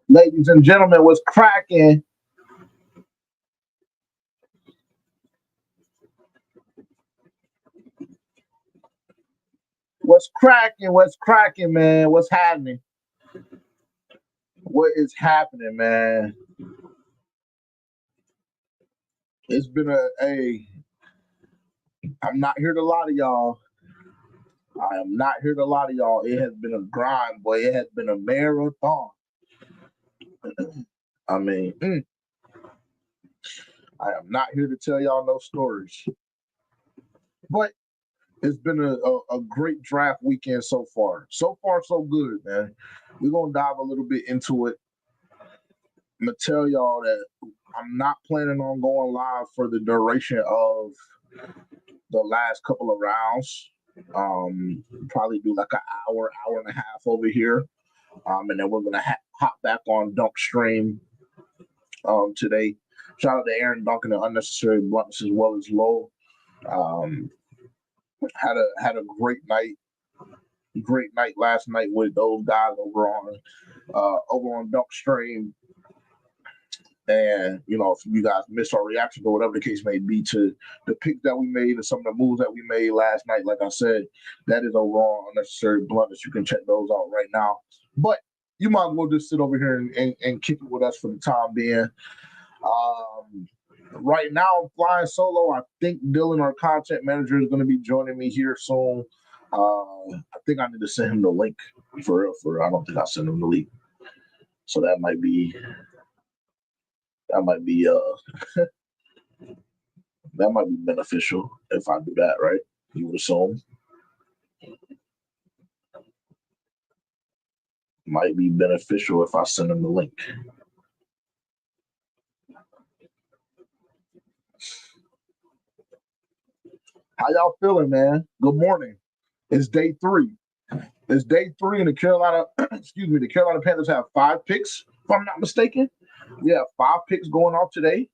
Ladies and gentlemen, what's cracking? What's cracking? What's cracking, man? What's happening? What is happening, man? It's been I'm not here to lie to y'all. I am not here to lie to y'all. It has been a grind, boy. It has been a marathon. I mean, I am not here to tell y'all no stories. But it's been a great draft weekend so far. So far, so good, man. We're going to dive a little bit into it. I'm going to tell y'all that I'm not planning on going live for the duration of the last couple of rounds. Probably do like an hour and a half over here. And then we're going to hop back on Dunk Stream today. Shout out to Aaron Duncan and Unnecessary Bluntness as well as Low. Had a great night last night with those guys over on Dunk Stream. And if you guys missed our reaction or whatever the case may be to the picks that we made and some of the moves that we made last night, like I said, that is over on Unnecessary Bluntness. You can check those out right now. But you might as well just sit over here and kick it with us for the time being. Right now, I'm flying solo. I think Dylan, our content manager, is going to be joining me here soon. I think I need to send him the link for real. I don't think I sent him the link, so that might be that might be beneficial if I do that, right? You would assume might be beneficial if I send him the link. How y'all feeling, man? Good morning. It's day 3. It's day 3, and the Carolina Panthers have 5 picks, if I'm not mistaken. We have 5 picks going off today.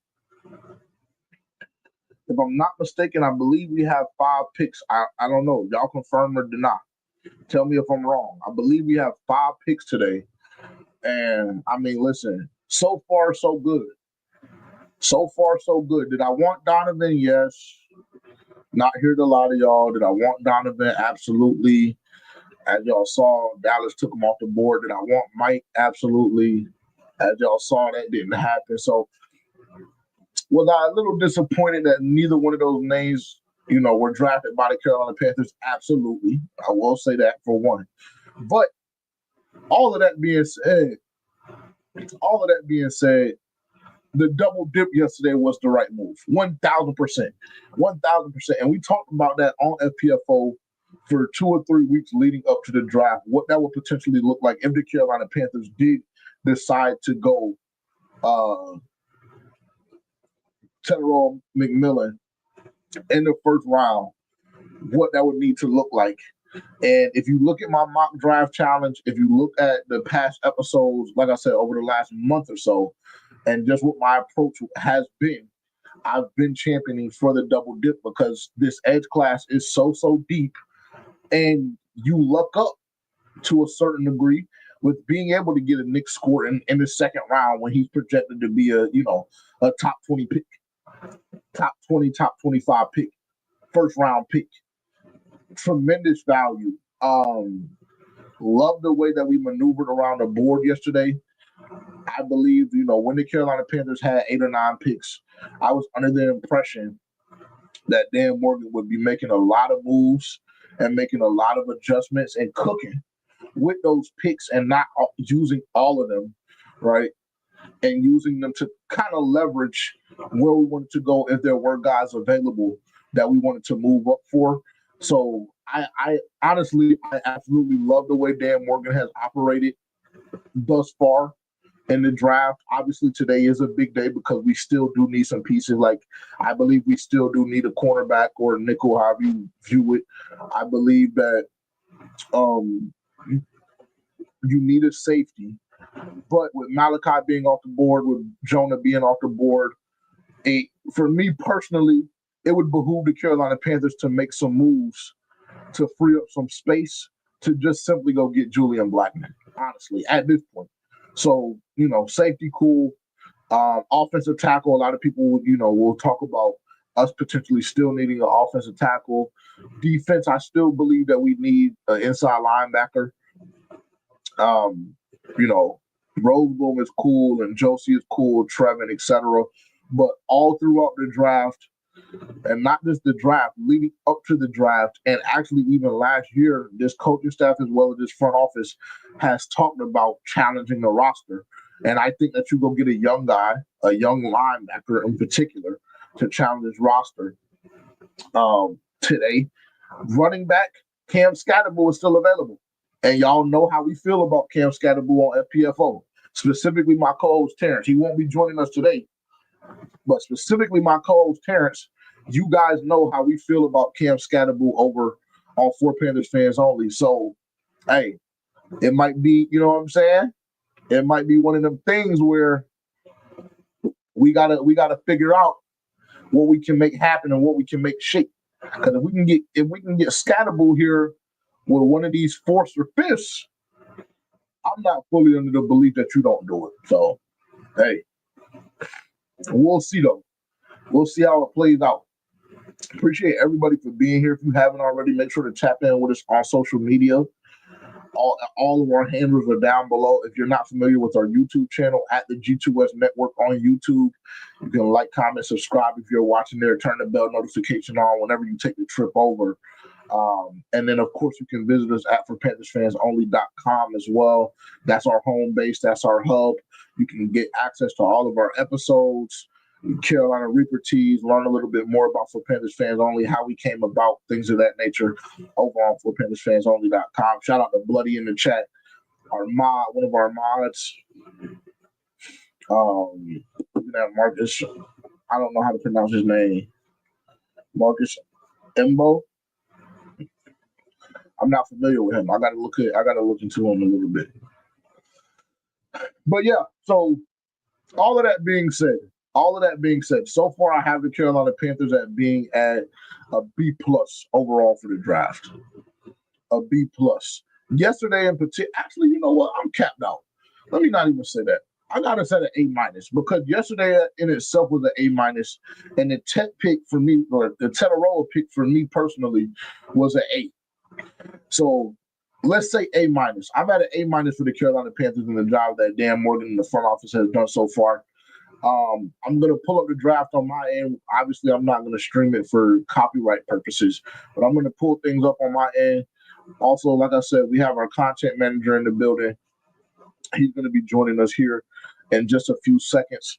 If I'm not mistaken, I believe we have 5 picks. I don't know. Y'all confirm or deny. Tell me if I'm wrong. I believe we have 5 picks today. And I mean, listen, so far, so good. So far, so good. Did I want Donovan? Yes. Not here to lie to y'all. Did I want Donovan? Absolutely. As y'all saw, Dallas took him off the board. Did I want Mike? Absolutely. As y'all saw, that didn't happen. So was I a little disappointed that neither one of those names, were drafted by the Carolina Panthers? Absolutely. I will say that for one. But all of that being said, the double dip yesterday was the right move. 1,000%. 1,000%. And we talked about that on FPFO for 2 or 3 weeks leading up to the draft, what that would potentially look like if the Carolina Panthers did decide to go Teneral McMillan in the first round, what that would need to look like. And if you look at my mock draft challenge, if you look at the past episodes, like I said, over the last month or so, and just what my approach has been, I've been championing for the double dip because this edge class is so deep, and you luck up to a certain degree with being able to get a Nick score in the second round when he's projected to be a top 20 pick, top 20, top 25 pick, first round pick. Tremendous value. Love the way that we maneuvered around the board yesterday. I believe, when the Carolina Panthers had 8 or 9 picks, I was under the impression that Dan Morgan would be making a lot of moves and making a lot of adjustments and cooking with those picks and not using all of them, right? And using them to kind of leverage where we wanted to go if there were guys available that we wanted to move up for. So I honestly, I absolutely love the way Dan Morgan has operated thus far in the draft. Obviously, today is a big day because we still do need some pieces. Like, I believe we still do need a cornerback or a nickel, however you view it. I believe that you need a safety. But with Malachi being off the board, with Jonah being off the board, for me personally, it would behoove the Carolina Panthers to make some moves to free up some space to just simply go get Julian Blackman, honestly, at this point. So, safety, cool. Offensive tackle, a lot of people, will talk about us potentially still needing an offensive tackle. Defense, I still believe that we need an inside linebacker. You know, Roseboom is cool and Josie is cool, Trevin, etc. But all throughout the draft, and not just the draft, leading up to the draft, and actually even last year, this coaching staff as well as this front office has talked about challenging the roster. And I think that you go get a young guy, a young linebacker in particular, to challenge this roster. Today, running back Cam Scatterbull is still available. And y'all know how we feel about Cam Scatterbull on FPFO. Specifically, my co-host Terrence. He won't be joining us today, but specifically my co-host Terrence, you guys know how we feel about Cam Scatterbull over on For Panthers Fans Only. So, hey, it might be, you know what I'm saying? It might be one of them things where we gotta figure out what we can make happen and what we can make shape. Because if we can get Scatterbull here with one of these fourths or fifths, I'm not fully under the belief that you don't do it. So, hey, we'll see though. We'll see how it plays out. Appreciate everybody for being here. If you haven't already, make sure to tap in with us on social media. All of our handles are down below. If you're not familiar with our YouTube channel at the G2S Network on YouTube, you can like, comment, subscribe if you're watching there. Turn the bell notification on whenever you take the trip over. And then, of course, you can visit us at ForPanthersFansOnly.com as well. That's our home base. That's our hub. You can get access to all of our episodes, Carolina Reaper tees, learn a little bit more about For Panthers Fans Only, how we came about, things of that nature over on ForPanthersFansOnly.com. Shout out to Bloody in the chat, our mod, one of our mods. Marcus, I don't know how to pronounce his name. Marcus Embo. I'm not familiar with him. I gotta look into him a little bit. But yeah, so all of that being said, so far I have the Carolina Panthers being at a B plus overall for the draft. A B plus. Yesterday in particular, actually, you know what? I'm capped out. Let me not even say that. I gotta set an A minus because yesterday in itself was an A minus, and the Tet pick for me, or the Tetaroa pick for me personally, was an A. So let's say A minus. I'm at an A minus for the Carolina Panthers in the job that Dan Morgan in the front office has done so far. I'm going to pull up the draft on my end. Obviously, I'm not going to stream it for copyright purposes, but I'm going to pull things up on my end. Also, like I said, we have our content manager in the building. He's going to be joining us here in just a few seconds.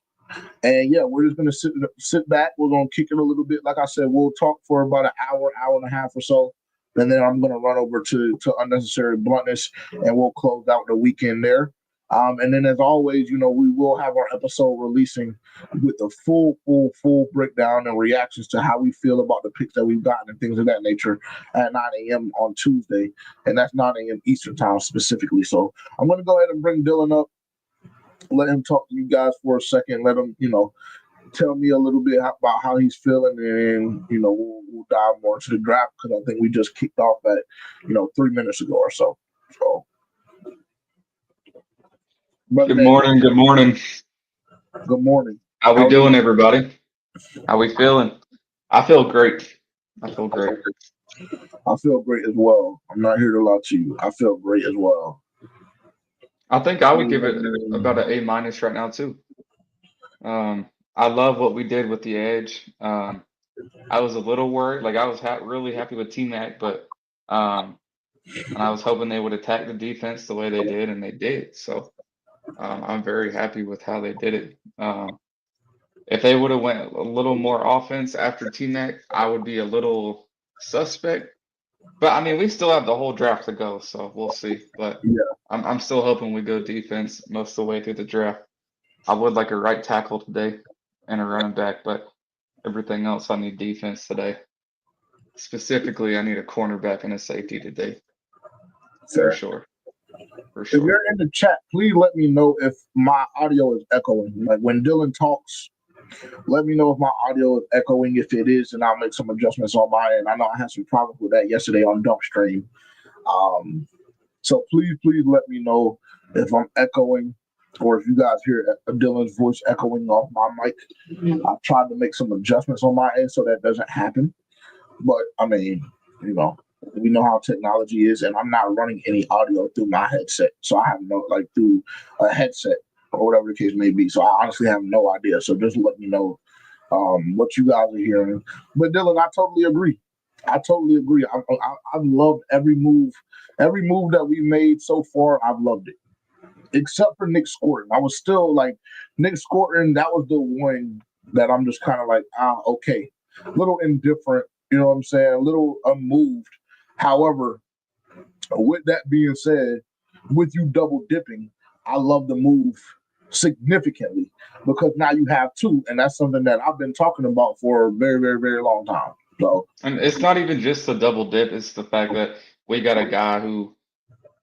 And yeah, we're just going to sit back. We're going to kick it a little bit. Like I said, we'll talk for about an hour and a half or so. And then I'm going to run over to Unnecessary Bluntness, and we'll close out the weekend there. And then, as always, we will have our episode releasing with a full breakdown and reactions to how we feel about the picks that we've gotten and things of that nature at 9 a.m. on Tuesday. And that's 9 a.m. Eastern time specifically. So I'm going to go ahead and bring Dylan up, let him talk to you guys for a second, let him, tell me a little bit about how he's feeling, and we'll dive more into the draft because I think we just kicked off at 3 minutes ago or so. Good morning. Good morning. How we doing, everybody? How we feeling? I feel great. I feel great as well. I'm not here to lie to you. I feel great as well. I think I would give it about an A minus right now too. I love what we did with the edge. I was a little worried. Like I was really happy with T-Mac, but and I was hoping they would attack the defense the way they did, and they did. So I'm very happy with how they did it. If they would have went a little more offense after T-Mac, I would be a little suspect. But I mean, we still have the whole draft to go, so we'll see. But yeah, I'm still hoping we go defense most of the way through the draft. I would like a right tackle today and a running back, but everything else I need defense today. Specifically, I need a cornerback and a safety today. For sure. If you're in the chat, please let me know if my audio is echoing. Like when Dylan talks, Let me know if my audio is echoing. If it is, and I'll make some adjustments on my end. I know I had some problems with that yesterday on Dump Stream. So please let me know if I'm echoing or if you guys hear Dylan's voice echoing off my mic. I've tried to make some adjustments on my end so that doesn't happen. But I mean, we know how technology is, and I'm not running any audio through my headset. So I have no through a headset or whatever the case may be. So I honestly have no idea. So just let me know what you guys are hearing. But Dylan, I totally agree. I've loved every move that we made so far. I've loved it, except for Nick Scorton. I was still like Nick Scorton. That was the one that I'm just kind of like, okay, a little indifferent. You know what I'm saying? A little unmoved. However, with that being said, with you double dipping, I love the move significantly because now you have two, and that's something that I've been talking about for a very, very, very long time. So, and it's not even just the double dip; it's the fact that we got a guy who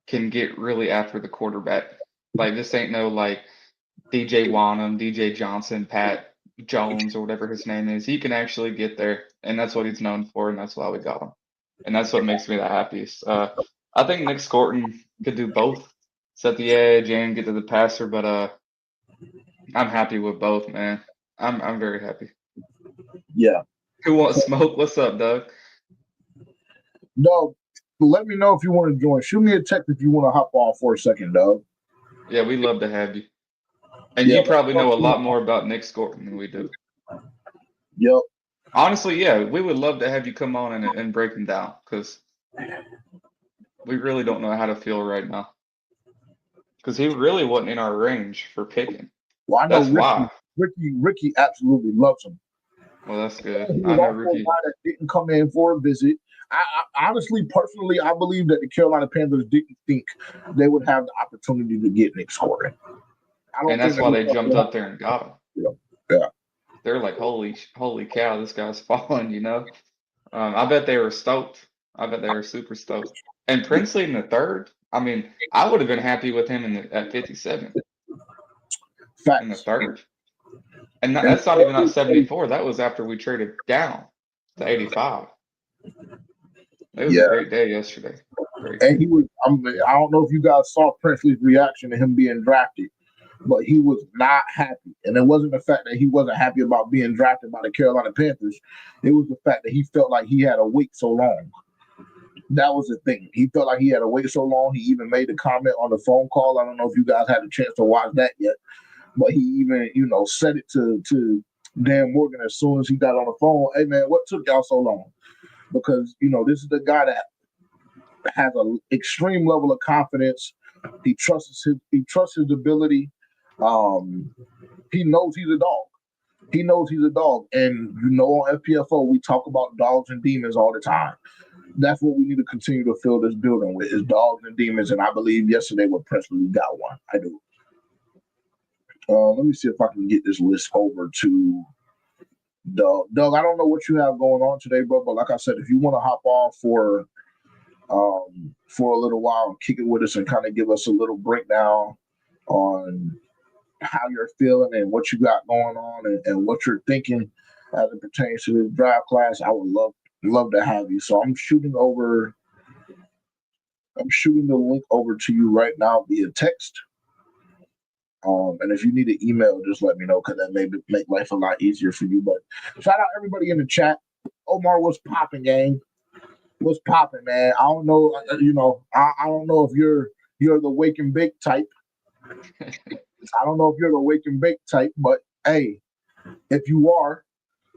can get really after the quarterback. Like this ain't no like DJ Wanham, DJ Johnson, Pat Jones, or whatever his name is. He can actually get there, and that's what he's known for, and that's why we got him. And that's what makes me the happiest. I think Nick Scorton could do both, set the edge and get to the passer, but I'm happy with both, man. I'm very happy. yeah. Who wants smoke? What's up, Doug? Doug, let me know if you want to join. Shoot me a text if you want to hop on for a second, Doug. Yeah, we'd love to have you. And you probably know a lot more about Nick Scorton than we do. Yep. Honestly, yeah, we would love to have you come on and break him down because we really don't know how to feel right now. Because he really wasn't in our range for picking. Well, I know that's why. Ricky absolutely loves him. Well, that's good. He was also a guy that didn't come in for a visit. I honestly, personally, I believe that the Carolina Panthers didn't think they would have the opportunity to get Nick Scorton. And that's why they jumped up there and got him. Yeah. They're like, holy cow, this guy's falling, you know? I bet they were stoked. I bet they were super stoked. And Princely in the third, I mean, I would have been happy with him at 57. Facts. In the third. And that's not even at 74. That was after we traded down to 85. It was a great day yesterday. And he was, I don't know if you guys saw Princely's reaction to him being drafted, but he was not happy. And it wasn't the fact that he wasn't happy about being drafted by the Carolina Panthers. It was the fact that he felt like he had to wait so long. That was the thing. He felt like he had to wait so long. He even made a comment on the phone call. I don't know if you guys had a chance to watch that yet, but he even, said it to Dan Morgan as soon as he got on the phone. Hey, man, what took y'all so long? Because, this is the guy that has an extreme level of confidence. He trusts his ability. He knows he's a dog. And on FPFO we talk about dogs and demons all the time. That's what we need to continue to fill this building with is dogs and demons. And I believe yesterday with Presley we got one. I do. Let me see if I can get this list over to Doug. Doug, I don't know what you have going on today, bro, but like I said, if you want to hop on for a little while and kick it with us and kind of give us a little breakdown on how you're feeling and what you got going on and what you're thinking as it pertains to this draft class, I would love to have you. So I'm shooting the link over to you right now via text. And if you need an email, just let me know because that may make life a lot easier for you. But shout out everybody in the chat. Omar, what's popping, gang? What's popping, man? I don't know. I don't know if you're the wake and bake type. I don't know if you're the wake and bake type, but hey, if you are,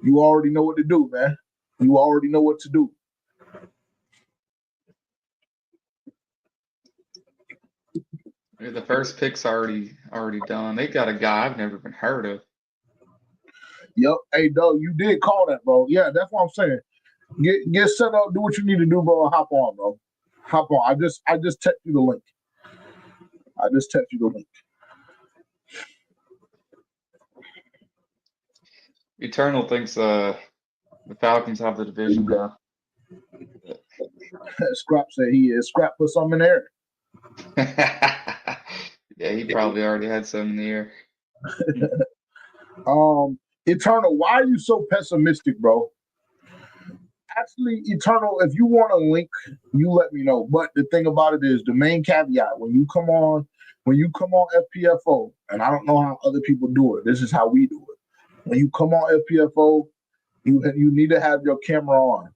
you already know what to do, man. You already know what to do. The first pick's already done. They got a guy I've never even heard of. Yep. Hey, Doug, you did call that, bro. Yeah, that's what I'm saying. Get set up, do what you need to do, bro. Hop on, bro. Hop on. I just text you the link. Eternal thinks the Falcons have the division now. Scrap said he is. Scrap put something in there. Yeah, he probably already had some in the air. Eternal, why are you so pessimistic, bro? Actually, Eternal, if you want a link, you let me know. But the thing about it is, the main caveat when you come on FPFO, and I don't know how other people do it. This is how we do it. When you come on FPFO, you need to have your camera on.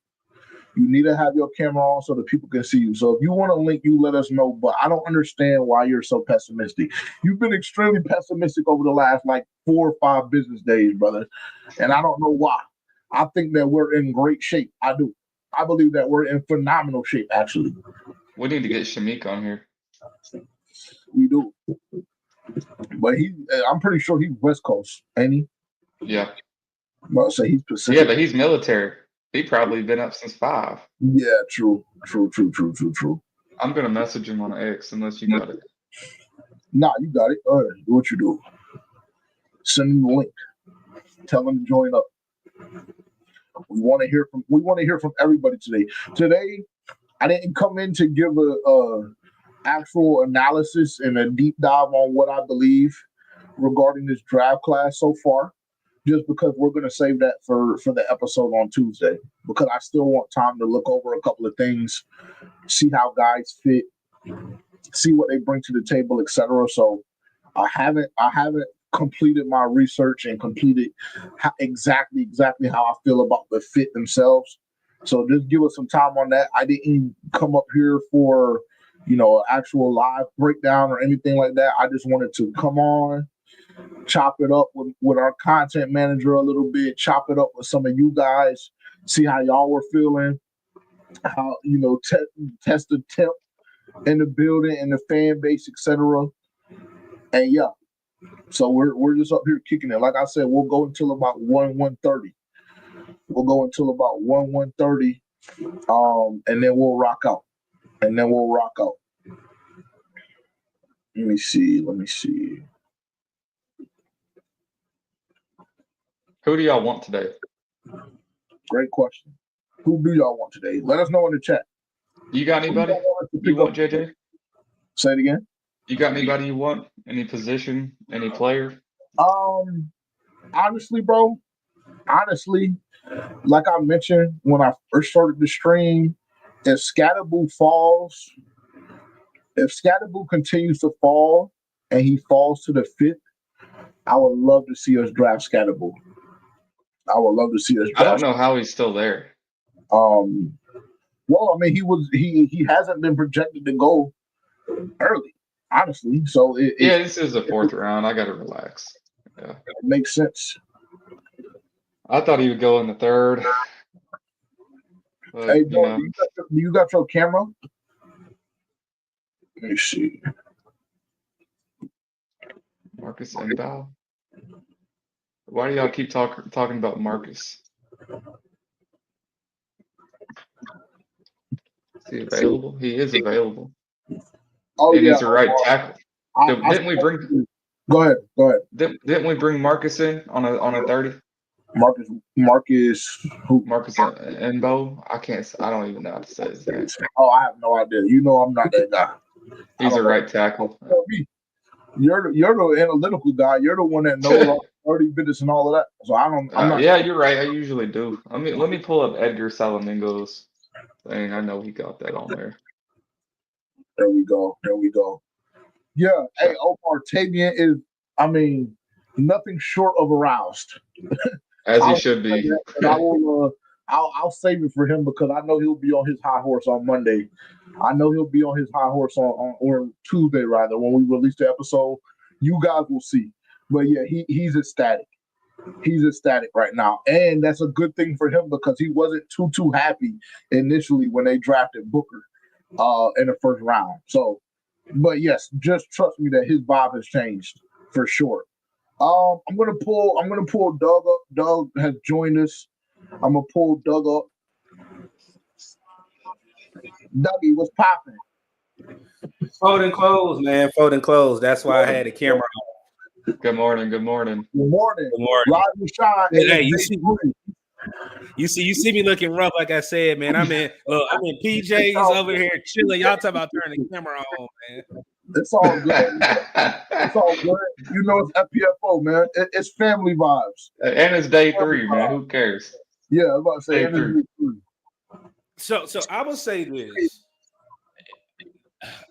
You need to have your camera on so that people can see you. So if you want a link, you let us know. But I don't understand why you're so pessimistic. You've been extremely pessimistic over the last like 4 or 5 business days, brother. And I don't know why. I think that we're in great shape. I do. I believe that we're in phenomenal shape, actually. We need to get Shamik on here. We do. But I'm pretty sure he's West Coast, ain't he? Yeah. Well, so he's Pacific. Yeah, but he's military. He probably been up since 5. Yeah, true. I'm gonna message him on X unless you got it. Nah, you got it. All right, do what you do. Send him the link. Tell him to join up. We want to hear from everybody today. Today, I didn't come in to give a actual analysis and a deep dive on what I believe regarding this draft class so far, just because we're going to save that for the episode on Tuesday, because I still want time to look over a couple of things, see how guys fit, see what they bring to the table, etc. So I haven't completed my research and completed exactly how I feel about the fit themselves. So just give us some time on that. I didn't come up here for an actual live breakdown or anything like that. I just wanted to come on, chop it up with our content manager a little bit, chop it up with some of you guys, see how y'all were feeling, how test the temp in the building and the fan base, etc. And yeah, so we're just up here kicking it. Like I said, we'll go until about 1:30. We'll go until about 1:30, and then we'll rock out. Let me see. Who do y'all want today? Great question. Who do y'all want today? Let us know in the chat. You got anybody? You want JJ? Say it again. You got anybody you want? Any position? Any player? Honestly, bro. Like I mentioned when I first started the stream, if Scatterboo continues to fall and he falls to the 5th, I would love to see us draft Scatterboo. I don't know how he's still there. Well, I mean, he hasn't been projected to go early, honestly. So this is the 4th round. I gotta relax. Yeah, it makes sense. I thought he would go in the 3rd. But, hey, bro, you got your camera? Let me see. Marcus Endow. Why do y'all keep talking about Marcus? Is he available? He is available. Oh, and yeah. he's a right tackle. Didn't we bring? Go ahead. Didn't we bring Marcus in on a 30? Marcus who? Marcus Enbo. I don't even know how to say his name. Oh, I have no idea. I'm not that guy. He's a right tackle. You're the analytical guy. You're the one that knows all 30 minutes and all of that. So I'm not. Yeah, you're right. I usually do. Let me pull up Edgar Salamingo's thing. I know he got that on there. There we go. Yeah. Hey, Omar Tavian is, nothing short of aroused. As he should be. I'll save it for him because I know he'll be on his high horse on Monday. I know he'll be on his high horse or Tuesday rather when we release the episode. You guys will see. But yeah, he's ecstatic. He's ecstatic right now, and that's a good thing for him because he wasn't too happy initially when they drafted Booker in the 1st round. So, but yes, just trust me that his vibe has changed for sure. I'm gonna pull Doug up. Doug has joined us. I'm gonna pull Doug up. Dougie, what's popping? Folding clothes, man. Folding clothes. That's why I had the camera on. Good morning. Good morning. Rise and shine. Hey, you see me looking rough, like I said, man. I'm in PJs over here chilling. Y'all talking about turning the camera on, man. It's all good. It's all good. You know, it's FPFO, man. It's family vibes. And it's day 3, man. Who cares? Yeah, I was about to say, Day 3. So I will say this,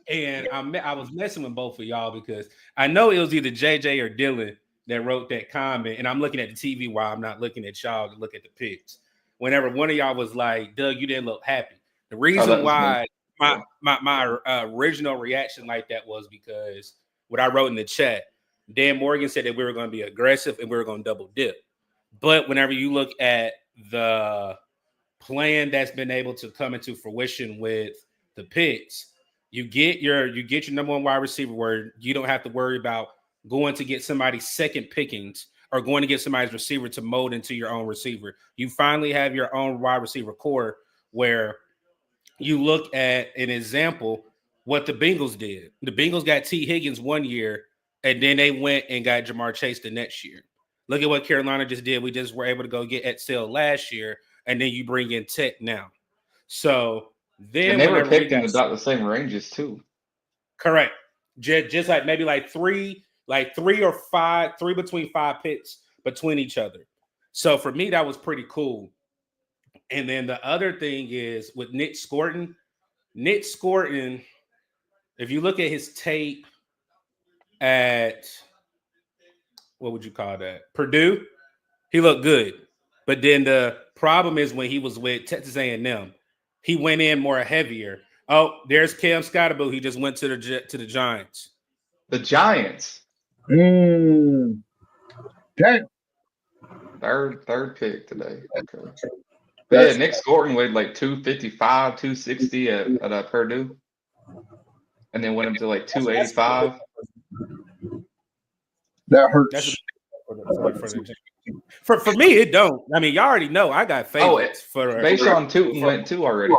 and I was messing with both of y'all because I know it was either JJ or Dylan that wrote that comment, and I'm looking at the TV while I'm not looking at y'all to look at the picks. Whenever one of y'all was like, "Doug, you didn't look happy," the reason why my original reaction like that was because what I wrote in the chat. Dan Morgan said that we were going to be aggressive and we were going to double dip, but whenever you look at the plan that's been able to come into fruition with the picks, you get your number one wide receiver where you don't have to worry about going to get somebody's second pickings or going to get somebody's receiver to mold into your own receiver. You finally have your own wide receiver core where you look at an example what the Bengals did. The Bengals got T. Higgins one year, and then they went and got Jamar Chase the next year. Look at what Carolina just did. We just were able to go get Edsel last year, and then you bring in Tech now. So then and they were picked in about the same ranges too. Correct. Just like maybe like three or five, three between 5 picks between each other. So for me, that was pretty cool. And then the other thing is with Nick Scorton, if you look at his tape at, what would you call that? Purdue, he looked good. But then the problem is when he was with Texas A&M, he went in more heavier. Oh, there's Cam Scottaboo. He just went to the Giants. The Giants. Damn. Third pick today. Okay. But yeah, Nick Scorton weighed like 255, 260 at Purdue. And then went up to like 285. That hurts. For me, it don't. I mean, y'all already know I got favorites for Bashan went 2 already.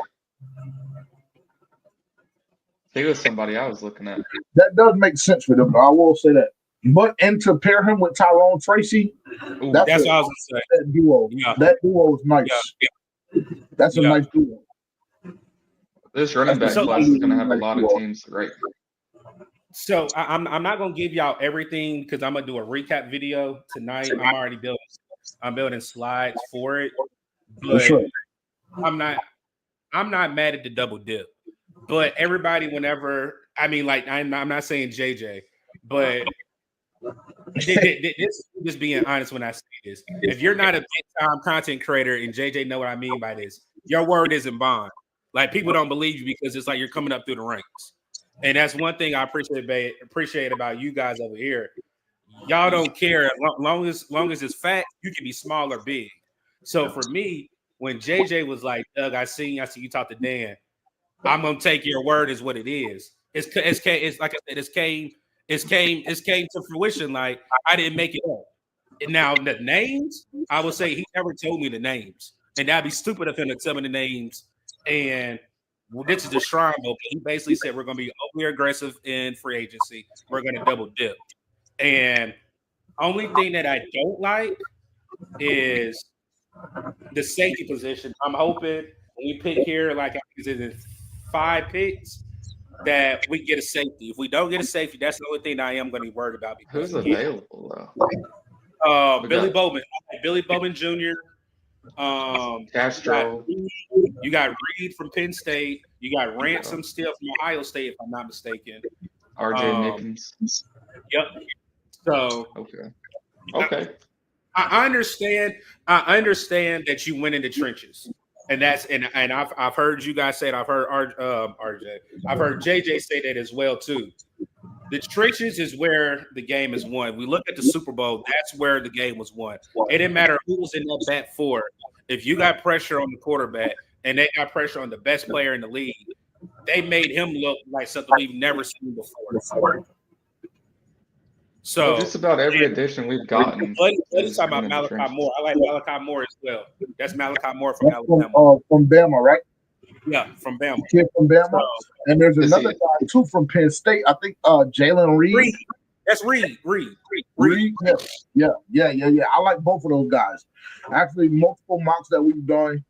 He was somebody I was looking at. That does make sense for them, I will say that. But and to pair him with Tyrone Tracy, that's what I was gonna say. That duo, that duo is nice. Yeah. That's a nice duo. This running back class is going to have a lot of teams, right? So I'm not going to give y'all everything because I'm going to do a recap video tonight. I'm building slides for it. But I'm not mad at the double dip. But everybody, whenever, I mean, like, I'm not saying JJ, but just being honest when I say this, if you're not a big time content creator, and JJ know what I mean by this, your word isn't bond. Like, people don't believe you because it's like you're coming up through the ranks. And that's one thing I appreciate about you guys over here. Y'all don't care. Long as it's fat, you can be small or big. So for me, when JJ was like, Doug, I see you talk to Dan, I'm gonna take your word as what it is. It's like I said, it came to fruition. Like, I didn't make it up. And now the names, I would say he never told me the names. And that'd be stupid of him to tell me the names. And this is the Shrine Bowl. He basically said we're going to be overly aggressive in free agency. We're going to double dip. And only thing that I don't like is the safety position. I'm hoping when we pick here, like I think it's in 5 picks, that we get a safety. If we don't get a safety, that's the only thing that I am going to be worried about. Who's available though? Billy Bowman Jr. Castro. You got Reed from Penn State. You got Ransom still from Ohio State, if I'm not mistaken. RJ Nickens. Yep. So okay. I understand that you went in the trenches, and I've heard you guys say it. I've heard RJ. I've heard JJ say that as well too. The trenches is where the game is won. We look at the Super Bowl, that's where the game was won. It didn't matter who was in that bat for. If you got pressure on the quarterback and they got pressure on the best player in the league, they made him look like something we've never seen before. So just about every addition we've gotten. Let's talk about Malachi Moore. I like Malachi Moore as well. That's Malachi Moore from Alabama. From Bama, right? Yeah, from Bama. Kid from Bama. And there's another guy too from Penn State. I think Jalen Reed. That's Reed. Yeah. I like both of those guys. Actually, multiple mocks that we've done,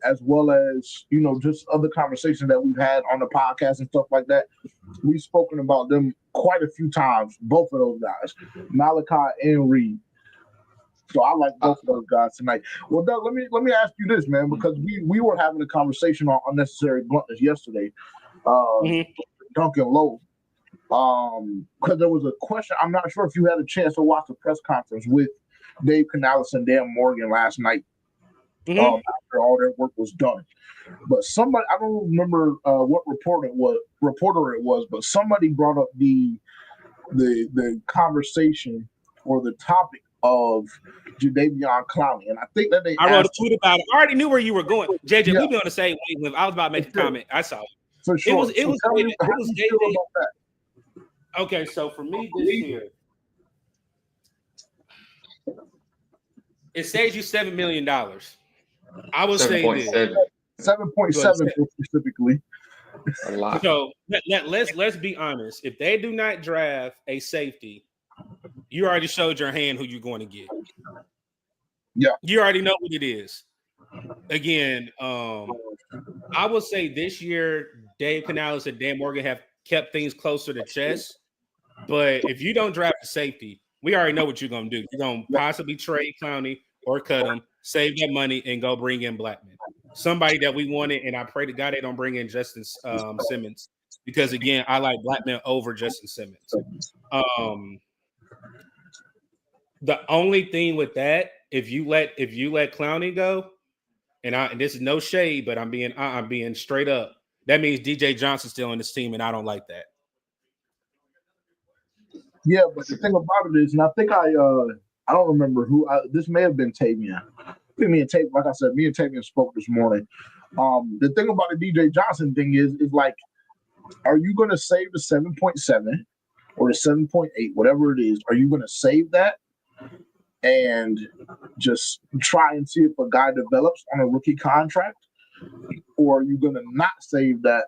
as well as, you know, just other conversations that we've had on the podcast and stuff like that. We've spoken about them quite a few times, both of those guys, Malachi and Reed. So I like both of those guys tonight. Well, Doug, let me ask you this, man, because we were having a conversation on unnecessary bluntness yesterday. Duncan Lowe, because there was a question. I'm not sure if you had a chance to watch the press conference with Dave Canales and Dan Morgan last night. After all their work was done, but somebody, I don't remember what reporter it was, but somebody brought up the conversation or the topic of Jadeveon Clowney, and I think that I wrote a tweet about it. I already knew where you were going, JJ. Yeah. We be on the same wavelength. I was about to make a comment. I saw it. For sure. It was how do you feel about that? Okay, so for me this year, it saves you $7 million. I would say 7.7. 7.7 specifically. A lot. So let's be honest. If they do not draft a safety, you already showed your hand who you're going to get. Yeah, you already know what it is. Again, I would say this year, Dave Canales and Dan Morgan have kept things closer to chest. But if you don't draft a safety, we already know what you're going to do. You're going to possibly trade Clowney or cut him, save that money, and go bring in Blackman. Somebody that we wanted, and I pray to God they don't bring in Justin Simmons, because, again, I like Blackman over Justin Simmons. The only thing with that, if you let Clowney go, and this is no shade, but I'm being straight up, that means DJ Johnson's still on this team, and I don't like that. Yeah, but the thing about it is, and I think I don't remember who. This may have been Tavian. I think me and Tavian spoke this morning. The thing about the DJ Johnson thing is like, are you going to save the 7.7 or the 7.8, whatever it is? Are you going to save that and just try and see if a guy develops on a rookie contract, or are you going to not save that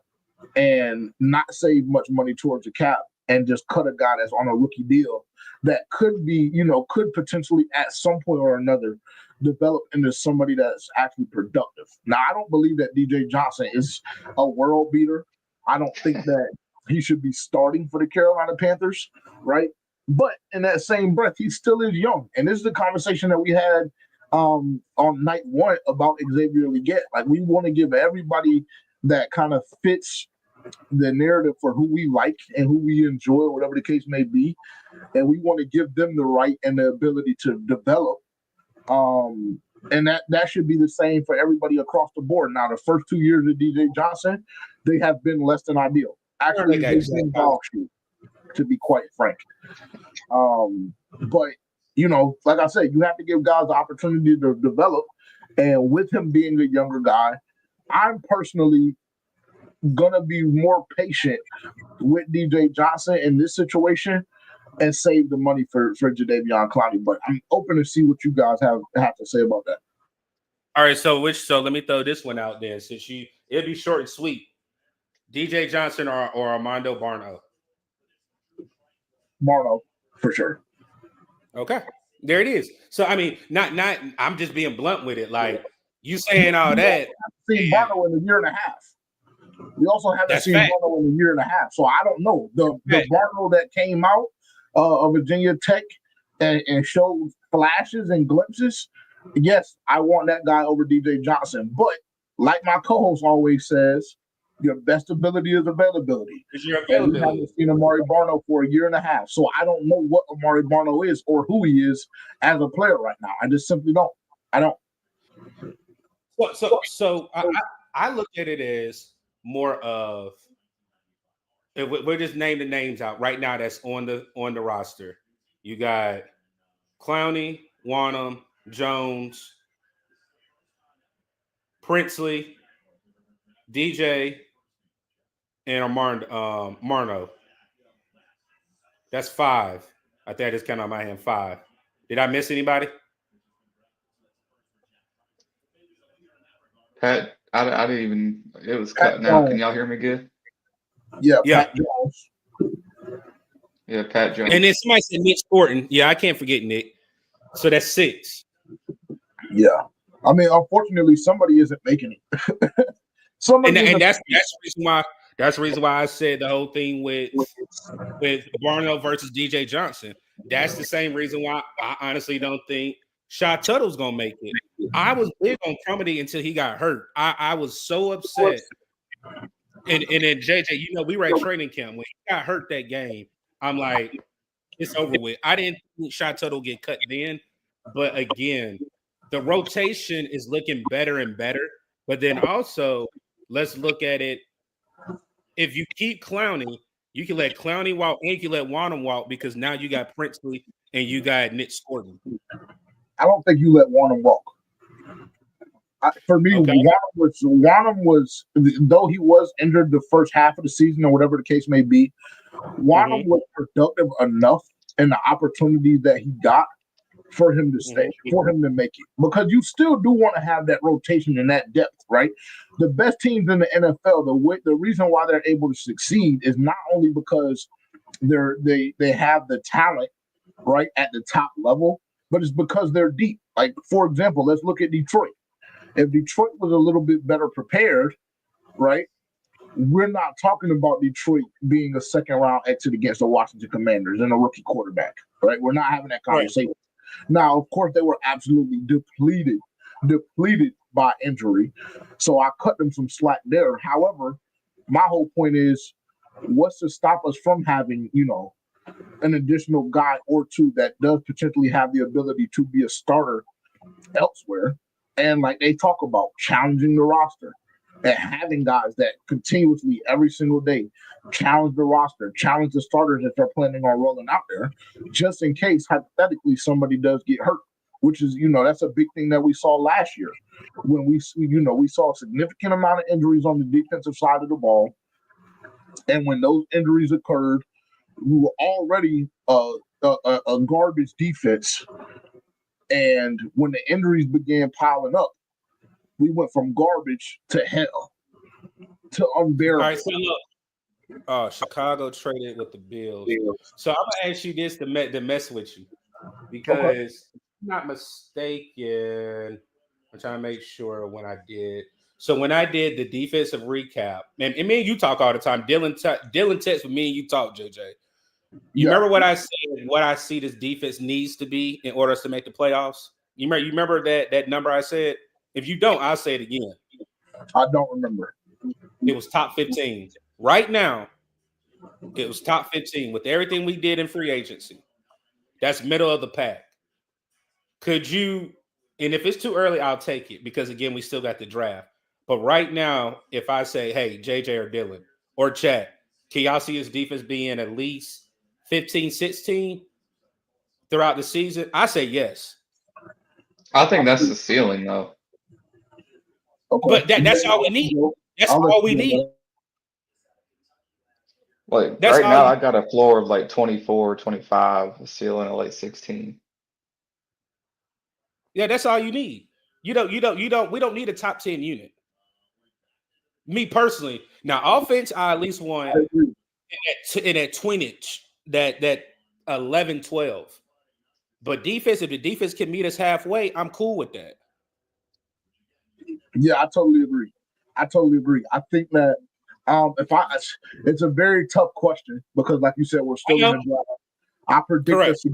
and not save much money towards the cap and just cut a guy that's on a rookie deal that could be, could potentially at some point or another develop into somebody that's actually productive? Now, I don't believe that DJ Johnson is a world beater. I don't think that he should be starting for the Carolina Panthers, right? But in that same breath, he still is young. And this is the conversation that we had on night one about Xavier Legette. Like, we want to give everybody that kind of fits the narrative for who we like and who we enjoy, whatever the case may be, and we want to give them the right and the ability to develop. And that should be the same for everybody across the board. Now, the first 2 years of DJ Johnson, they have been less than ideal. Actually, they've been dog shit, to be quite frank. But like I said, you have to give guys the opportunity to develop. And with him being a younger guy, I'm personally gonna be more patient with DJ Johnson in this situation and save the money for Jadeveon Clowney. But I'm open to see what you guys have to say about that. All right, so let me throw this one out there, since it'll be short and sweet. DJ Johnson or Armando Barno? Barno, for sure. Okay, there it is. So I mean, not I'm just being blunt with it. Like, you saying all that. Seen Barno in a year and a half. We also haven't seen Barno in a year and a half. So I don't know. The Barno that came out of Virginia Tech and showed flashes and glimpses, yes, I want that guy over DJ Johnson. But like my co-host always says, your best ability is availability. Is your availability. We haven't seen Amari Barno for a year and a half. So I don't know what Amari Barno is or who he is as a player right now. I just simply don't. I don't. So I look at it as more of, we'll just name the names out right now that's on the roster. You got Clowney, Wanham, Jones, Princely, DJ, and Marno. That's 5. I think I just counted on my hand 5. Did I miss anybody? Pat, I didn't even. It was cutting out. Can y'all hear me good? Yeah. Pat Jones. Yeah, Pat Jones. And then somebody said Nick Thornton. Yeah, I can't forget Nick. So that's 6. Yeah. I mean, unfortunately, somebody isn't making it. And that's the reason why. That's the reason why I said the whole thing with Barno versus DJ Johnson. That's the same reason why I honestly don't think Shy Tuttle's gonna make it. I was big on comedy until he got hurt. I was so upset. And then JJ, we were at training camp when he got hurt that game. I'm like, it's over with. I didn't think Shy Tuttle get cut then, but again, the rotation is looking better and better. But then also, let's look at it. If you keep Clowney, you can let Clowney walk and you can let Wanham walk because now you got Princely and you got Nick Scorton. I don't think you let Wanham walk. For me, okay. Wanham was, though he was injured the first half of the season or whatever the case may be, Wanham was productive enough in the opportunities that he got for him to stay, for him to make it. Because you still do want to have that rotation and that depth, right? The best teams in the NFL, the reason why they're able to succeed is not only because they have the talent, right, at the top level, but it's because they're deep. Like, for example, let's look at Detroit. If Detroit was a little bit better prepared, right, we're not talking about Detroit being a second-round exit against the Washington Commanders and a rookie quarterback, right? We're not having that conversation. Right. Now, of course, they were absolutely depleted by injury, so I cut them some slack there. However, my whole point is, what's to stop us from having, an additional guy or two that does potentially have the ability to be a starter elsewhere? And like they talk about, challenging the roster and having guys that continuously every single day challenge the roster, challenge the starters that they're planning on rolling out there, just in case hypothetically somebody does get hurt, which is, that's a big thing that we saw last year when we saw a significant amount of injuries on the defensive side of the ball. And when those injuries occurred, we were already a garbage defense. And when the injuries began piling up, we went from garbage to hell to unbearable. All right, so look, Chicago traded with the Bills. So I'm gonna ask you this to mess with you, because if I'm not mistaken, I'm trying to make sure when I did. So when I did the defensive recap, and me and you talk all the time. Dylan texts with me and you talk, JJ. You remember what I said? What I see this defense needs to be in order to make the playoffs. You remember that number I said? If you don't, I'll say it again. I don't remember. It was top 15. Right now, it was top 15 with everything we did in free agency. That's middle of the pack. Could you? And if it's too early, I'll take it because again, we still got the draft. But right now, if I say, hey, JJ or Dylan or Chat, can y'all see his defense being at least 15, 16 throughout the season? I say yes. I think that's the ceiling, though. Okay. But that's all we need. That's all we need. Like right now, I got a floor of like 24, 25, a ceiling of like 16. Yeah, that's all you need. We don't need a top 10 unit. Me personally. Now, offense, I at least want in that 20-inch, that 11, 12. But defense, if the defense can meet us halfway, I'm cool with that. Yeah, I totally agree. I think that it's a very tough question because, like you said, we're still in the draft. I predict us.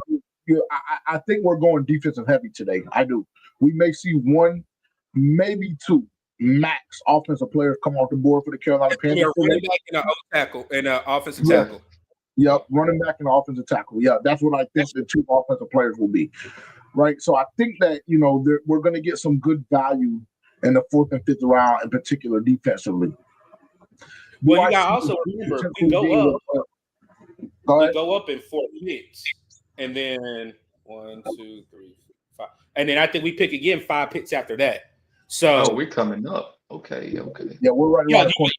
I think we're going defensive heavy today. I do. We may see one, maybe two max offensive players come off the board for the Carolina Panthers. Running back and an tackle and an offensive tackle. Yep, running back and offensive tackle. Yeah, that's what I think the two offensive players will be. Right. So I think that we're going to get some good value in the 4th and 5th round, in particular defensively. Well, you got to also remember we go up in 4 picks, and then 1, 2, 3, 5, and then I think we pick again 5 picks after that. So we're coming up. Okay. Yeah, we're right around the corner.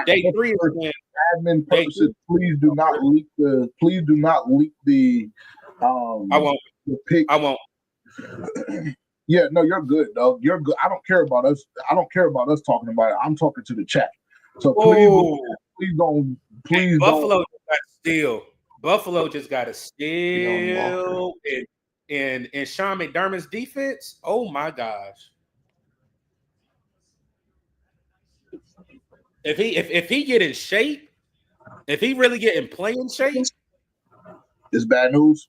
Day 3 is when admin purposes. Please do not leak the. I won't. The pick. I won't. Yeah, no, you're good, dog. You're good. I don't care about us. I don't care about us talking about it. I'm talking to the chat. So please don't. Buffalo just got to steal. Buffalo just got to steal. And Sean McDermott's defense. Oh my gosh. If he get in shape, if he really get in playing shape, it's bad news.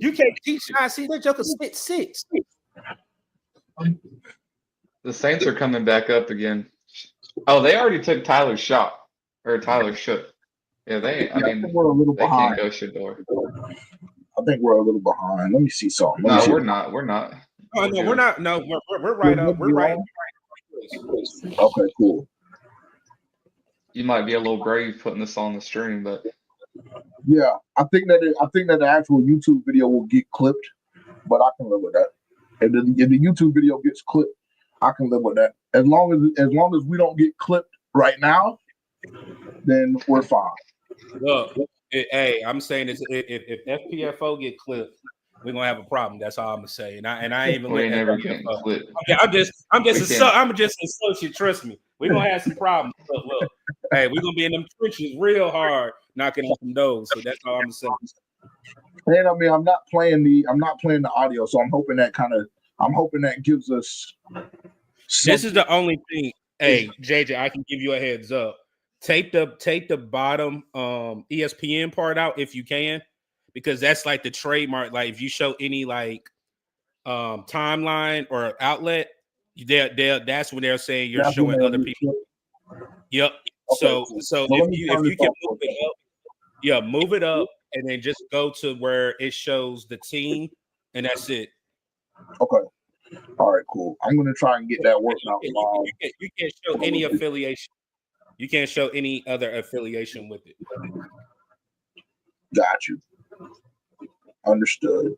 You can't teach see that Joker spit 6. The Saints are coming back up again. Oh, they already took Tyler Shook. Yeah, I think we're a little they behind. can't go Shador. I think we're a little behind. Let me see something. No, we're not. We're not. Oh, no, we're not. No, we're right up. We're right. Okay, cool. You might be a little brave putting this on the stream, but yeah, I think that the actual YouTube video will get clipped, but I can live with that. If the YouTube video gets clipped, I can live with that. As long as we don't get clipped right now, then we're fine. Look, hey, I'm saying this: if FPFO get clipped, we're gonna have a problem. That's all I'm gonna say. And I ain't even letting never getting clipped. Okay, I'm just an associate. Trust me, we're gonna have some problems. Look, hey, we're gonna be in them trenches real hard, knocking on some doors. So that's all I'm saying. And I mean, I'm not playing the audio, so I'm hoping that gives us. This is the only thing. Hey, JJ, I can give you a heads up. Take the bottom ESPN part out if you can, because that's like the trademark. Like if you show any like timeline or outlet, that's when they're saying you're showing other people. Yep. Okay, so if you can move it up, move it up, and then just go to where it shows the team, and that's it. Okay. All right, cool. I'm gonna try and get that worked out. You can't show any affiliation. You can't show any other affiliation with it. Got you. Understood.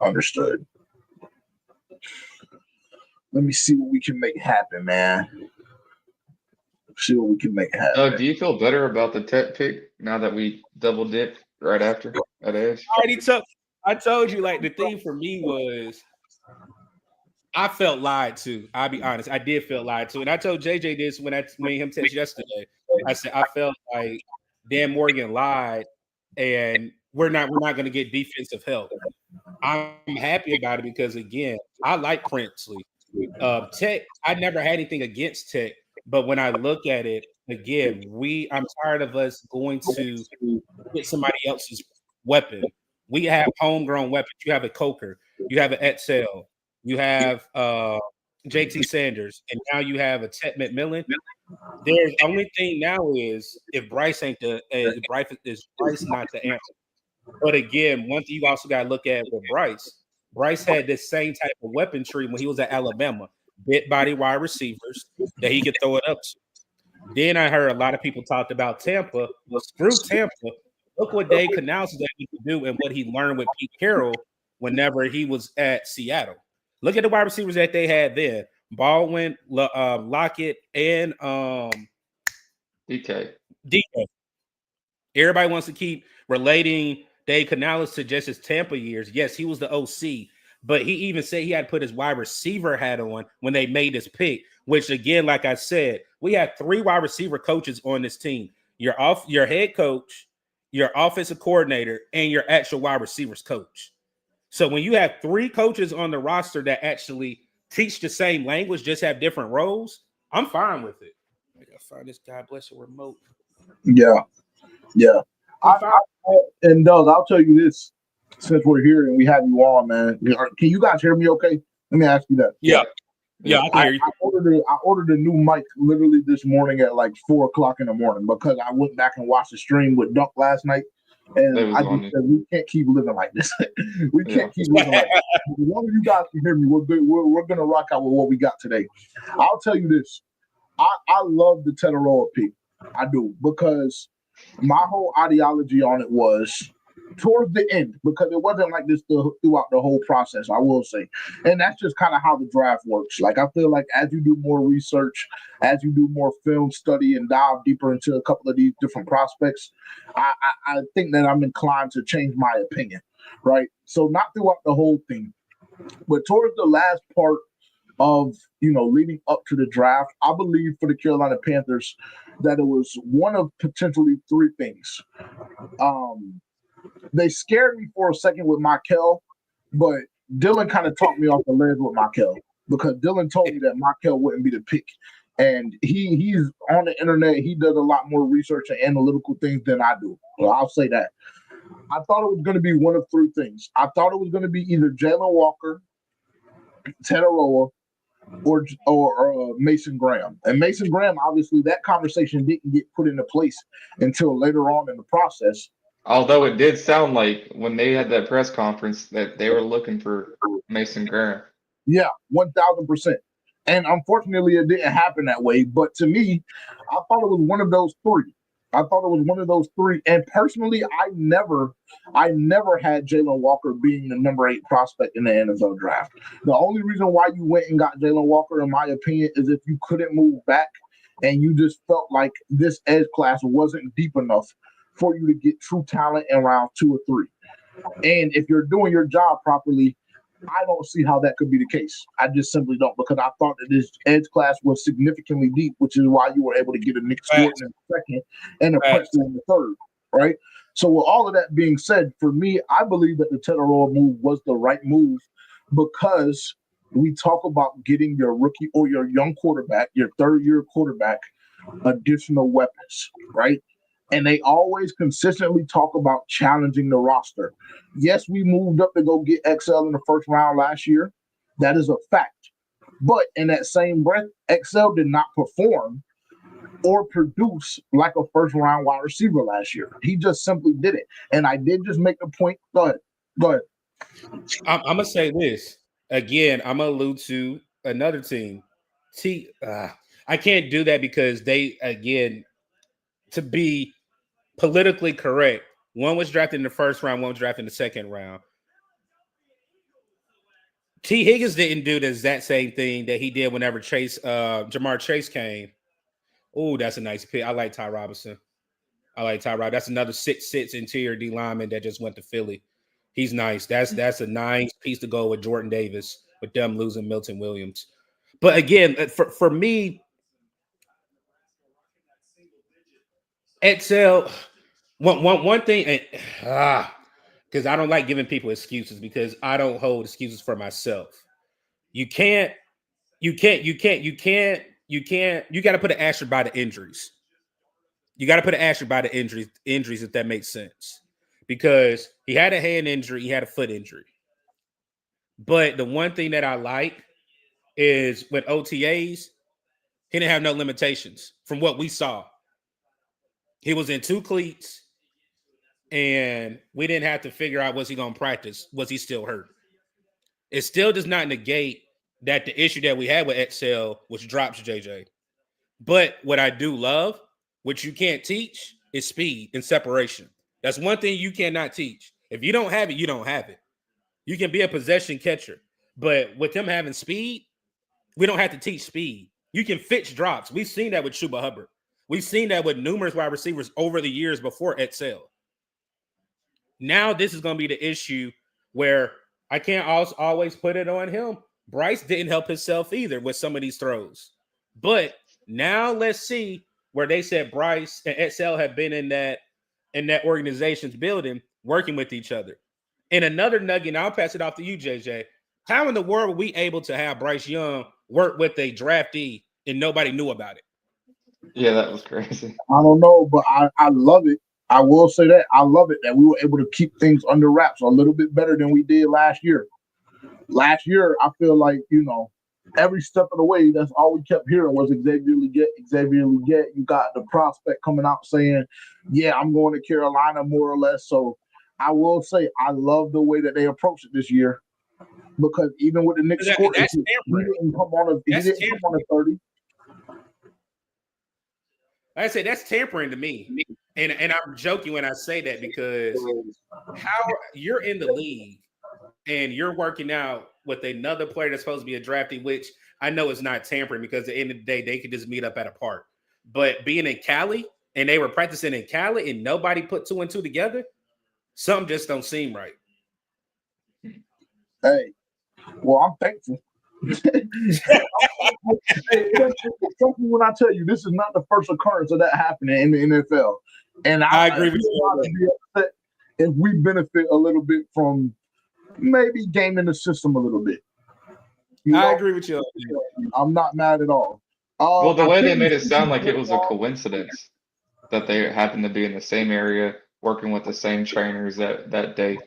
Let me see what we can make happen, man. See what we can make happen. Do you feel better about the Tech pick now that we double dipped right after at edge? I told you, like, the thing for me was I felt lied to. I'll be honest. I did feel lied to. And I told JJ this when I made him text yesterday. I said, I felt like Dan Morgan lied and we're not going to get defensive help. I'm happy about it because, again, I like Princely. Tech, I never had anything against Tech, but when I look at it, again, I'm tired of us going to get somebody else's weapon. We have homegrown weapons. You have a Coker. You have an Etzel. You have JT Sanders, and now you have a Ted McMillan. There's only thing now is if Bryce ain't is Bryce not the answer. But again, one thing you also got to look at with Bryce. Bryce had this same type of weaponry when he was at Alabama, big body wide receivers that he could throw it up to. Then I heard a lot of people talked about Tampa. Well, screw Tampa. Look what Dave Canales was able to do and what he learned with Pete Carroll whenever he was at Seattle. Look at the wide receivers that they had then. Baldwin, Lockett, and DK. Everybody wants to keep relating Dave Canales to just his Tampa years. Yes, he was the OC, but he even said he had to put his wide receiver hat on when they made his pick, which, again, like I said, we had 3 wide receiver coaches on this team. Your head coach, your offensive coordinator, and your actual wide receivers coach. So when you have 3 coaches on the roster that actually teach the same language, just have different roles, I'm fine with it. I gotta find this God bless a remote. Yeah. And Doug, I'll tell you this, since we're here and we have you on, man. Can you guys hear me okay? Let me ask you that. Yeah, I can hear you. I ordered a new mic literally this morning at like 4:00 in the morning because I went back and watched the stream with Dunk last night. And I just said, we can't keep living like this. We can't keep living like this. As long as you guys can hear me, we're good. We're going to rock out with what we got today. I'll tell you this. I love the Tetaroa pick. I do. Because my whole ideology on it was towards the end, because it wasn't like this throughout the whole process, I will say. And that's just kind of how the draft works. Like, I feel like as you do more research, as you do more film study and dive deeper into a couple of these different prospects, I think that I'm inclined to change my opinion, right? So not throughout the whole thing, but towards the last part of, leading up to the draft, I believe for the Carolina Panthers that it was one of potentially 3 things. They scared me for a second with Mikel, but Dylan kind of talked me off the ledge with Mikel because Dylan told me that Mikel wouldn't be the pick. And he's on the internet. He does a lot more research and analytical things than I do. So I'll say that. I thought it was going to be one of three things. I thought it was going to be either Jalen Walker, Tetaroa, or Mason Graham. And Mason Graham, obviously, that conversation didn't get put into place until later on in the process. Although it did sound like when they had that press conference that they were looking for Mason Graham. Yeah, 1,000%. And unfortunately, it didn't happen that way. But to me, I thought it was one of those three. And personally, I never had Jalen Walker being the number 8 prospect in the NFL draft. The only reason why you went and got Jalen Walker, in my opinion, is if you couldn't move back and you just felt like this edge class wasn't deep enough for you to get true talent in round 2 or 3. And if you're doing your job properly, I don't see how that could be the case. I just simply don't, because I thought that this edge class was significantly deep, which is why you were able to get a Nick Swarton in the second and a Princeton in the third, right? So with all of that being said, for me, I believe that the Tetaroa move was the right move because we talk about getting your rookie or your young quarterback, your third-year quarterback, additional weapons, right? And they always consistently talk about challenging the roster. Yes, we moved up to go get XL in the first round last year. That is a fact. But in that same breath, XL did not perform or produce like a first round wide receiver last year. He just simply didn't. And I did just make the point. Go ahead. I'm going to say this. Again, I'm going to allude to another team. I can't do that because they, again, to be politically correct, one was drafted in the first round, one was drafted in the second round. T. Higgins didn't do the exact same thing that he did whenever Jamar Chase came. Oh, that's a nice pick. I like Ty Robinson. That's another 6'6" interior D lineman that just went to Philly. He's nice. That's a nice piece to go with Jordan Davis, with them losing Milton Williams. But again, for me, Excel, one thing, because I don't like giving people excuses because I don't hold excuses for myself. You got to put an asterisk by the injuries. You got to put an asterisk by the injuries, if that makes sense. Because he had a hand injury, he had a foot injury. But the one thing that I like is with OTAs, he didn't have no limitations from what we saw. He was in 2 cleats, and we didn't have to figure out, was he going to practice? Was he still hurt? It still does not negate that the issue that we had with Excel was drops, JJ. But what I do love, which you can't teach, is speed and separation. That's one thing you cannot teach. If you don't have it, you don't have it. You can be a possession catcher. But with him having speed, we don't have to teach speed. You can fix drops. We've seen that with Chuba Hubbard. We've seen that with numerous wide receivers over the years before Excel. Now this is going to be the issue where I can't always put it on him. Bryce didn't help himself either with some of these throws. But now let's see where they said Bryce and Excel have been in that organization's building working with each other. And another nugget, and I'll pass it off to you, JJ. How in the world were we able to have Bryce Young work with a draftee and nobody knew about it? Yeah, that was crazy. I don't know, but I love it. I will say that. I love it that we were able to keep things under wraps a little bit better than we did last year. Last year, I feel like, every step of the way, that's all we kept hearing was Xavier Legette. You got the prospect coming out saying, yeah, I'm going to Carolina more or less. So I will say I love the way that they approached it this year, because even with the Knicks score, he didn't come on a 30. Like I say, that's tampering to me. And I'm joking when I say that, because how you're in the league and you're working out with another player that's supposed to be a draftee, which I know is not tampering, because at the end of the day, they could just meet up at a park. But being in Cali, and they were practicing in Cali, and nobody put 2 and 2 together, something just don't seem right. Hey, well, I'm thankful. When I tell you, this is not the first occurrence of that happening in the NFL. And I agree with you. If we benefit a little bit from maybe gaming the system a little bit. I agree with you. I'm not mad at all. Well, the I way they think made the it sound season like it kicked was a off. coincidence that they happened to be in the same area, working with the same trainers that day,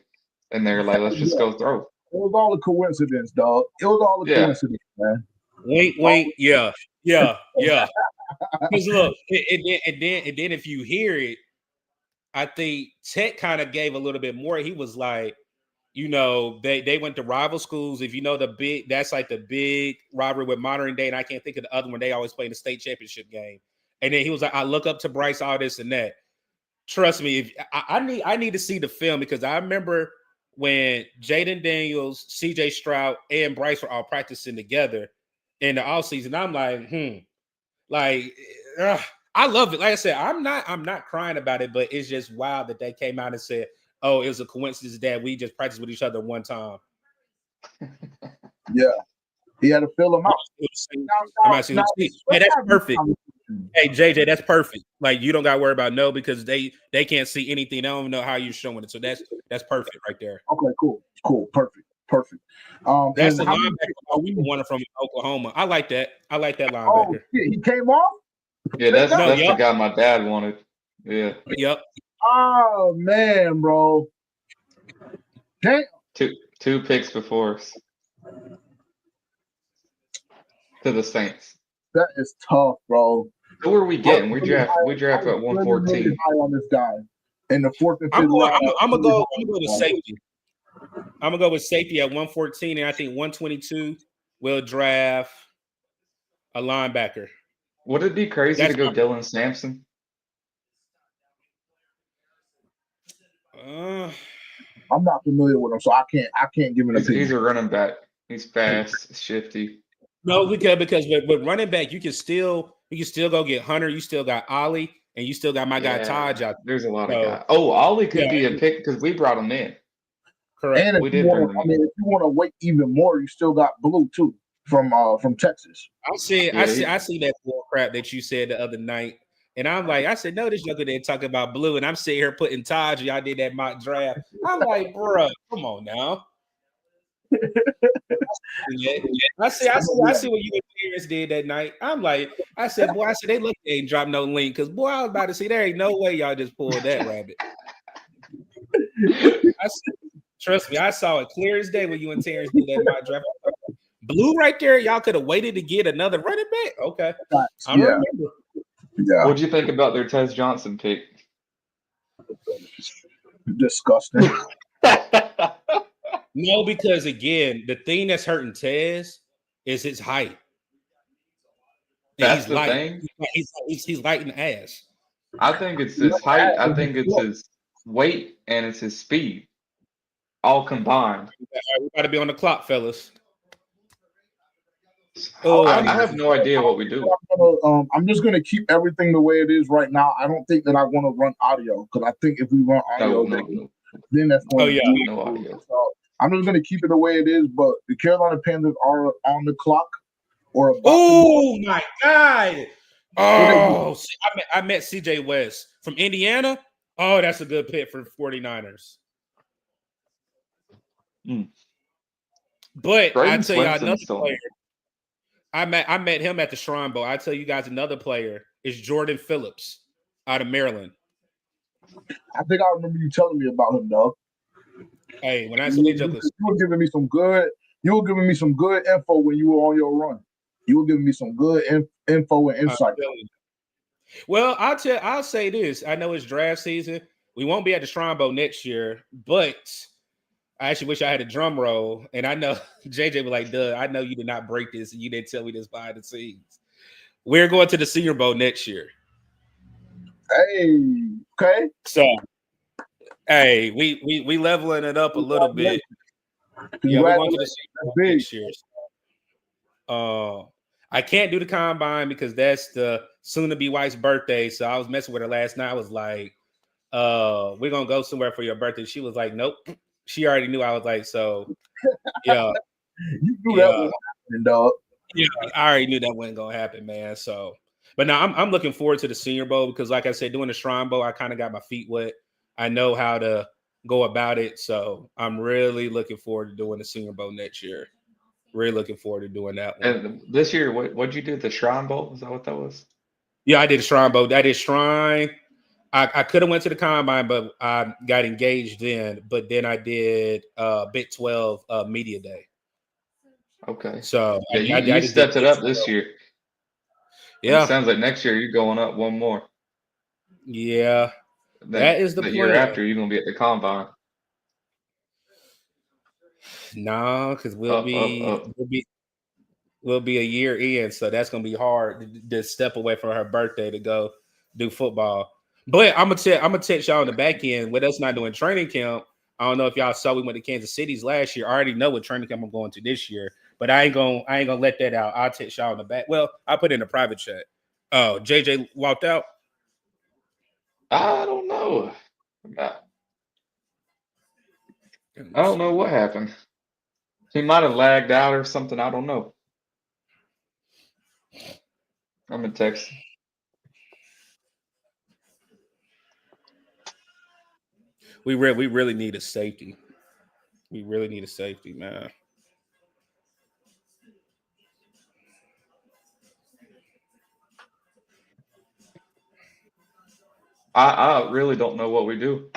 and they're like, let's just Yeah, go throw. it was all a coincidence, dog. It was all a Yeah. coincidence, man. Wink, wink. Yeah. Because look, and then if you hear it, I think Tech kind of gave a little bit more. He was like, they went to rival schools. If you know that's like the big rivalry with Modern Day, and I can't think of the other one. They always play in the state championship game. And then he was like, I look up to Bryce, all this and that. Trust me, if I need to see the film, because I remember when Jaden Daniels, CJ Stroud, and Bryce were all practicing together in the offseason. I'm like, like, I love it. Like I said, I'm not crying about it, but it's just wild that they came out and said, "Oh, it was a coincidence that we just practiced with each other one time." Yeah, he had to fill him out. I'm actually, hey, that's perfect. Hey, JJ, that's perfect. Like, you don't got to worry about because they can't see anything. They don't even know how you're showing it. So that's perfect right there. Okay, cool, perfect. That's And the linebacker we wanted from Oklahoma. I like that. I like that linebacker. Oh, shit, he came off? Yeah, that's the guy my dad wanted. Yeah. Yep. Oh man, bro. Damn. Two picks before us to the Saints. That is tough, bro. Who are we getting? We draft at 114. Really high on this guy in the fourth and fifth I'm round. gonna go with safety. I'm gonna go with safety at 114, and I think 122 will draft a linebacker. Would it be crazy to go Dylan Sampson? I'm not familiar with him, so I can't give an opinion. He's a running back. He's fast, shifty. No, because with running back, you can still go get Hunter. You still got Ollie, and you still got my guy Taj out. There's a lot of guys. Oh, Ollie could be a pick because we brought him in. Correct. And if you want to wait even more, you still got Blue too from Texas. I see that bull crap that you said the other night. And I'm like, I said, no, this joker didn't talk about Blue. And I'm sitting here putting Taj. Y'all did that mock draft. I'm like, bro, come on now. I see what you and Terrence did that night. I'm like, I said, they look, they ain't dropped no link. Because boy, I was about to see, there ain't no way y'all just pulled that rabbit. I said, trust me, I saw it clear as day when you and Terrence did that mock draft. Blue right there, y'all could have waited to get another running back. Okay. I remember. Yeah. What'd you think about their Tez Johnson pick? Disgusting. No, because again, the thing that's hurting Tez is his height. That's the thing. He's light in the ass. I think it's his height. I think it's his weight and it's his speed, all combined. We got to be on the clock, fellas. I have no idea what we do. I'm just gonna keep everything the way it is right now. I don't think that I want to run audio because I think if we run audio, then that's going to be no audio. So I'm just gonna keep it the way it is. But the Carolina Panthers are on the clock or about. Oh my God! Oh, I met CJ West from Indiana. Oh, that's a good pick for 49ers. But I tell you another player. I met him at the Shrine Bowl. I tell you guys another player is Jordan Phillips out of Maryland. I think I remember you telling me about him, dog. Hey, when I said you were giving me some good info when you were on your run. You were giving me some good info and insight. Well, I'll say this. I know it's draft season. We won't be at the Shrine Bowl next year, but I actually wish I had a drum roll. And I know JJ was like, duh, I know you did not break this and you didn't tell me this behind the scenes. We're going to the Senior Bowl next year. Hey, okay. So, hey, we leveling it up a little bit. Yeah, we're going to the Senior Bowl next year. I can't do the combine because that's the soon-to-be wife's birthday. So I was messing with her last night. I was like, we're going to go somewhere for your birthday. She was like, nope. She already knew. I was like, so, yeah. You knew that was happening, dog. Yeah, I already knew that wasn't going to happen, man. So, but now I'm looking forward to the Senior Bowl because, like I said, doing the Shrine Bowl, I kind of got my feet wet. I know how to go about it. So I'm really looking forward to doing the Senior Bowl next year. Really looking forward to doing that one. And this year, what'd you do? The Shrine Bowl? Is that what that was? Yeah, I did Shrine Bowl. I did Shrine. I could have went to the combine, but I got engaged then. But then I did Big 12 Media Day. Okay. So yeah, I you just stepped did it up this year. Yeah. It sounds like next year you're going up one more. Yeah. That is the plan. Year after, you're going to be at the combine. No, because we'll be a year in, so that's gonna be hard to step away from her birthday to go do football. But I'm gonna text y'all on the back end with us not doing training camp. I don't know if y'all saw we went to Kansas City's last year. I already know what training camp I'm going to this year, but I ain't gonna let that out. I'll text y'all on the back. Well, I'll put it in a private chat. Oh, JJ walked out. I don't know. I don't know what happened. He might have lagged out or something. I don't know. I'm gonna text. We really need a safety. We really need a safety, man. I really don't know what we do.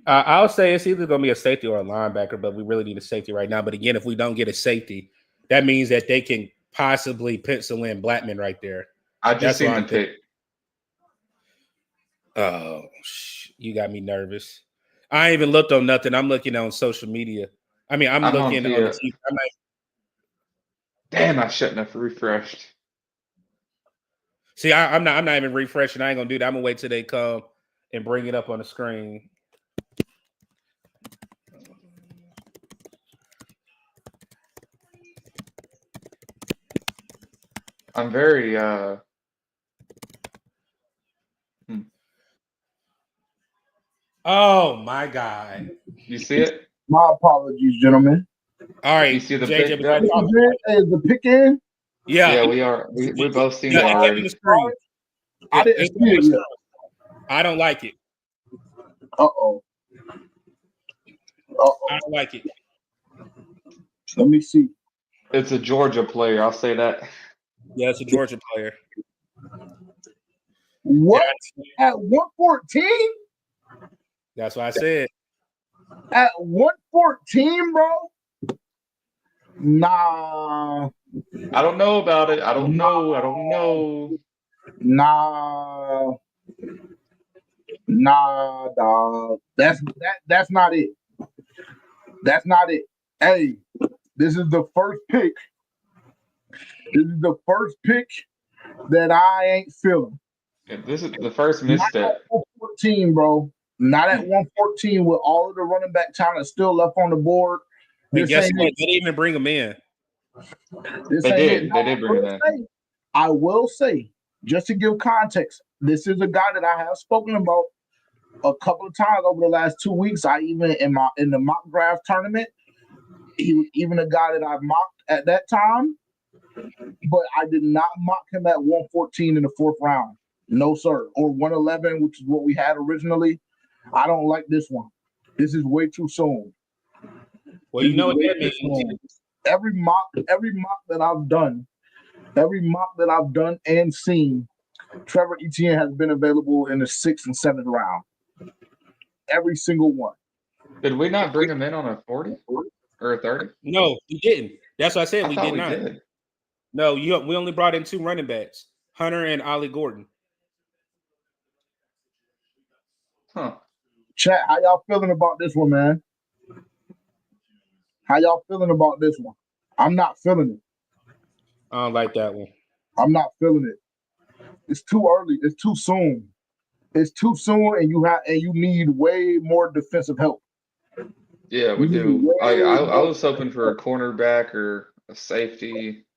I'll say it's either going to be a safety or a linebacker, but we really need a safety right now. But again, if we don't get a safety, that means that they can possibly pencil in Blackman right there. I just seen the pick. Oh, you got me nervous. I ain't even looked on nothing. I'm looking on social media. I mean, I'm looking on the TV. Damn, I shouldn't have refreshed. See, I'm not even refreshing. I ain't gonna do that. I'm gonna wait till they come and bring it up on the screen. I'm very Oh my God! You see it? My apologies, gentlemen. All right, you see the JJ, pick? Is the pick in? Yeah, we are. We both seen it already. I didn't see it yet. I don't like it. Uh-oh. I don't like it. Let me see. It's a Georgia player. I'll say that. Yeah, it's a Georgia player. What? Yeah. At 114? That's what I said. At 114, bro? Nah. I don't know about it. I don't know. Nah, dog. That's not it. That's not it. Hey, this is the first pick. This is the first pick that I ain't feeling. This is the first misstep. Not at 114, bro. Not at 114 with all of the running back talent still left on the board. And guess what? They didn't even bring him in. They did bring him in. I will say, just to give context, this is a guy that I have spoken about a couple of times over the last 2 weeks. I even in the mock draft tournament, he was even a guy that I mocked at that time, but I did not mock him at 114 in the fourth round. No, sir. Or 111, which is what we had originally. I don't like this one. This is way too soon. Well, you know what that means. Every mock that I've done and seen, Trevor Etienne has been available in the 6th and 7th round. Every single one. Did we not bring him in on a 40 or a 30? No, we didn't. That's what I said. We did not. Did. No, we only brought in 2 running backs, Hunter and Ollie Gordon. Huh. Chat, how y'all feeling about this one, man? How y'all feeling about this one? I'm not feeling it. I don't like that one. I'm not feeling it. It's too early. It's too soon. It's too soon, and you need way more defensive help. Yeah, we do. I was hoping for a cornerback or a safety.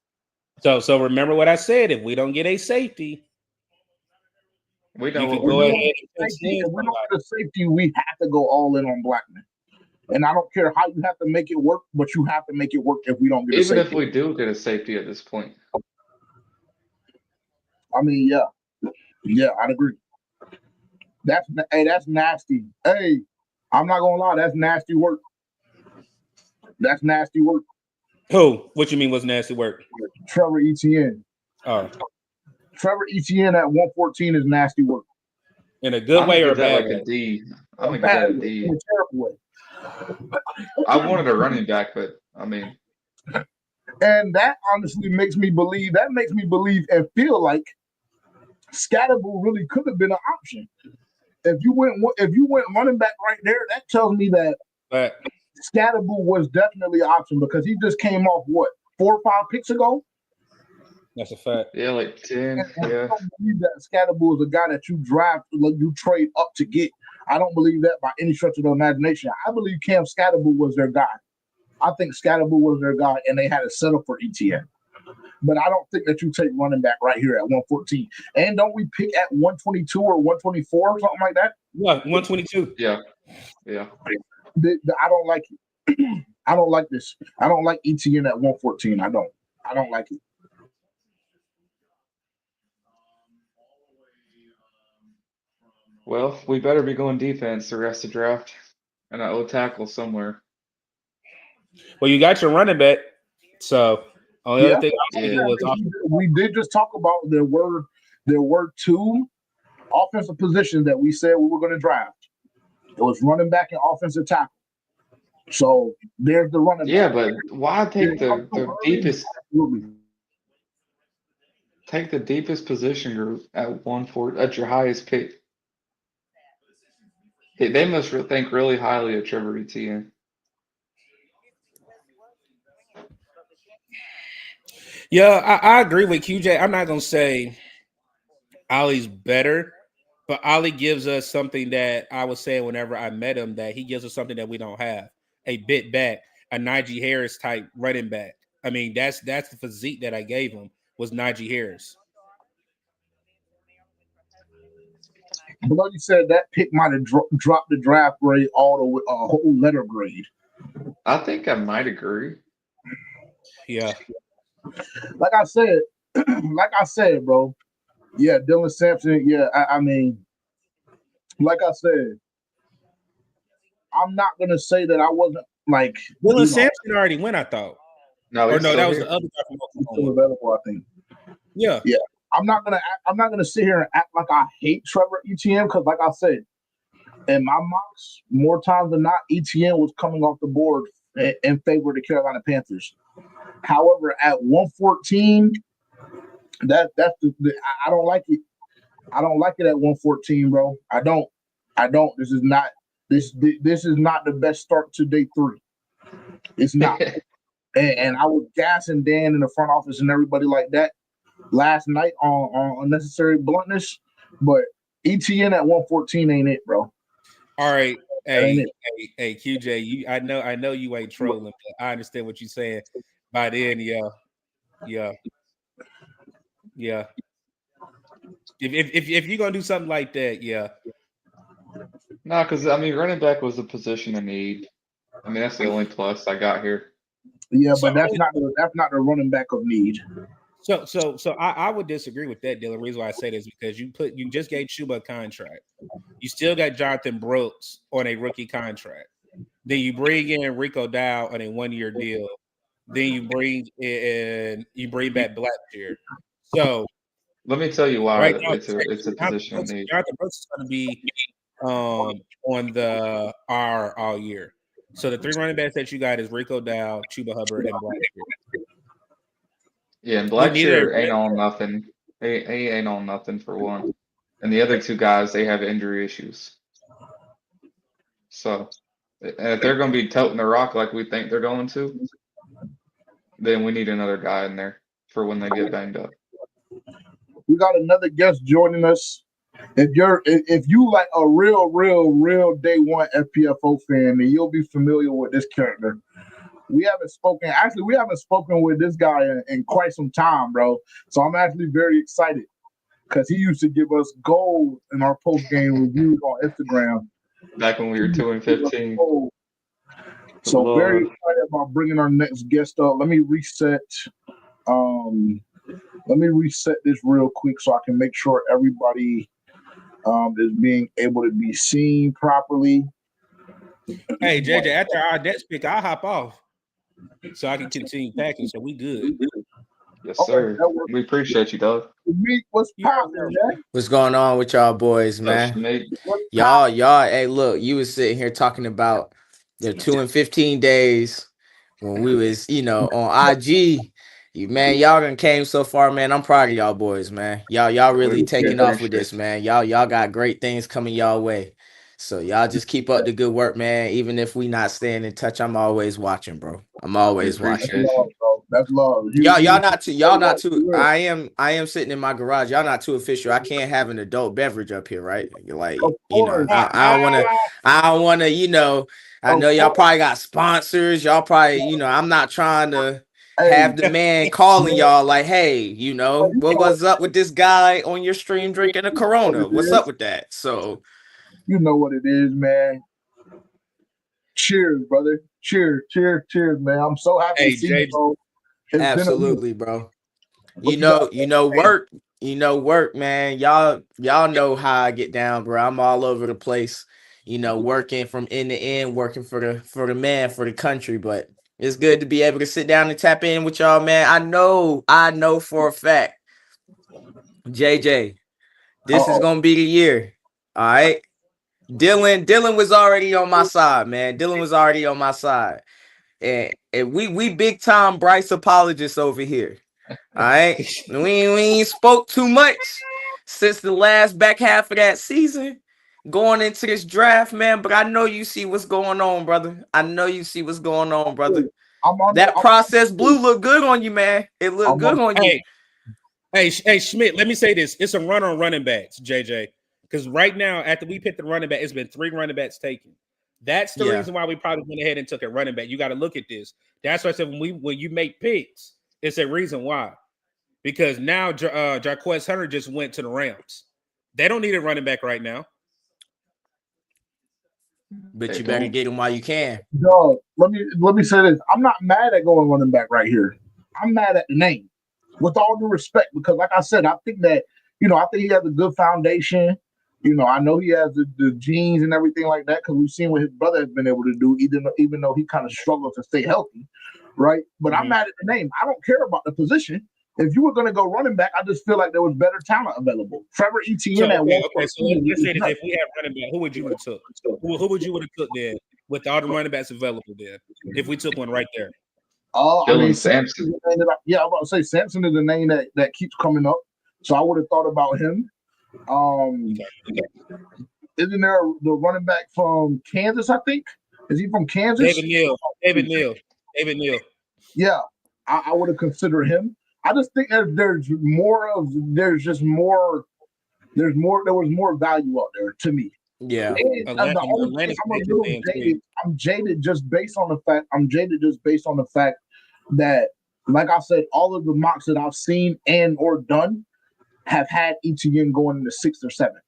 So remember what I said. If we don't get a safety, we know what we're doing. If we don't get a safety, we have to go all in on Blackman. And I don't care how you have to make it work, but you have to make it work if we don't get a safety. Even if we do get a safety at this point. I mean, yeah, I'd agree. That's nasty. Hey, I'm not gonna lie, that's nasty work. That's nasty work. Who? What you mean was nasty work? Trevor Etienne. Oh, Trevor Etienne at 114 is nasty work. in a good way or a bad way? A D. I'm gonna give Bad that a way, D. in a terrible way. I wanted a running back, but I mean, and that honestly makes me believe. That makes me believe and feel like Scatterbull really could have been an option. If you went running back right there, that tells me that But Scatterbull was definitely an option because he just came off what 4 or 5 picks ago. that's a fact. yeah, like 10. I Yeah, don't believe that Scatterbull is a guy that you draft, like you trade up to get. I don't believe that by any stretch of the imagination. I believe Cam Scatterbull was their guy. I think Scatterbull was their guy, and they had to settle for ETN. But I don't think that you take running back right here at 114. And don't we pick at 122 or 124 or something like that? Yeah, 122. yeah. I don't like it. I don't like this. I don't like ETN at 114. I don't like it. Well, we better be going defense the rest of the draft, and I owe tackle somewhere. Well, you got your running back. So only other thing I was thinking was we did just talk about there were 2 offensive positions that we said we were going to draft. It was running back and offensive tackle. So there's the running back. Yeah, but why take the deepest? Take the deepest position group at 140 at your highest pick. They must think really highly of Trevor Etienne. Yeah, I agree with QJ. I'm not gonna say Ollie's better, but Ollie gives us something that I was saying whenever I met him, that he gives us something that we don't have. A bit back, a Najee Harris type running back. I mean, that's the physique that I gave him was Najee Harris. Bloody said that pick might have dropped the draft grade all the way, whole letter grade. I think I might agree. Yeah. Like I said, bro. Yeah, Dylan Sampson. Yeah, I mean, like I said, I'm not gonna say that I wasn't like Dylan Sampson already went, I thought. No, that was here. the other guy from Oklahoma. Available, I think. Yeah. I'm not gonna sit here and act like I hate Trevor Etienne because, like I said, in my mocks, more times than not, Etienne was coming off the board in favor of the Carolina Panthers. However, at 114, that's I don't like it. I don't like it at 114, bro. I don't. This is not the best start to day 3. It's not. and I was gassing Dan in the front office and everybody like that last night on unnecessary bluntness, but ETN at 114 ain't it, bro. All right. Hey, QJ, I know you ain't trolling, but I understand what you're saying. By then, yeah. If you're gonna do something like that, yeah. No, because I mean, running back was a position of need. I mean, that's the only plus I got here. Yeah, but that's not the running back of need. So I would disagree with that, Dylan. The reason why I say this is because you just gave Chuba a contract. You still got Jonathan Brooks on a rookie contract. Then you bring in Rico Dow on a 1-year deal. Then you bring back Blackshear. So let me tell you why right now, it's a position of need. Jonathan Brooks is going to be on the R all year. So the 3 running backs that you got is Rico Dow, Chuba Hubbard, and Blackshear. Yeah, and Blackshear ain't on nothing. He ain't on nothing for one. And the other 2 guys, they have injury issues. So, if they're going to be toting the rock like we think they're going to, then we need another guy in there for when they get banged up. We got another guest joining us. If you like a real day one FPFO fan, then you'll be familiar with this character. We haven't spoken with this guy in quite some time, bro. So I'm actually very excited because he used to give us gold in our post-game reviews on Instagram. Back when we were 2-15. So Lord. Very excited about bringing our next guest up. Let me reset this real quick so I can make sure everybody is being able to be seen properly. Hey, JJ, after our next pick, I'll hop off. so I can continue packing. So we good. Yes, Okay, sir. that works. We appreciate you, Doug. Meek, what's You already popping, know. man? What's going on with y'all boys, Touch man? Nate. What's Y'all, hey, look, you was sitting here talking about the 2 and 15 days when we was, on IG. Man, y'all done came so far, man. I'm proud of y'all boys, man. Y'all We really taking off with appreciate this, man. Y'all got great things coming y'all way. So y'all just keep up the good work, man. Even if we not staying in touch, I'm always watching, bro. I'm always We watching. appreciate love, you. bro? That's love. Y'all not too. You I am sitting in my garage. Y'all not too official. I can't have an adult beverage up here, right? You're like, Of course. I don't want to. I don't want to. I Of know y'all course. probably got sponsors. Y'all probably, I'm not trying to Hey, have the man calling man, y'all like, hey, you know what's up with this guy on your stream drinking a what Corona? it What's is. up with that? So You know what it is, man. Cheers, brother. Cheers, cheers, cheers, man. I'm so happy Hey, to see you, Jay. bro. It's been a minute. absolutely, bro. What you got? Work, man. Y'all know how I get down, bro. I'm all over the place, working from end to end, working for the man, for the country. But it's good to be able to sit down and tap in with y'all, man. I know for a fact, JJ, this is Uh-oh. gonna be the year. All right. Dylan was already on my side, man. Dylan was already on my side. And we big time Bryce apologists over here. All right. We ain't spoke too much since the last back half of that season going into this draft, man. But I know you see what's going on, brother. I know you see what's going on, brother. I'm on That process blue look good on you, man. It look good on you. Hey, Schmidt, let me say this. It's a run on running backs, JJ. Because right now, after we picked the running back, it's been 3 running backs taken. That's the reason why we probably went ahead and took a running back. You got to look at this. That's why I said when you make picks, it's a reason why. Because now Jarquez Hunter just went to the Rams. They don't need a running back right now. But you better get him while you can. Dog, let me say this. I'm not mad at going running back right here. I'm mad at the name. With all due respect, because like I said, I think that, I think he has a good foundation. I know he has the genes and everything like that, because we've seen what his brother has been able to do, even though he kind of struggles to stay healthy, right? But I'm mad at the name. I don't care about the position. If you were going to go running back, I just feel like there was better talent available. Trevor Etienne at one point. So let's say this: if we have running back, who would you have took? Who would you have took there with all the running backs available there? If we took one right there. Dylan Sampson. I was about to say Sampson is the name that keeps coming up. So I would have thought about him. Isn't there the running back from Kansas, I think? Is he from Kansas? David Neal. Yeah, I would have considered him. I just think that there was more value out there to me. Yeah. I'm jaded just based on the fact that, like I said, all of the mocks that I've seen and or done have had Etienne going in the 6th or 7th.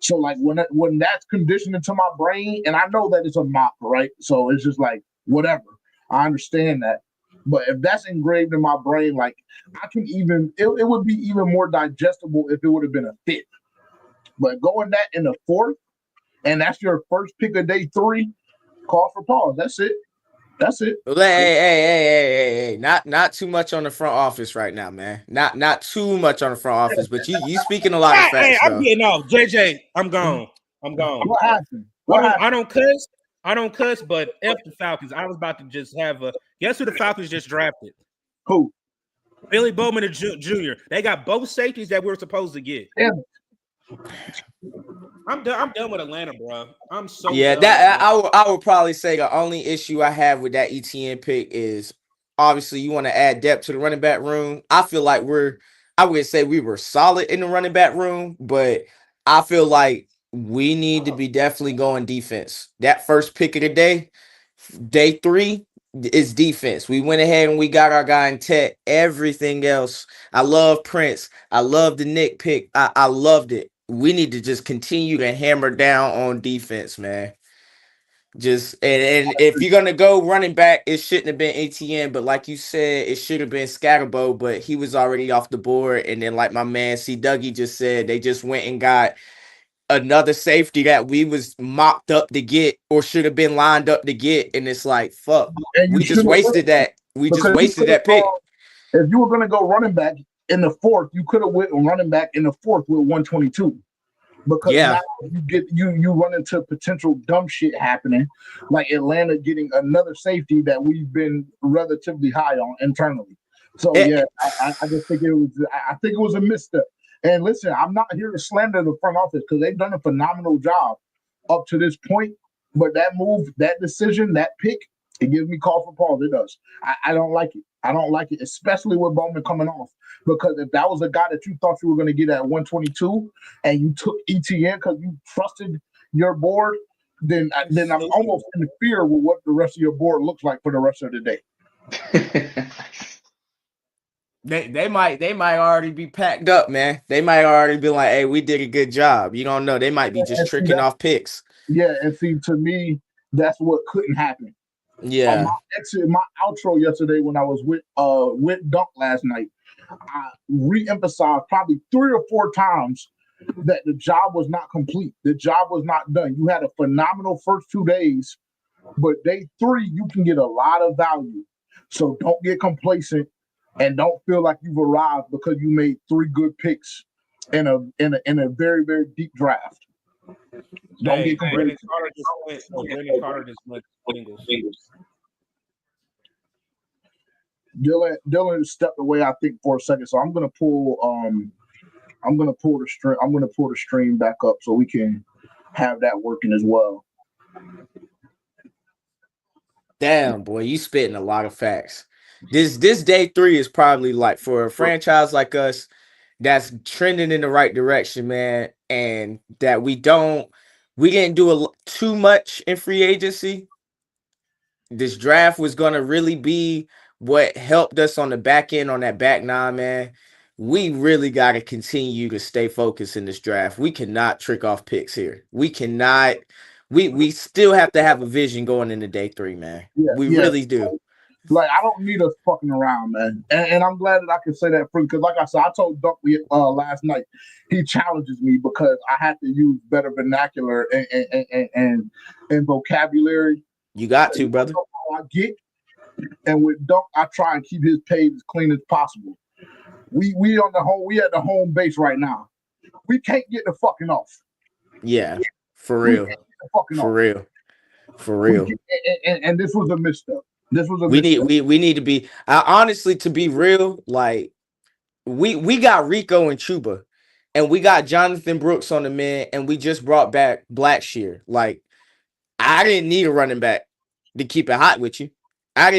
So like when that's conditioned into my brain, and I know that it's a mock, right? So it's just like whatever. I understand that. But if that's engraved in my brain, like I can it would be even more digestible if it would have been a 5th. But going that in the 4th, and that's your first pick of day 3, call for pause. That's it. Hey. Not too much on the front office right now, man. Not too much on the front office, but you speaking a lot of facts. I'm getting off. JJ, I'm gone. What happened? I don't cuss, but F the Falcons. I was about to just have guess who the Falcons just drafted? Who? Billy Bowman Jr. They got both safeties that we were supposed to get. Damn. I'm done with Atlanta, bro. I'm so yeah. done That I would probably say the only issue I have with that ETN pick is obviously you want to add depth to the running back room. I feel like I would say we were solid in the running back room, but I feel like we need to be definitely going defense. That first pick of the day 3 is defense. We went ahead and we got our guy in Tech. Everything else, I love Prince. I love the Nick pick. I loved it. We need to just continue to hammer down on defense, man. Just and if you're gonna go running back, it shouldn't have been ATN, but like you said, it should have been Scatterbo, but he was already off the board. And then, like my man C Dougie just said, they just went and got another safety that we was mocked up to get or should have been lined up to get, and it's like, fuck, And you we just should've wasted went, that. We just because you wasted could've that pick. if you were going to go running back in the fourth, you could have went running back in the fourth with 122. Because Yeah. now you run into potential dumb shit happening, like Atlanta getting another safety that we've been relatively high on internally. So Eh. yeah, I just think I think it was a misstep. And listen, I'm not here to slander the front office because they've done a phenomenal job up to this point. But that move, that decision, that pick, it gives me cause for pause. It does. I don't like it. I don't like it, especially with Bowman coming off. Because if that was a guy that you thought you were going to get at 122 and you took ETN because you trusted your board, then I'm almost in fear with what the rest of your board looks like for the rest of the day. They might already be packed up, man. They might already be like, hey, we did a good job. You don't know. They might be just tricking off picks. Yeah, and see, to me, that's what couldn't happen. Yeah. My outro yesterday when I was with Dunk last night, I re-emphasized probably 3 or 4 times that the job was not complete. The job was not done. You had a phenomenal first 2 days, but day 3 you can get a lot of value. So don't get complacent and don't feel like you've arrived because you made 3 good picks in a very, very deep draft. Don't get complacent. Brandon Carter just went Bengals. Dylan stepped away, I think, for a second. So I'm gonna pull the stream back up so we can have that working as well. Damn, boy, you spitting a lot of facts. This day 3 is probably like for a franchise like us that's trending in the right direction, man, and that we didn't do too much in free agency. This draft was gonna really be what helped us on the back end on that back 9, man. We really got to continue to stay focused in this draft. We cannot trick off picks here. We cannot. We still have to have a vision going into day 3, man. We really do. Like, I don't need us fucking around, man. And I'm glad that I can say that free because, like I said, I told Dunkley last night, he challenges me because I have to use better vernacular and vocabulary. You got to, brother. I get, and with Dunk, I try and keep his page as clean as possible. We at the home base right now. We can't get the fucking off. Yeah, for real. For real. And this was a misstep. We need to be honestly, to be real, like we got Rico and Chuba, and we got Jonathan Brooks on the man, and we just brought back Blackshear. Like, I didn't need a running back to keep it hot with you. I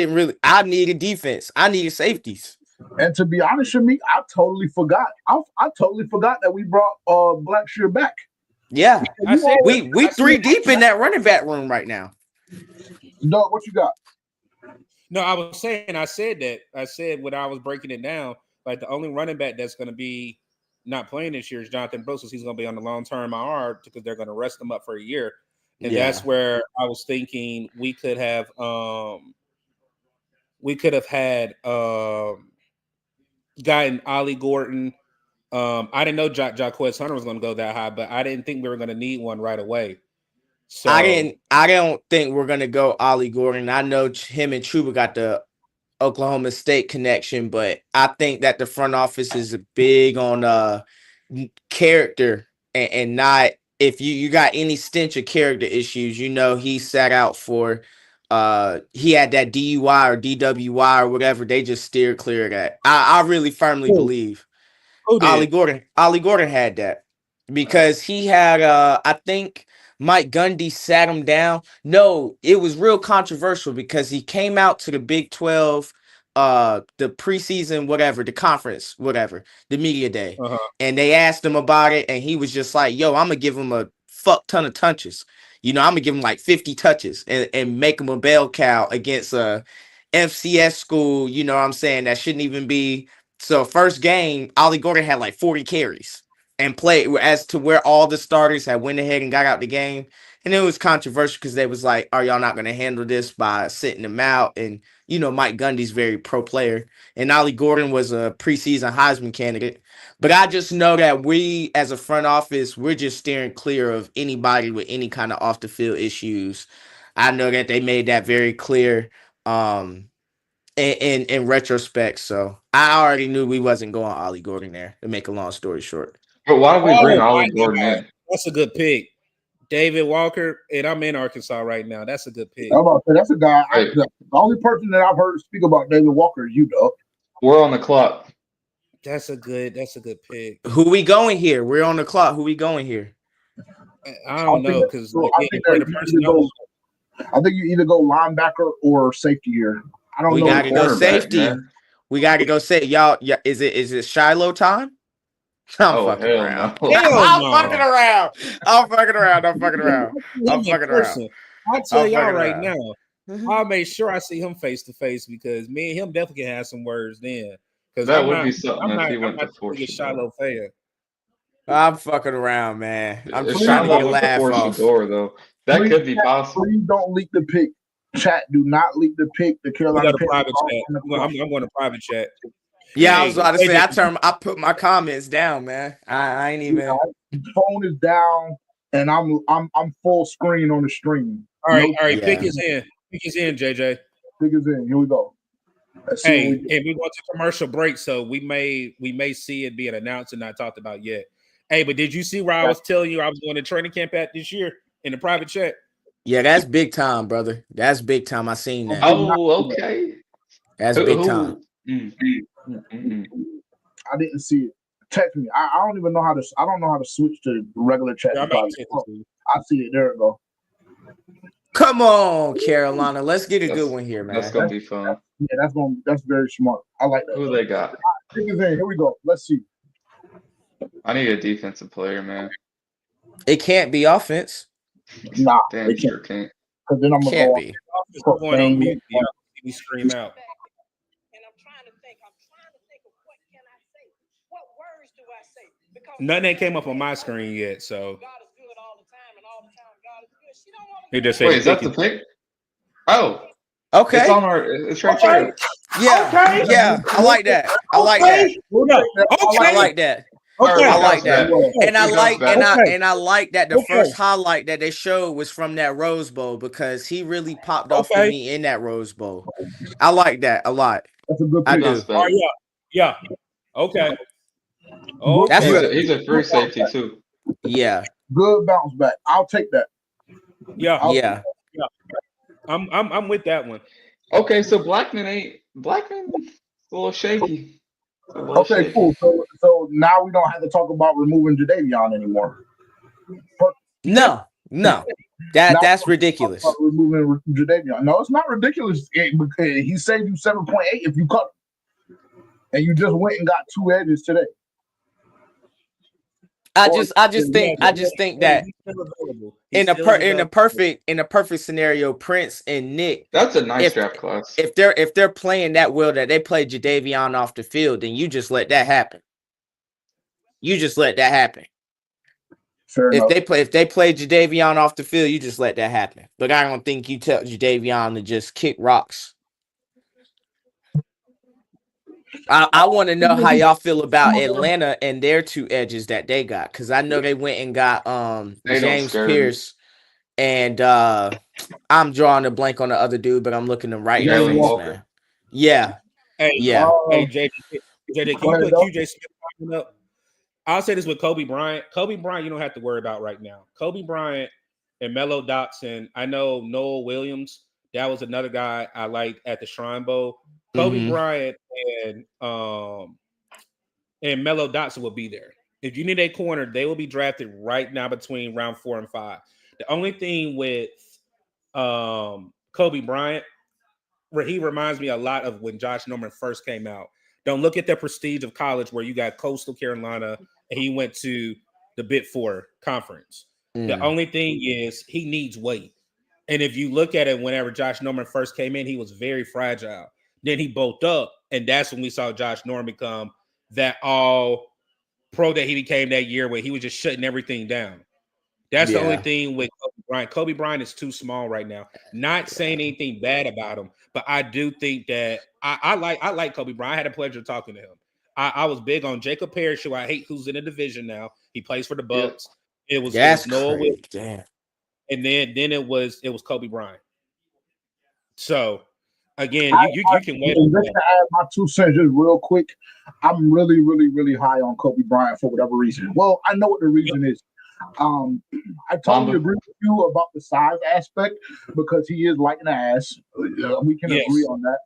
needed defense. I needed safeties. And to be honest with me, I totally forgot. I totally forgot that we brought Blackshear back. Yeah. We 3 deep in that running back room right now. Doug, what you got? No, I said when I was breaking it down, like the only running back that's going to be not playing this year is Jonathan Brooks, because he's going to be on the long-term IR because they're going to rest him up for a year. And that's where I was thinking we could have had gotten Ollie Gordon. I didn't know Jaquez Hunter was going to go that high, but I didn't think we were going to need one right away. So I don't think we're gonna go Ollie Gordon. I know him and Chuba got the Oklahoma State connection, but I think that the front office is big on character and not, if you got any stench of character issues, he sat out for he had that DUI or DWI or whatever. They just steered clear of that. I really firmly believe Ollie Gordon had that because he had I think Mike Gundy sat him down. No, it was real controversial because he came out to the Big 12, the preseason, whatever, the conference, whatever, the media day. And they asked him about it, and he was just like, yo, I'm going to give him a fuck ton of touches. I'm going to give him like 50 touches and make him a bell cow against a FCS school, you know what I'm saying, that shouldn't even be. So first game, Ollie Gordon had like 40 carries. and play as to where all the starters had went ahead and got out the game. And it was controversial because they was like, are y'all not going to handle this by sitting them out? And, Mike Gundy's very pro player. And Ollie Gordon was a preseason Heisman candidate. But I just know that we, as a front office, we're just steering clear of anybody with any kind of off the field issues. I know that they made that very clear in retrospect. So I already knew we wasn't going Ollie Gordon there, to make a long story short. But why did we bring Oh, Ollie my Gordon God. in? That's a good pick. David Walker, and I'm in Arkansas right now. That's a good pick. I'm about to say, that's a guy. Right. The only person that I've heard speak about David Walker is you, dog. We're on the clock. That's a good pick. Who we going here? We're on the clock. Who we going here? I don't know because I think you either go linebacker or safety here. I don't We know. gotta go cornerback, safety. man. We gotta go say y'all. Yeah, is it Shiloh time? I'm Oh, fucking hell around. no. Hell I'm no. fucking around. I'm fucking around. I'm fucking around. I'm Him in fucking around. person. I'll tell I'm y'all fucking right around. now. I'll make sure I see him face to face because me and him definitely can have some words then. Because That would be something if he I'm went not to Fort the Shiloh fan. I'm fucking around, man. I'm If just trying to get a Shiloh went to laugh Fort off. Shador, though, that could be possible. Please don't leak the pick. Chat, do not leak the pick. The We Carolina got a private Panthers. chat. I'm going to private chat. Yeah, I Hey, was about to say. AJ, I put my comments down, man. I ain't even. Phone is down, and I'm full screen on the stream. All right. Yeah. Pick is in. Pick is in, JJ. Pick is in. Here we go. Let's see Hey, what we do. and we want to commercial break, so we may see it being announced and not talked about yet. Hey, but did you see where I was telling you I was going to training camp at this year in the private chat? Yeah, that's big time, brother. That's big time. I seen that. Oh, okay. That's big time. I didn't see it. Text me. I don't even know how to. I don't know how to switch to regular chat. Yeah, I to might private. send it to you. I see it. There we go. Come on, Carolina. Let's get a That's- good one here, man. That's gonna be fun. Yeah, that's very smart. I like that. Who they got? Pick is in. Here we go. Let's see. I need a defensive player, man. It can't be offense. Nah, Damn it sure can't. because then I'm gonna Can't go. be. I'm going on mute. Yeah, we scream out. And I'm trying to think of what can I say? What words do I say? Because Nothing ain't came up on my screen yet, so God is good all the time, and all the time God is good. She don't want he to just Wait, said is that the pick. pick? Oh, Okay. it's on our. It's right Okay. there. Yeah. Okay. Yeah. I like that. I like that. Okay. I like that. Okay. I like that. And I Who like comes back? and I like that the Okay. first highlight that they showed was from that Rose Bowl because he really popped off for Okay. me in that Rose Bowl. I like that a lot. That's a good I pick. do. Comes back. Oh yeah. Okay. That's He's what- a free safety too. Yeah. Good bounce back. I'll take that. Yeah. Yeah. I'm with that one. Okay, so Blackman's a little shaky. A little Okay, shaky. cool. So now we don't have to talk about removing Jadeveon anymore. No. That's ridiculous. About removing Jadeveon. No, it's not ridiculous. Because he saved you 7.8 if you cut him. And you just went and got 2 edges today. I just think that in a perfect scenario, Prince and Nick, That's a nice draft class. if they're playing that well that they play Jadeveon off the field, then you just let that happen. Fair enough. If they play Jadeveon off the field, you just let that happen. But I don't think you tell Jadeveon to just kick rocks. I want to know how y'all feel about Atlanta and their 2 edges that they got, because I know they went and got They don't James scare me. Pierce and I'm drawing a blank on the other dude, but I'm looking them right in the Jalen face, Walker. man. Yeah. Hey, Yeah. Hey, JJ, can you Go ahead, put Doc. QJ Smith up? I'll say this with Kobe Bryant. Kobe Bryant, you don't have to worry about right now. Kobe Bryant and Melo Dotson. I know Noel Williams. That was another guy I liked at the Shrine Bowl. Kobe Mhm. Bryant and Melo Dotson will be there. If you need a corner, they will be drafted right now between round 4 and 5. The only thing with Kobe Bryant, where he reminds me a lot of when Josh Norman first came out. Don't look at the prestige of college where you got Coastal Carolina and he went to the Big Four conference. The only thing is he needs weight. And if you look at it, whenever Josh Norman first came in, he was very fragile. Then he bulked up, and that's when we saw Josh Norman become that all pro that he became that year where he was just shutting everything down. That's the only thing with Kobe Bryant. Kobe Bryant is too small right now. Not saying anything bad about him, but I do think that I like Kobe Bryant. I had a pleasure talking to him. I was big on Jacob Parrish, who I hate, who's in the division now. He plays for the Bucks. It was Noah Williams, Damn. and then it was Kobe Bryant. So again, you can wait on Just that. to add my 2 cents just real quick, I'm really, really, really high on Kobe Bryant for whatever reason. Well, I know what the reason is. I totally agree with you about the size aspect because he is light in the ass. We can agree on that.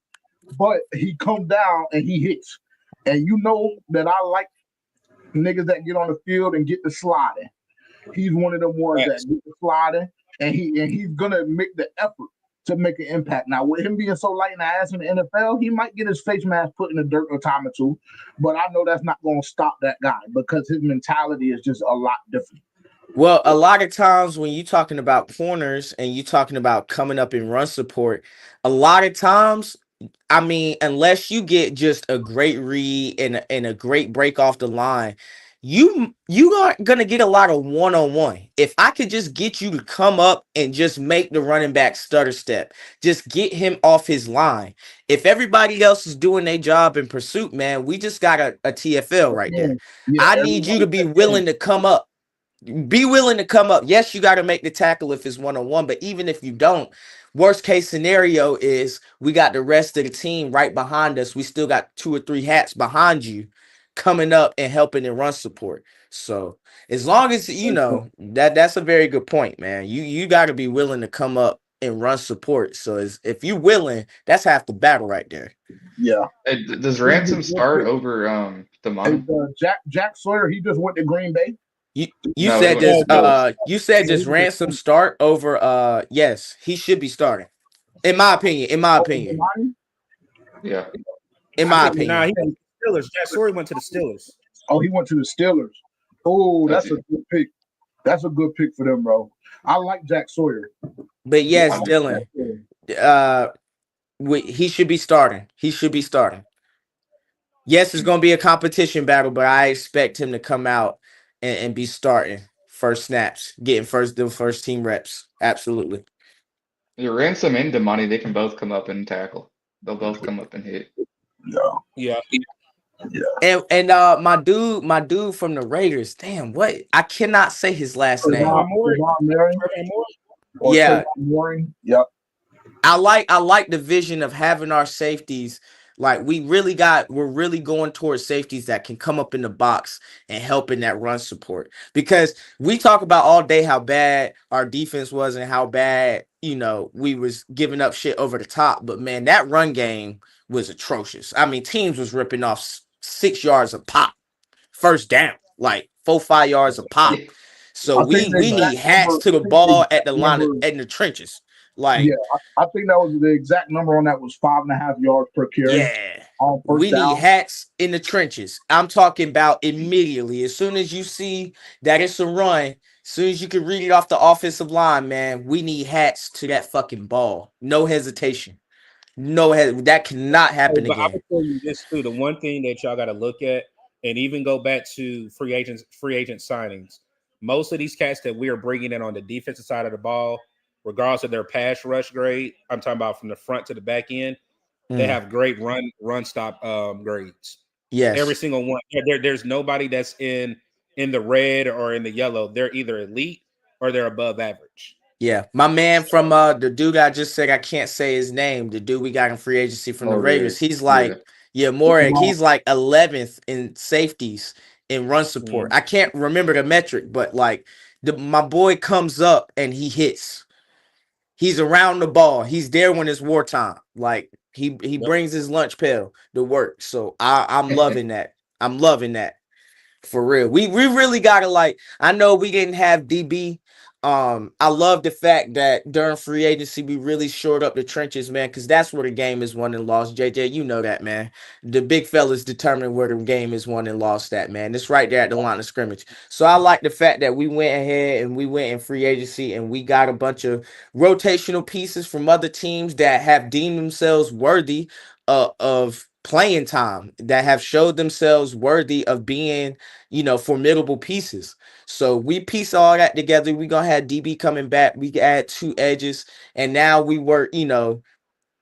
But he comes down and he hits. And you know that I like niggas that get on the field and get the sliding. He's one of them ones that get the sliding, and he's gonna make the effort to make an impact. Now, with him being so light in the ass in the NFL, he might get his face mask put in the dirt a time or two, but I know that's not going to stop that guy because his mentality is just a lot different. Well, a lot of times when you're talking about corners and you're talking about coming up in run support, a lot of times, I mean, unless you get just a great read and a great break off the line, you aren't gonna get a lot of one-on-one. If I could just get you to come up and just make the running back stutter step, just get him off his line. If everybody else is doing their job in pursuit, man, we just got a TFL right there. I need you to be willing to come up. Be willing to come up. Yes, you got to make the tackle if it's one-on-one, but even if you don't, worst case scenario is we got the rest of the team right behind us. We still got 2 or 3 hats behind you coming up and helping in run support. So as long as you know that's a very good point, man. You got to be willing to come up and run support. So if you willing, that's half the battle right there. Yeah. Hey, does Ransom start over Damani? Jack Sawyer, he just went to Green Bay. You said does Ransom start over yes, he should be starting. In my opinion. Yeah. In my opinion. Nah, he went to the Steelers. Jack Sawyer went to the Steelers. Oh, he went to the Steelers. Oh, that's a good pick. That's a good pick for them, bro. I like Jack Sawyer. But yes, Dylan, he should be starting. He should be starting. Yes, it's going to be a competition battle, but I expect him to come out and be starting first snaps, getting the first team reps. Absolutely. Your Ransom and Damani, they can both come up and tackle. They'll both come up and hit. Yeah. And my dude from the Raiders. Damn, what? I cannot say his last name. Yeah. Yep. I like the vision of having our safeties. Like we're really going towards safeties that can come up in the box and help in that run support. Because we talk about all day how bad our defense was and how bad, we was giving up shit over the top. But man, that run game was atrocious. I mean, teams was ripping off 6 yards a pop, first down, like 4-5 yards a pop. So we need hats to the ball at the line in the trenches. Like, I think that was the exact number on that was 5.5 yards per carry. Yeah, we need hats in the trenches. I'm talking about immediately. As soon as you see that it's a run, as soon as you can read it off the offensive line, man, we need hats to that fucking ball. No hesitation. That cannot happen again. I will tell you this too. The one thing that y'all got to look at, and even go back to free agent signings. Most of these cats that we are bringing in on the defensive side of the ball, regardless of their pass rush grade, I'm talking about from the front to the back end, they have great run stop grades. Yes, every single one. There's nobody that's in the red or in the yellow. They're either elite or they're above average. Yeah, my man from the dude I just said I can't say his name. The dude we got in free agency from the Raiders. He's like, Morek. He's like 11th in safeties in run support. I can't remember the metric, but like my boy comes up and he hits. He's around the ball. He's there when it's wartime. Like he brings his lunch pail to work. So I'm loving that. I'm loving that. For real. We really gotta I know we didn't have DB. I love the fact that during free agency we really shored up the trenches, man, because that's where the game is won and lost. JJ, you know that, man. The big fellas determine where the game is won and lost at, man. It's right there at the line of scrimmage. So I like the fact that we went ahead and we went in free agency and we got a bunch of rotational pieces from other teams that have deemed themselves worthy of playing time, that have showed themselves worthy of being, formidable pieces. So we piece all that together. We gonna have DB coming back. We add 2 edges, and now we work,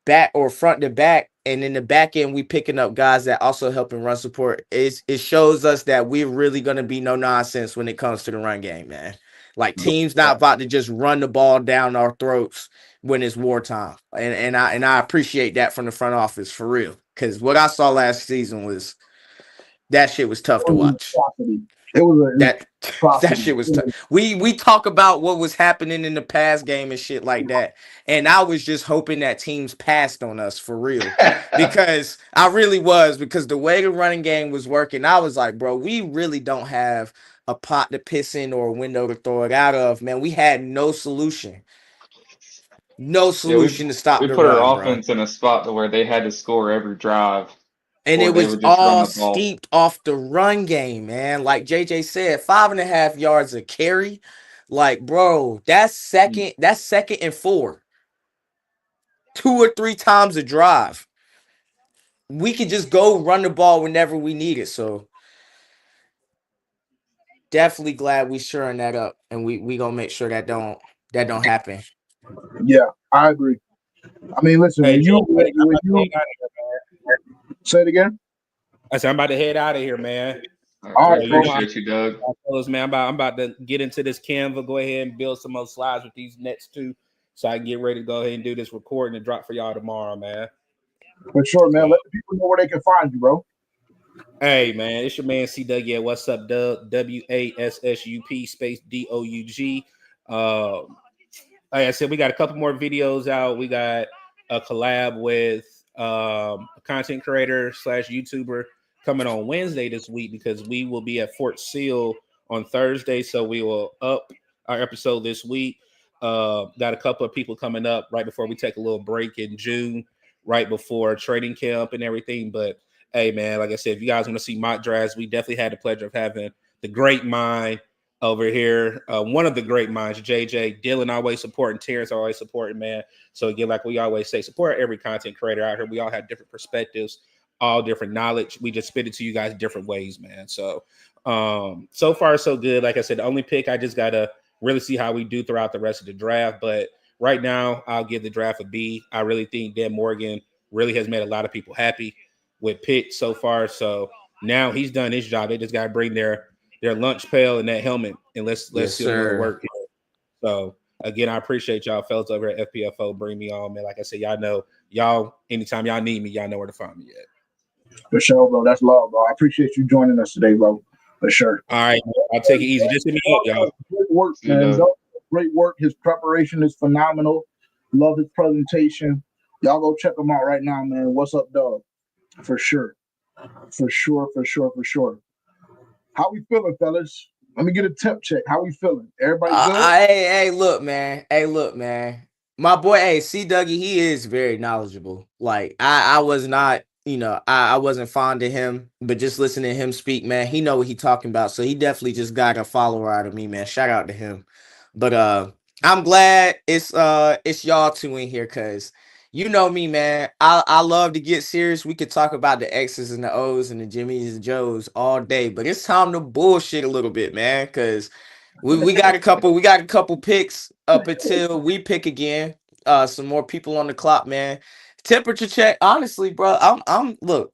back or front to back, and in the back end we picking up guys that also helping run support. It shows us that we're really gonna be no nonsense when it comes to the run game, man. Like, teams not about to just run the ball down our throats when it's wartime, and I appreciate that from the front office for real, because what I saw last season was that shit was tough to watch. It was a That atrocity. shit was tough. We talk about what was happening in the past game and shit like that, and I was just hoping that teams passed on us for real, because I really was, because the way the running game was working, I was like, bro, we really don't have a pot to piss in or a window to throw it out of, man. We had no solution to stop we the put run, our bro. offense in a spot to where they had to score every drive, And or it they was would just run all the ball. steeped off the run game, man. Like JJ said, 5.5 yards a carry. Like, bro, that's second and 4. 2 or 3 times a drive. We could just go run the ball whenever we need it. So definitely glad we shoring that up, and we gonna make sure that don't happen. Yeah, I agree. I mean, listen, Hey, when Jay, you I'm about to head out of here, man. say it again. I said I'm about to head out of here, man. All We right, bro. appreciate you, Doug. Fellas, man, I'm about to get into this Canva. Go ahead and build some more slides with these next 2, so I can get ready to go ahead and do this recording and drop for y'all tomorrow, man. For sure, man. Let the people know where they can find you, bro. Hey, man, it's your man C Doug. Yeah, what's up, Doug? WASSUP space DOUG. Like I said, we got a couple more videos out. We got a collab with a content creator / YouTuber coming on Wednesday this week, because we will be at Fort Sill on Thursday. So we will up our episode this week. Got a couple of people coming up right before we take a little break in June, right before training camp and everything. But hey, man, like I said, if you guys want to see mock drafts, we definitely had the pleasure of having the great mind over here. One of the great minds, JJ, Dylan always supporting, Terrence always supporting, man. So again, like we always say, support every content creator out here. We all have different perspectives, all different knowledge. We just spit it to you guys different ways, man. So so far so good. Like I said, the only pick, I just gotta really see how we do throughout the rest of the draft. But right now, I'll give the draft a B. I really think Dan Morgan really has made a lot of people happy with Pitt so far. So now he's done his job. They just gotta bring their lunch pail and that helmet, and let's Yes, see them go to sir. work here. So again, I appreciate y'all fellas over at FPFO. Bring me on, man. Like I said, y'all anytime y'all need me, y'all know where to find me at. For sure, bro. That's love, bro. I appreciate you joining us today, bro. For sure. All right, I'll take it easy. Just hit me up, y'all. Great work, See you, man. Doug. Great work. His preparation is phenomenal. Love his presentation. Y'all go check him out right now, man. What's up, Doug? For sure. For sure, for sure, for sure. How we feeling, fellas? Let me get a temp check. How we feeling? Everybody good? Hey, look, man. My boy, hey, C Dougie, he is very knowledgeable. Like, I was not, I wasn't fond of him, but just listening to him speak, man, he know what he talking about. So he definitely just got a follower out of me, man. Shout out to him. But I'm glad it's y'all 2 in here, because you know me, man. I love to get serious. We could talk about the X's and the O's and the Jimmys and Joes all day, but it's time to bullshit a little bit, man, because we got a couple picks up until we pick again. Some more people on the clock, man. Temperature check. Honestly, bro, I'm look.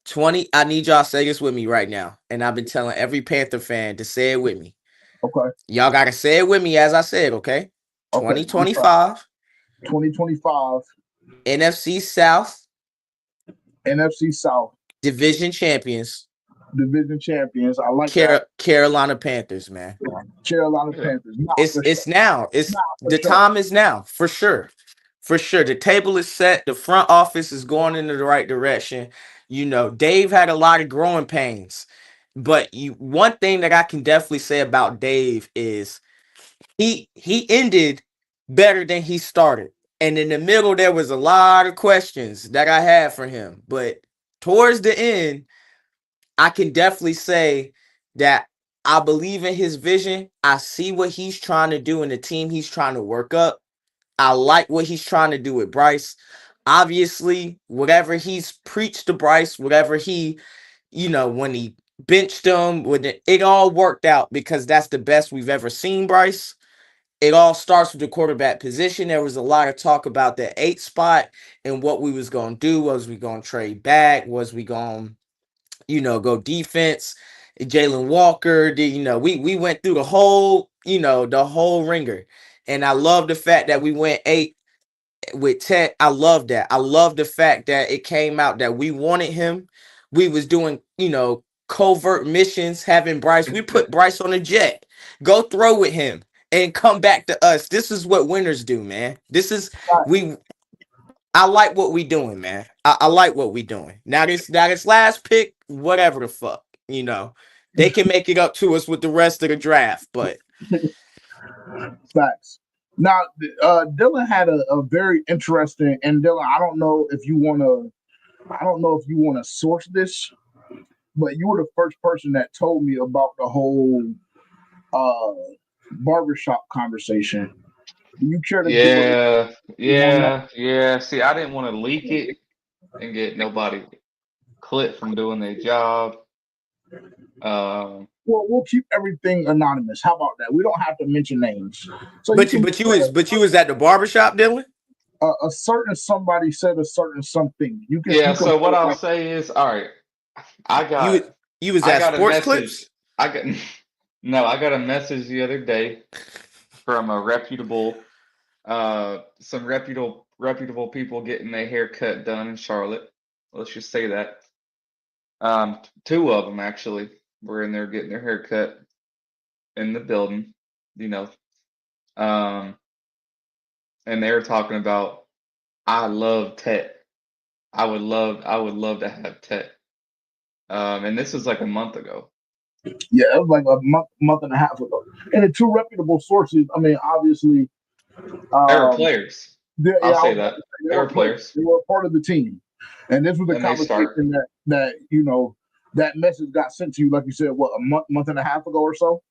20. I need y'all to say this with me right now. And I've been telling every Panther fan to say it with me. Okay. Y'all gotta say it with me as I said, okay? 2025. 2025 NFC South NFC South division champions. division champions. I like that. Carolina Panthers, man. Carolina Panthers. Nah, It's now. It's the time is now, for sure. For sure. The table is set. The front office is going in the right direction. Dave had a lot of growing pains. But one thing that I can definitely say about Dave is he ended better than he started. And in the middle, there was a lot of questions that I had for him. But towards the end, I can definitely say that I believe in his vision. I see what he's trying to do in the team he's trying to work up. I like what he's trying to do with Bryce. obviously, whatever he's preached to Bryce, whatever he, when he benched him, when it all worked out because that's the best we've ever seen Bryce. It all starts with the quarterback position. There was a lot of talk about the 8 spot and what we was going to do. Was we going to trade back? Was we going to, go defense? Jalen Walker, we went through the whole ringer. And I love the fact that we went 8 with Ted. I love that. I love the fact that it came out that we wanted him. We was doing, covert missions, having Bryce. We put Bryce on a jet. Go throw with him and come back to us. This is what winners do, man. I like what we doing, man. I like what we doing. Now this last pick, whatever the fuck, they can make it up to us with the rest of the draft, but facts. Now, Dylan had a very interesting, and Dylan, I don't know if you want to source this, but you were the first person that told me about the whole barbershop conversation. Do you care to Yeah. See, I didn't want to leak it and get nobody clipped from doing their job. Well, we'll keep everything anonymous. How about that? We don't have to mention names. So but you was at the barbershop, Dylan? A certain somebody said a certain something. So what I'll say is, all right, I got you was at Sports Clips? I got a message the other day from a some reputable people getting their haircut done in Charlotte. Let's just say that. 2 of them actually were in there getting their haircut in the building, and they were talking about, I love Tet. I would love to have Tet. And this was like a month ago. Yeah, it was like a month and a half ago. And the 2 reputable sources, I mean, obviously, they were players. I'll say that. They were players. They were part of the team. And this was the conversation that that message got sent to you, like you said, what, a month and a half ago or so?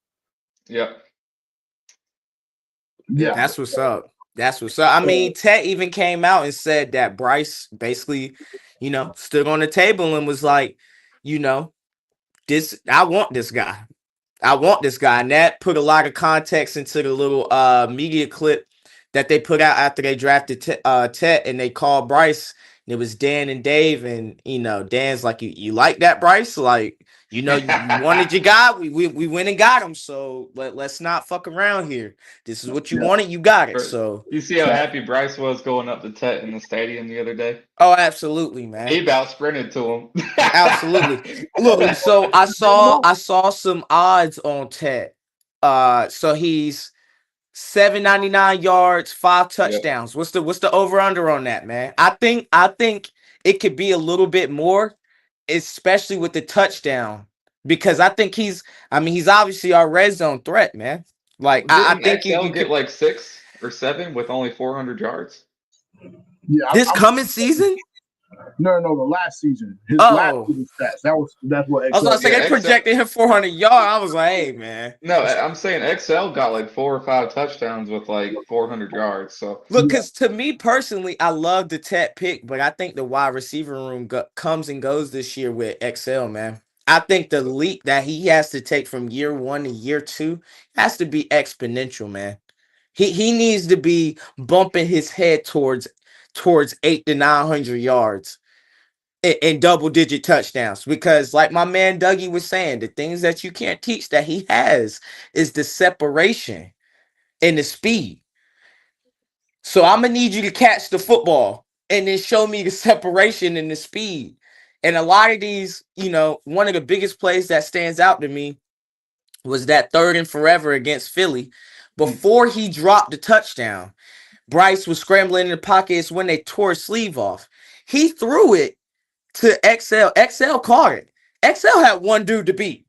Yep. Yeah. That's what's up. I mean, Tet even came out and said that Bryce basically, stood on the table and was like, I want this guy. And that put a lot of context into the little media clip that they put out after they drafted Tet, and they called Bryce. And it was Dan and Dave, and Dan's like, you like that, Bryce? Like, you wanted your guy. We went and got him. So let's not fuck around here. This is what you wanted. You got it. So you see how happy Bryce was going up to Tet in the stadium the other day? Oh, absolutely, man. He about sprinted to him. Absolutely. Look, so I saw some odds on Tet. So he's 799 yards, 5 touchdowns. Yep. What's the over under on that, man? I think it could be a little bit more, especially with the touchdown, because I think he's obviously our red zone threat, man. Like I think you get like 6 or 7 with only 400 yards. Yeah, this coming season. No, the last season. His last season stats. That's what. I was gonna say they projected him 400 yards. I was like, hey, man. No, I'm saying XL got like 4 or 5 touchdowns with like 400 yards. So look, because to me personally, I love the Tet pick, but I think the wide receiver room comes and goes this year with XL, man. I think the leap that he has to take from year 1 to year 2 has to be exponential, man. He needs to be bumping his head towards 800 to 900 yards and double-digit touchdowns, because like my man Dougie was saying, the things that you can't teach that he has is the separation and the speed. So I'm gonna need you to catch the football and then show me the separation and the speed. And a lot of these, one of the biggest plays that stands out to me was that 3rd and forever against Philly. Before he dropped the touchdown, Bryce was scrambling in the pocket. It's when they tore his sleeve off. He threw it to XL. XL caught it. XL had one dude to beat.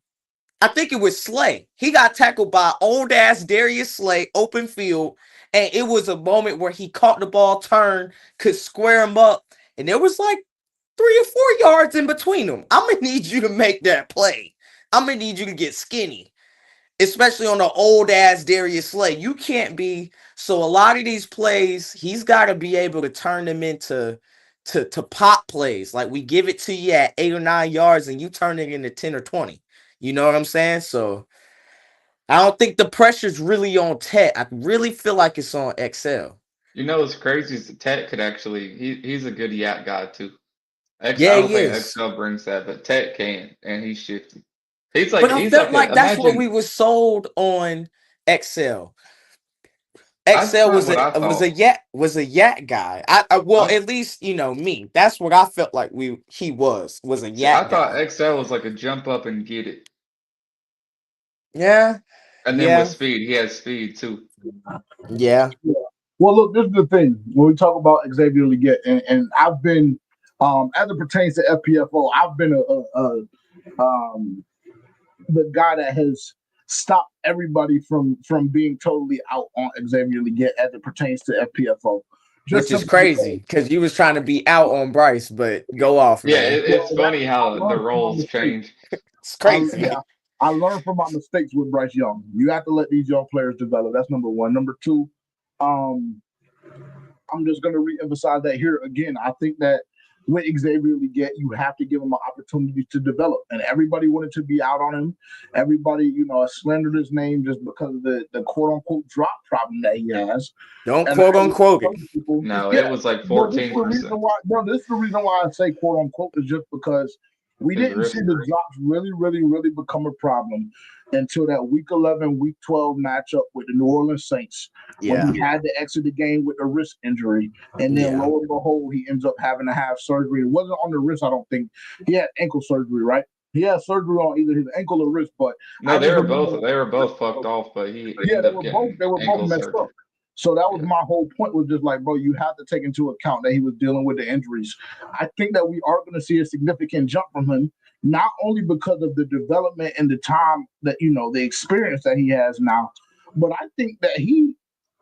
I think it was Slay. He got tackled by old ass Darius Slay, open field. And it was a moment where he caught the ball, turned, could square him up. And there was like 3 or 4 yards in between them. I'm going to need you to make that play. I'm going to need you to get skinny, especially on the old ass Darius Slay. You can't be. So a lot of these plays, he's got to be able to turn them into to pop plays. Like we give it to you at 8 or 9 yards and you turn it into 10 or 20. You know what I'm saying? So I don't think the pressure's really on Tet. I really feel like it's on XL. You know what's crazy is that Tet could actually he's a good yak guy too. I Yeah, don't he think is. XL brings that, but Tet can, and he's shifty. But I felt like that's what imagine. we were sold on XL. That's XL not what I thought. was a yak guy. At least me. That's what I felt like he was a I yak thought guy. XL was like a jump up and get it, Yeah, and then with speed, he has speed too. yeah. Well, look, this is the thing when we talk about Xavier Leggett, and I've been, as it pertains to FPFO, I've been the guy that has stopped everybody from being totally out on Xavier Leggett as it pertains to FPFO. Which is crazy because you was trying to be out on Bryce, but go off, Yeah, man. it's funny how the roles change. It's crazy. I learned from my mistakes with Bryce Young. You have to let these young players develop. That's number one. Number two, I'm just going to reemphasize that here again. I think that with Xavier Leggett, you have to give him an opportunity to develop. And everybody wanted to be out on him. Everybody, slandered his name just because of the quote unquote drop problem that he has. Don't quote unquote it. No, it was like 14%. This is the reason why I say quote unquote is just because we didn't see the drops really, really, really become a problem until that week 11, week 12 matchup with the New Orleans Saints. Yeah. When he had to exit the game with a wrist injury. And then lo and behold, he ends up having to have surgery. It wasn't on the wrist, I don't think. He had ankle surgery, right? He had surgery on either his ankle or wrist, but no, they were both fucked off, but they were both messed up. So that was my whole point, was just like, bro, you have to take into account that he was dealing with the injuries. I think that we are going to see a significant jump from him, not only because of the development and the time that, the experience that he has now, but I think that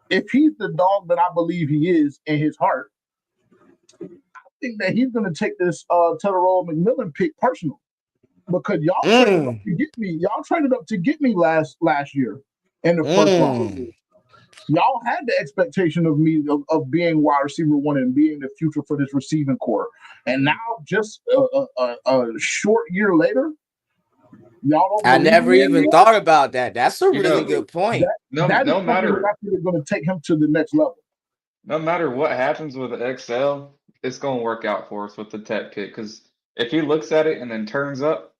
if he's the dog that I believe he is in his heart, I think that he's going to take this Tedderall McMillan pick personal, because y'all traded up to get me. Y'all traded up to get me last year in the first round. Y'all had the expectation of me of being wide receiver one and being the future for this receiving core, and now just a short year later, y'all don't. I never even thought about that. That's a really good point. No matter, that's going to take him to the next level. No matter what happens with the XL, it's going to work out for us with the tech pick, because if he looks at it and then turns up,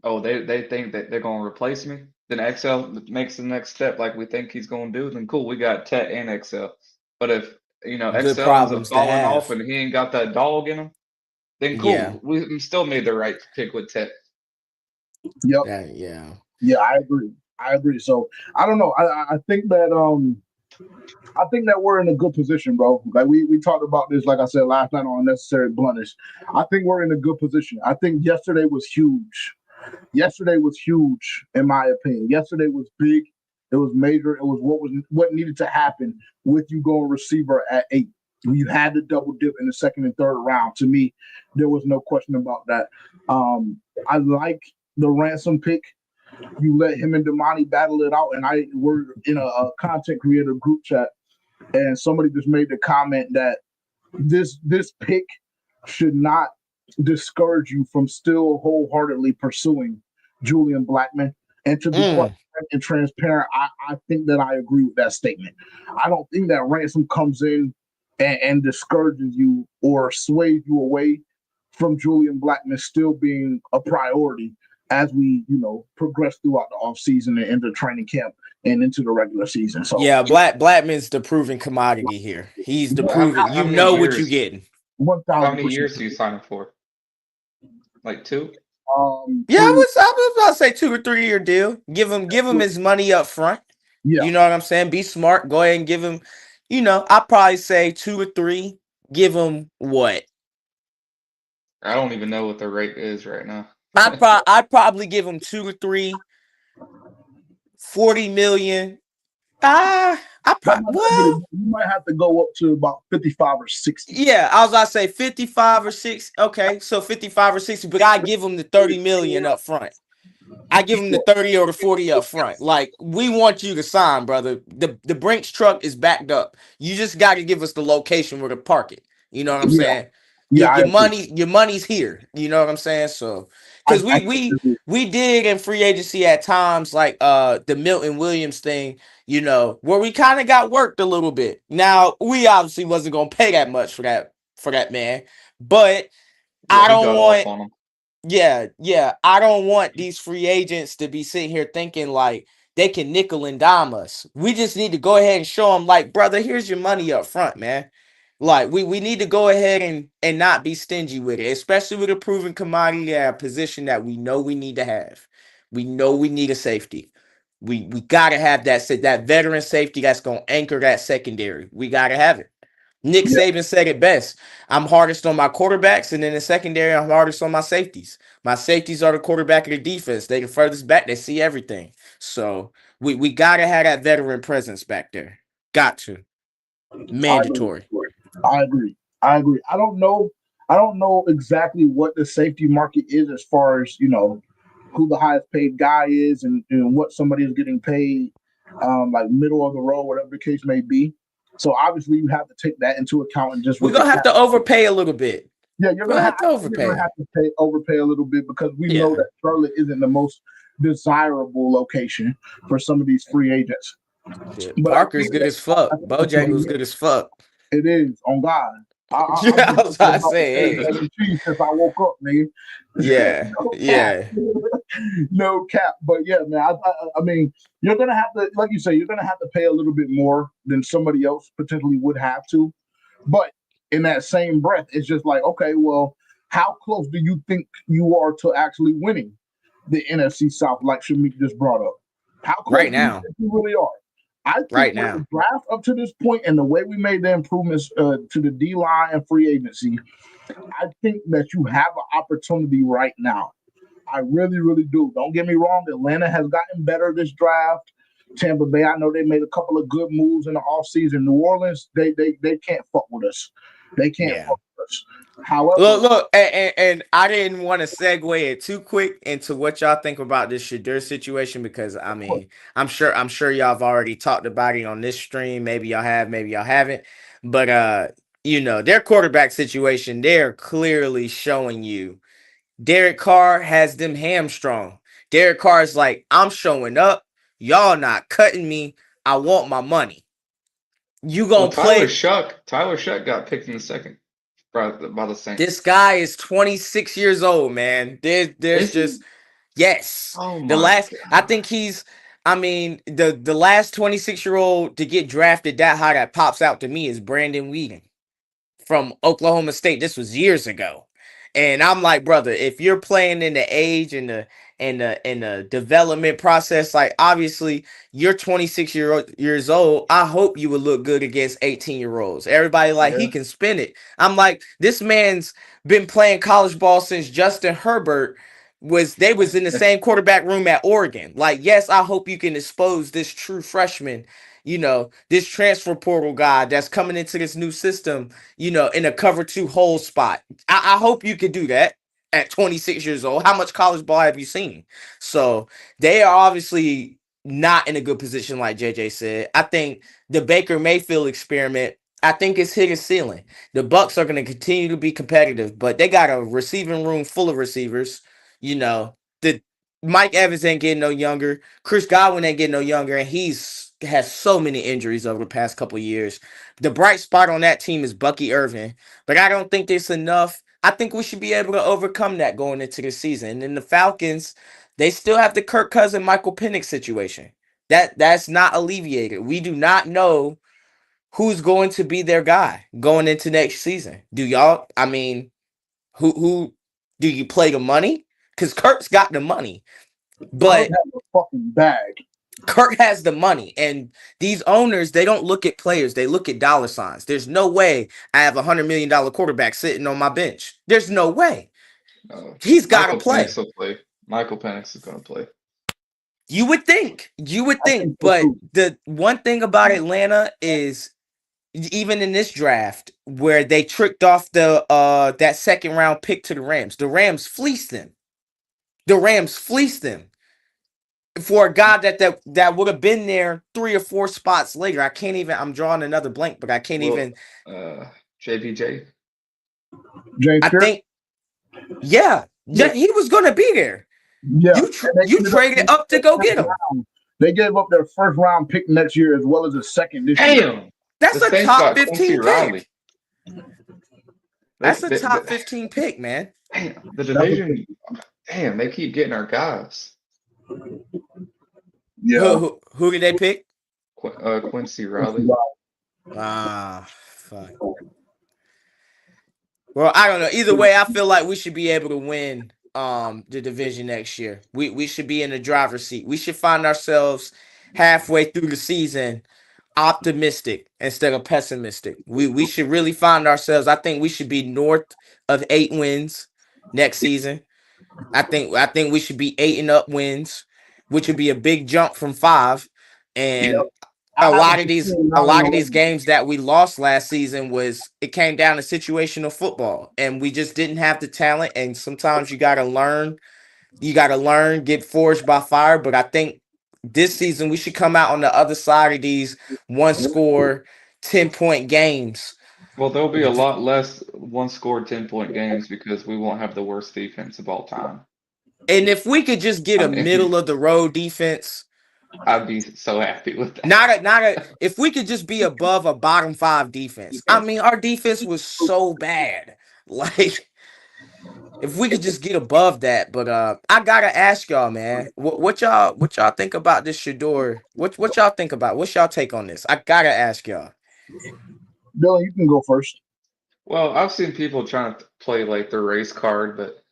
they think that they're going to replace me, then XL makes the next step like we think he's going to do, then cool, we got Tet and XL. But if, XL ends up falling off and he ain't got that dog in him, then cool. Yeah. We still made the right pick with Tet. Yep. Yeah, I agree. So I don't know. I think that we're in a good position, bro. Like we talked about this, like I said last night on Unnecessary Bluntness. I think we're in a good position. I think yesterday was huge. Yesterday was huge, in my opinion. Yesterday was big. It was major. It was what needed to happen with you going receiver at 8. You had to double dip in the second and third round. To me, there was no question about that. I like the Ransom pick. You let him and Damani battle it out, and we're in a content creator group chat, and somebody just made the comment that this pick should not discourage you from still wholeheartedly pursuing Julian Blackmon. And to be quite frank and transparent, I think that I agree with that statement. I don't think that Ransom comes in and discourages you or sways you away from Julian Blackmon still being a priority as we, progress throughout the offseason and into training camp and into the regular season. So yeah, Blackman's the proven commodity here. He's the proven. You know what you're getting. 1,000%. How many years are you signing for? Like 2? Yeah, I was about to say 2 or 3 year deal. Give him his money up front. Yeah. You know what I'm saying? Be smart. Go ahead and give him, I'd probably say 2 or 3. Give him what? I don't even know what the rate is right now. I'd probably give him 2 or 3. 40 million. You might have to go up to about 55 or 60. Yeah, I was about to say 55 or 60. Okay, so 55 or 60, but I give him the 30 million up front. I give him the 30 or the 40 up front. Like, we want you to sign, brother. The Brinks truck is backed up. You just got to give us the location where to park it. You know what I'm saying? Yeah, I agree. Your money's here. You know what I'm saying? So because I we did in free agency at times like the Milton Williams thing, you know, where we kind of got worked a little bit. Now we obviously wasn't gonna pay that much for that man, but Yeah, I we don't got off want on him. yeah. I don't want these free agents to be sitting here thinking like they can nickel and dime us. We just need to go ahead and show them, like, brother, here's your money up front, man. Like we need to go ahead and not be stingy with it, especially with a proven commodity at a position that we know we need to have. We know we need a safety. We gotta have that veteran safety that's gonna anchor that secondary. We gotta have it. Nick yeah, Saban said it best. I'm hardest on my quarterbacks, and in the secondary, I'm hardest on my safeties. My safeties are the quarterback of the defense. They the furthest back. They see everything. So we gotta have that veteran presence back there. Got to. I agree. Mandatory. I agree. I agree. I don't know. I don't know exactly what the safety market is as far as who the highest paid guy is and what somebody is getting paid, like middle of the road, whatever the case may be. So obviously you have to take that into account and just We're with the gonna have cap. to overpay a little bit. Yeah, We're gonna have to you're gonna overpay. have to overpay a little bit because we know Yeah. that Charlotte isn't the most desirable location for some of these free agents. Shit. But Parker's good as fuck. I think Bojangles good as fuck. it is on God. I've Yeah, been I was thinking about to about the say, same hey. mac and cheese since I woke up, nigga. Yeah, No cap. yeah. No cap. But yeah, man. I mean, you're gonna have to, like you say, you're gonna have to pay a little bit more than somebody else potentially would have to. But in that same breath, it's just like, okay, well, how close do you think you are to actually winning the NFC South, like Shamik just brought up? How close Right do you now. think you really are? I think Right with the now. draft up to this point and the way we made the improvements to the D line and free agency, I think that you have an opportunity right now. I really, really do. Don't get me wrong. Atlanta has gotten better this draft. Tampa Bay, I know they made a couple of good moves in the offseason. New Orleans, they can't fuck with us. They can't Yeah. fuck with us. However, Look, and I didn't want to segue it too quick into what y'all think about this Shadur situation because I mean, I'm sure y'all have already talked about it on this stream. Maybe y'all have, maybe y'all haven't. But you know, their quarterback situation, they're clearly showing you Derek Carr has them hamstrung. Derek Carr is like, I'm showing up, y'all not cutting me. I want my money. You Well, gonna play. Tyler Shuck got picked in the second by the This Saints. guy is 26 years old, man. There's Is he? just yes. Oh The my last I God. think he's I mean, the last 26-year-old to get drafted that high that pops out to me is Brandon Whedon from Oklahoma State. This was years ago. And I'm like, brother, if you're playing in the age and the development process, like obviously you're 26 years old. I hope you would look good against 18-year-olds. Everybody like he Yeah. can spin it. I'm like, this man's been playing college ball since Justin Herbert was in the same quarterback room at Oregon. Like, yes, I hope you can expose this true freshman, you know, this transfer portal guy that's coming into this new system, you know, in a cover two hole spot. I hope you could do that at 26 years old. How much college ball have you seen? So they are obviously not in a good position, like JJ said. I think the Baker Mayfield experiment, I think it's hit its ceiling. The Bucks are going to continue to be competitive, but they got a receiving room full of receivers. You know, the Mike Evans ain't getting no younger. Chris Godwin ain't getting no younger, and he's has so many injuries over the past couple of years. The bright spot on that team is Bucky Irvin, but I don't think it's enough. I think we should be able to overcome that going into the season. And then the Falcons, they still have the Kirk Cousin Michael Penix situation. That's not alleviated. We do not know who's going to be their guy going into next season. Do y'all? I mean, who do you play the money? Because Kirk's got the money, Kirk but has a fucking bag. Kirk has the money, and these owners, they don't look at players, they look at dollar signs. There's no way I have $100 million quarterback sitting on my bench. There's no way. He's got to Michael play. Penix will play. Michael Penix is going to play. You would think, I think so but too. the one thing about Atlanta is even in this draft where they tricked off the that second round pick to the Rams fleeced them. The Rams fleeced them for a guy that would have been there 3 or 4 spots later. I can't even. I'm drawing another blank, but I can't Well, even. JPJ. James I Pierce? think, yeah, he was gonna be there. Yeah. You traded up to go get him. They gave up their first round pick next year as well as a second this year. Damn. That's The a Saints top got Quincy 15 Riley. pick. That's a top 15 pick, man. Damn, the division. Damn, they keep getting our guys. Yeah. Who did they pick? Quincy Riley. Fuck. Well, I don't know. Either way, I feel like we should be able to win the division next year. We should be in the driver's seat. We should find ourselves halfway through the season optimistic instead of pessimistic. We should really find ourselves. I think we should be north of 8 wins next season. I think we should be 8 and up wins, which would be a big jump from 5. And a lot of these games that we lost last season it came down to situational football, and we just didn't have the talent. And sometimes you gotta learn, get forged by fire. But I think this season we should come out on the other side of these 1-score 10-point games. Well, there'll be a lot less 1-score 10-point games because we won't have the worst defense of all time. And if we could just get a middle of the road defense, I'd be so happy with that. If we could just be above a bottom 5 defense. I mean, our defense was so bad. Like, if we could just get above that. But I gotta ask y'all, man, what y'all think about this Shedeur? What y'all think about? What's y'all take on this? I gotta ask y'all. Dylan, you can go first. Well, I've seen people trying to play like the race card, but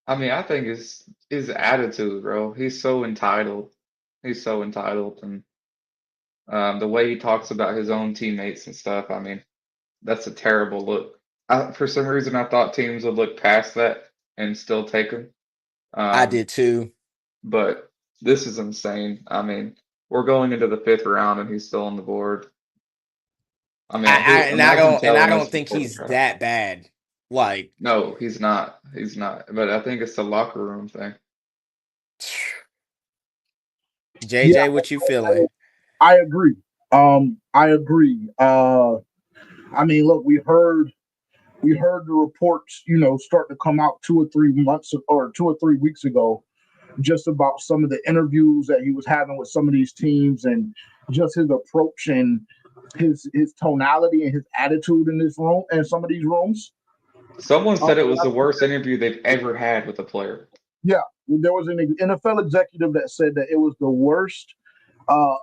I mean, I think his attitude, bro. He's so entitled. And the way he talks about his own teammates and stuff. I mean, that's a terrible look. For some reason, I thought teams would look past that and still take him. I did too. But this is insane. I mean, we're going into the 5th round and he's still on the board. I mean, I don't think he's that bad. Like, no, he's not. He's not. But I think it's the locker room thing. JJ, what you feeling? I agree. I agree. I mean, look, we heard the reports, start to come out 2 or 3 months or 2 or 3 weeks ago, just about some of the interviews that he was having with some of these teams and just his approach and his tonality and his attitude in this room and some of these rooms. Someone said it was the worst interview they've ever had with a player. Yeah, there was an NFL executive that said that it was the worst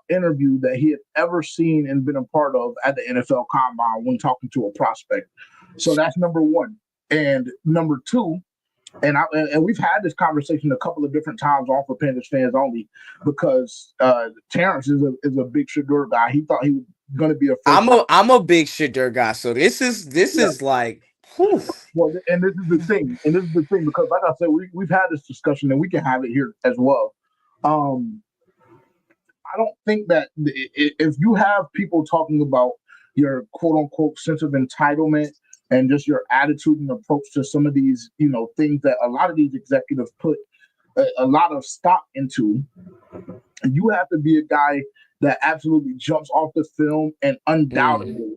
interview that he had ever seen and been a part of at the NFL Combine when talking to a prospect. So that's number one. And number two, and we've had this conversation a couple of different times on For Panthers Fans Only, because Terrence is a big Shedeur guy. He thought he was going to be a. I'm a big Shedeur guy, so this is like. Whew. Well, and this is the thing, because like I said, we've had this discussion, and we can have it here as well. I don't think that if you have people talking about your quote unquote sense of entitlement and just your attitude and approach to some of these, things that a lot of these executives put a lot of stock into, you have to be a guy that absolutely jumps off the film and undoubtedly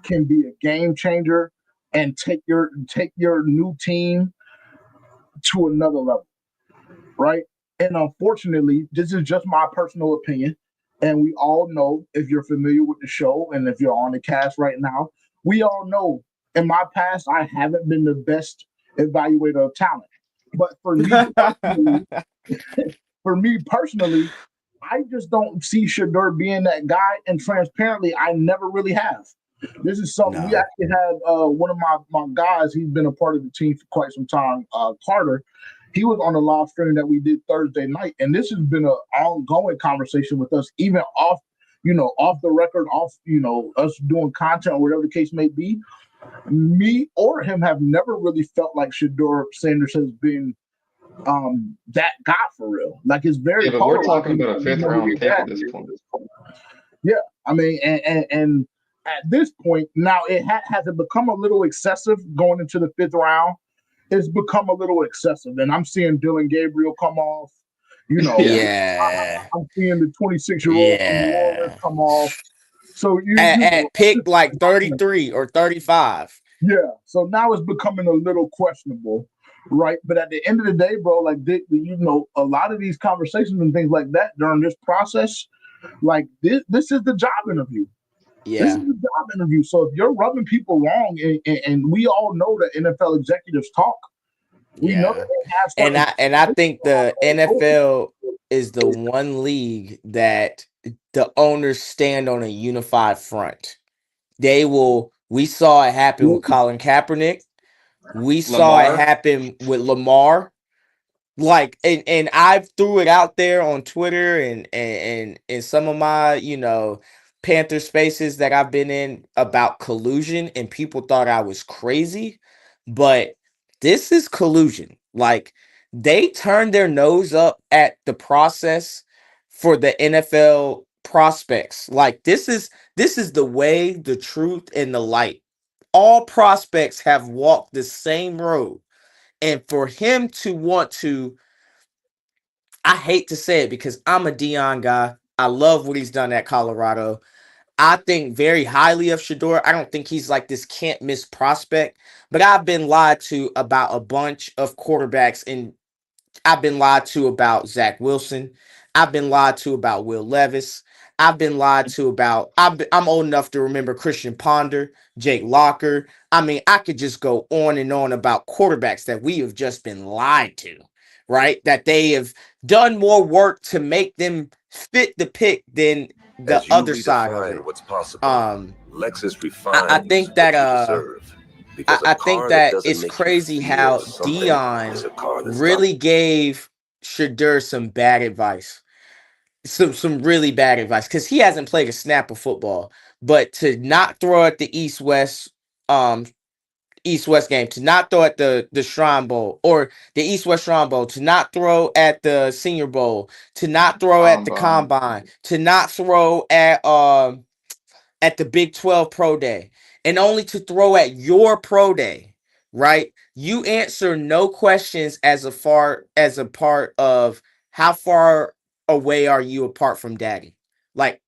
can be a game changer and take your new team to another level, right? And unfortunately, this is just my personal opinion. And we all know, if you're familiar with the show and if you're on the cast right now, we all know in my past, I haven't been the best evaluator of talent. But for me personally, I just don't see Shedeur being that guy. And transparently, I never really have. This is something we actually had one of my guys, he's been a part of the team for quite some time, Carter. He was on the live stream that we did Thursday night, and this has been an ongoing conversation with us, even off the record, us doing content or whatever the case may be. Me or him have never really felt like Shedeur Sanders has been that guy for real. Like, it's very. Yeah, but we're talking about a 5th round pick at this point. Yeah, I mean, and at this point now, has it become a little excessive going into the 5th round? It's become a little excessive, and I'm seeing Dylan Gabriel come off. Yeah. I'm seeing the 26-year-old come off. So at pick like 33 or 35. Yeah. So now it's becoming a little questionable, right? But at the end of the day, bro, like a lot of these conversations and things like that during this process, like this is the job interview. This is Yeah. the job interview. So if you're rubbing people wrong, and we all know that NFL executives talk, we know that Yeah. they have And certain. I think the NFL is the one league that the owners stand on a unified front. We saw it happen with Colin Kaepernick. We saw it Lamar, happen with Lamar. Like, and I threw it out there on Twitter and some of my, Panther spaces that I've been in about collusion, and people thought I was crazy. But this is collusion. Like, they turned their nose up at the process for the NFL prospects. Like, this is the way, the truth, and the light. All prospects have walked the same road. And for him to want to, I hate to say it because I'm a Dion guy. I love what he's done at Colorado. I think very highly of Shador. I don't think he's like this can't miss prospect, but I've been lied to about a bunch of quarterbacks, and I've been lied to about Zach Wilson. I've been lied to about Will Levis. I've been lied to about. I'm old enough to remember Christian Ponder, Jake Locker. I mean, I could just go on and on about quarterbacks that we have just been lied to, right? That they have done more work to make them fit the pick than the As you other side of redefine it. what's possible, Lexus I refines think what that you deserve. Because a I think car that that doesn't it's make you crazy feel how something is Dion a car that's not. really gave Shadur some bad advice, some really bad advice, because he hasn't played a snap of football. But to not throw at the um East West game, to not throw at the Shrine Bowl or the East West Shrine Bowl, to not throw at the Senior Bowl, to not throw at the combine. Combine, to not throw at the Big 12 Pro Day, and only to throw at your Pro Day, right? You answer no questions as a part of how far away are you apart from daddy? Like,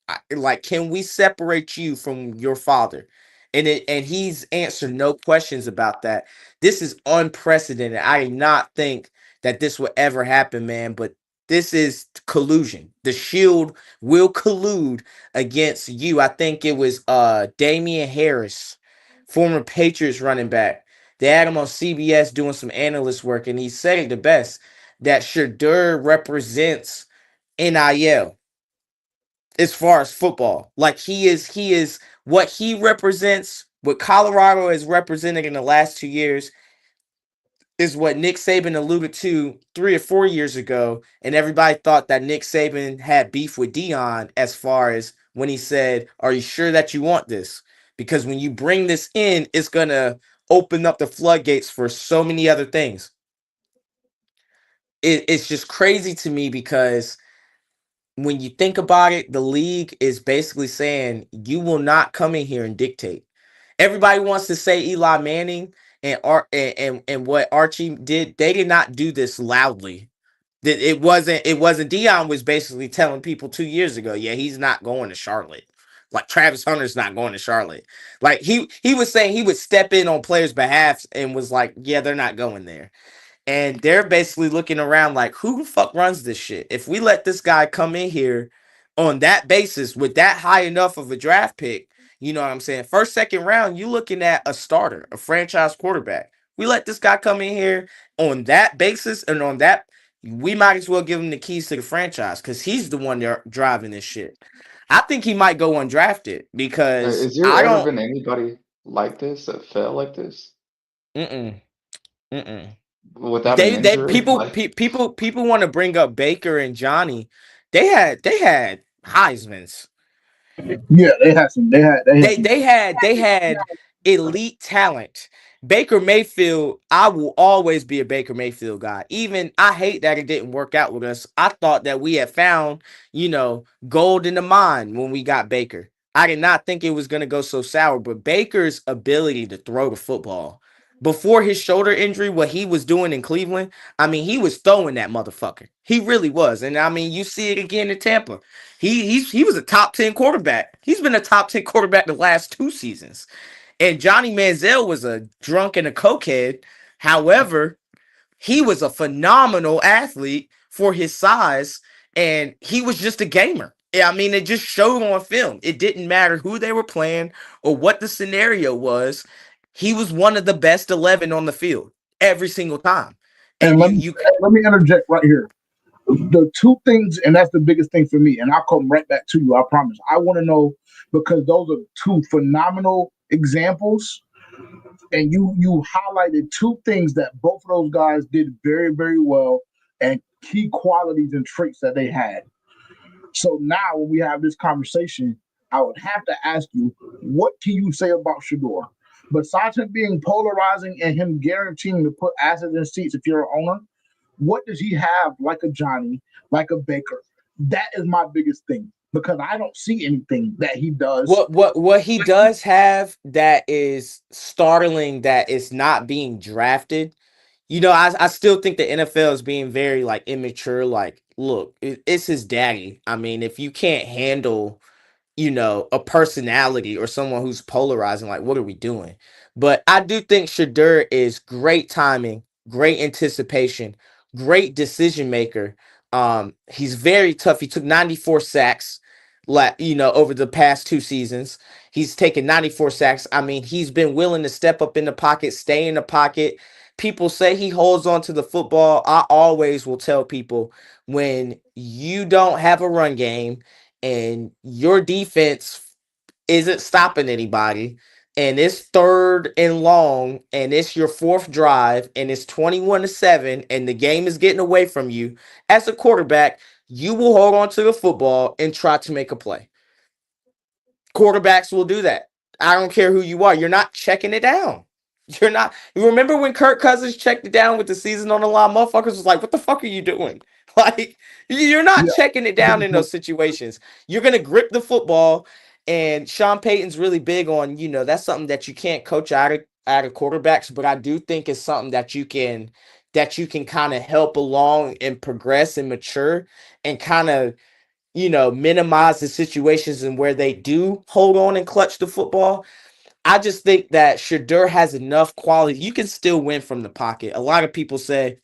can we separate you from your father? And he's answered no questions about that. This is unprecedented. I did not think that this would ever happen, man, but this is collusion. The Shield will collude against you. I think it was Damian Harris, former Patriots running back. They had him on CBS doing some analyst work, and he said it the best, that Shadur represents NIL as far as football. Like, he is what he represents, what Colorado has represented in the last 2 years, is what Nick Saban alluded to 3 or 4 years ago, and everybody thought that Nick Saban had beef with Dion as far as when he said, "Are you sure that you want this? Because when you bring this in, it's gonna open up the floodgates for so many other things." It's just crazy to me because when you think about it, the league is basically saying you will not come in here and dictate. Everybody wants to say Eli Manning and what Archie did. They did not do this loudly. It wasn't Dion was basically telling people 2 years ago, yeah, he's not going to Charlotte. Like, Travis Hunter's not going to Charlotte. Like, he was saying he would step in on players' behalf and was like, yeah, they're not going there. And they're basically looking around like, who the fuck runs this shit? If we let this guy come in here on that basis with that high enough of a draft pick, you know what I'm saying? First, second round, you looking at a starter, a franchise quarterback. We let this guy come in here on that basis, and on that, we might as well give him the keys to the franchise because he's the one there driving this shit. I think he might go undrafted because Is there I ever don't. been anybody like this that fell like this Mm-mm, mm-mm. without an They injury? people Like, people want to bring up Baker and Johnny. They had Heisman's. Yeah, they had some. They had elite talent. Baker Mayfield, I will always be a Baker Mayfield guy. Even I hate that it didn't work out with us. I thought that we had found, gold in the mine when we got Baker. I did not think it was going to go so sour, but Baker's ability to throw the football before his shoulder injury, what he was doing in Cleveland, I mean, he was throwing that motherfucker. He really was. And I mean, you see it again in Tampa. He was a top 10 quarterback. He's been a top 10 quarterback the last 2 seasons. And Johnny Manziel was a drunk and a cokehead. However, he was a phenomenal athlete for his size, and he was just a gamer. Yeah, I mean, it just showed on film. It didn't matter who they were playing or what the scenario was. He was one of the best 11 on the field every single time. And And let me interject right here. The two things, and that's the biggest thing for me, and I'll come right back to you, I promise. I want to know, because those are two phenomenal examples, and you highlighted two things that both of those guys did very, very well, and key qualities and traits that they had. So now when we have this conversation, I would have to ask you, what can you say about Shador? Besides him being polarizing and him guaranteeing to put asses in seats if you're an owner, what does he have like a Johnny, like a Baker? That is my biggest thing, because I don't see anything that he does. What he does have that is startling, that is not being drafted. You know, I still think the NFL is being very like immature. Like, look, it's his daddy. I mean, if you can't handle, you know, a personality or someone who's polarizing, like, what are we doing? But I do think Shadur is great timing, great anticipation, great decision maker. He's very tough. He took 94 sacks, you know, over the past 2 seasons. He's taken 94 sacks. I mean, he's been willing to step up in the pocket, stay in the pocket. People say he holds on to the football. I always will tell people, when you don't have a run game and your defense isn't stopping anybody, and it's 3rd and long, and it's your 4th drive, and it's 21-7, and the game is getting away from you, as a quarterback, you will hold on to the football and try to make a play. Quarterbacks will do that. I don't care who you are. You're not checking it down. You're not. You remember when Kirk Cousins checked it down with the season on the line? Motherfuckers was like, "What the fuck are you doing?" Like, you're not Yeah. checking it down in those situations. You're gonna grip the football, and Sean Payton's really big on, you know, that's something that you can't coach out of quarterbacks, but I do think it's something that you can kind of help along and progress and mature, and kind of, you know, minimize the situations and where they do hold on and clutch the football. I just think that Shadur has enough quality. You can still win from the pocket. A lot of people say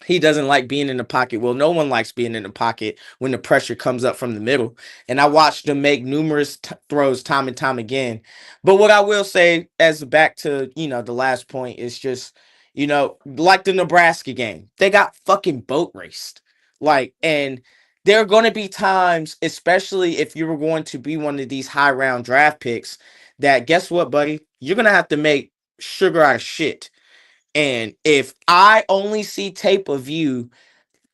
he doesn't like being in the pocket. Well, no one likes being in the pocket when the pressure comes up from the middle. And I watched him make numerous throws time and time again. But what I will say, as back to, you know, the last point, is just, you know, like the Nebraska game, they got fucking boat raced. Like, and there are going to be times, especially if you're going to be one of these high round draft picks, that, guess what, buddy? You're going to have to make sugar out of shit. And if I only see tape of you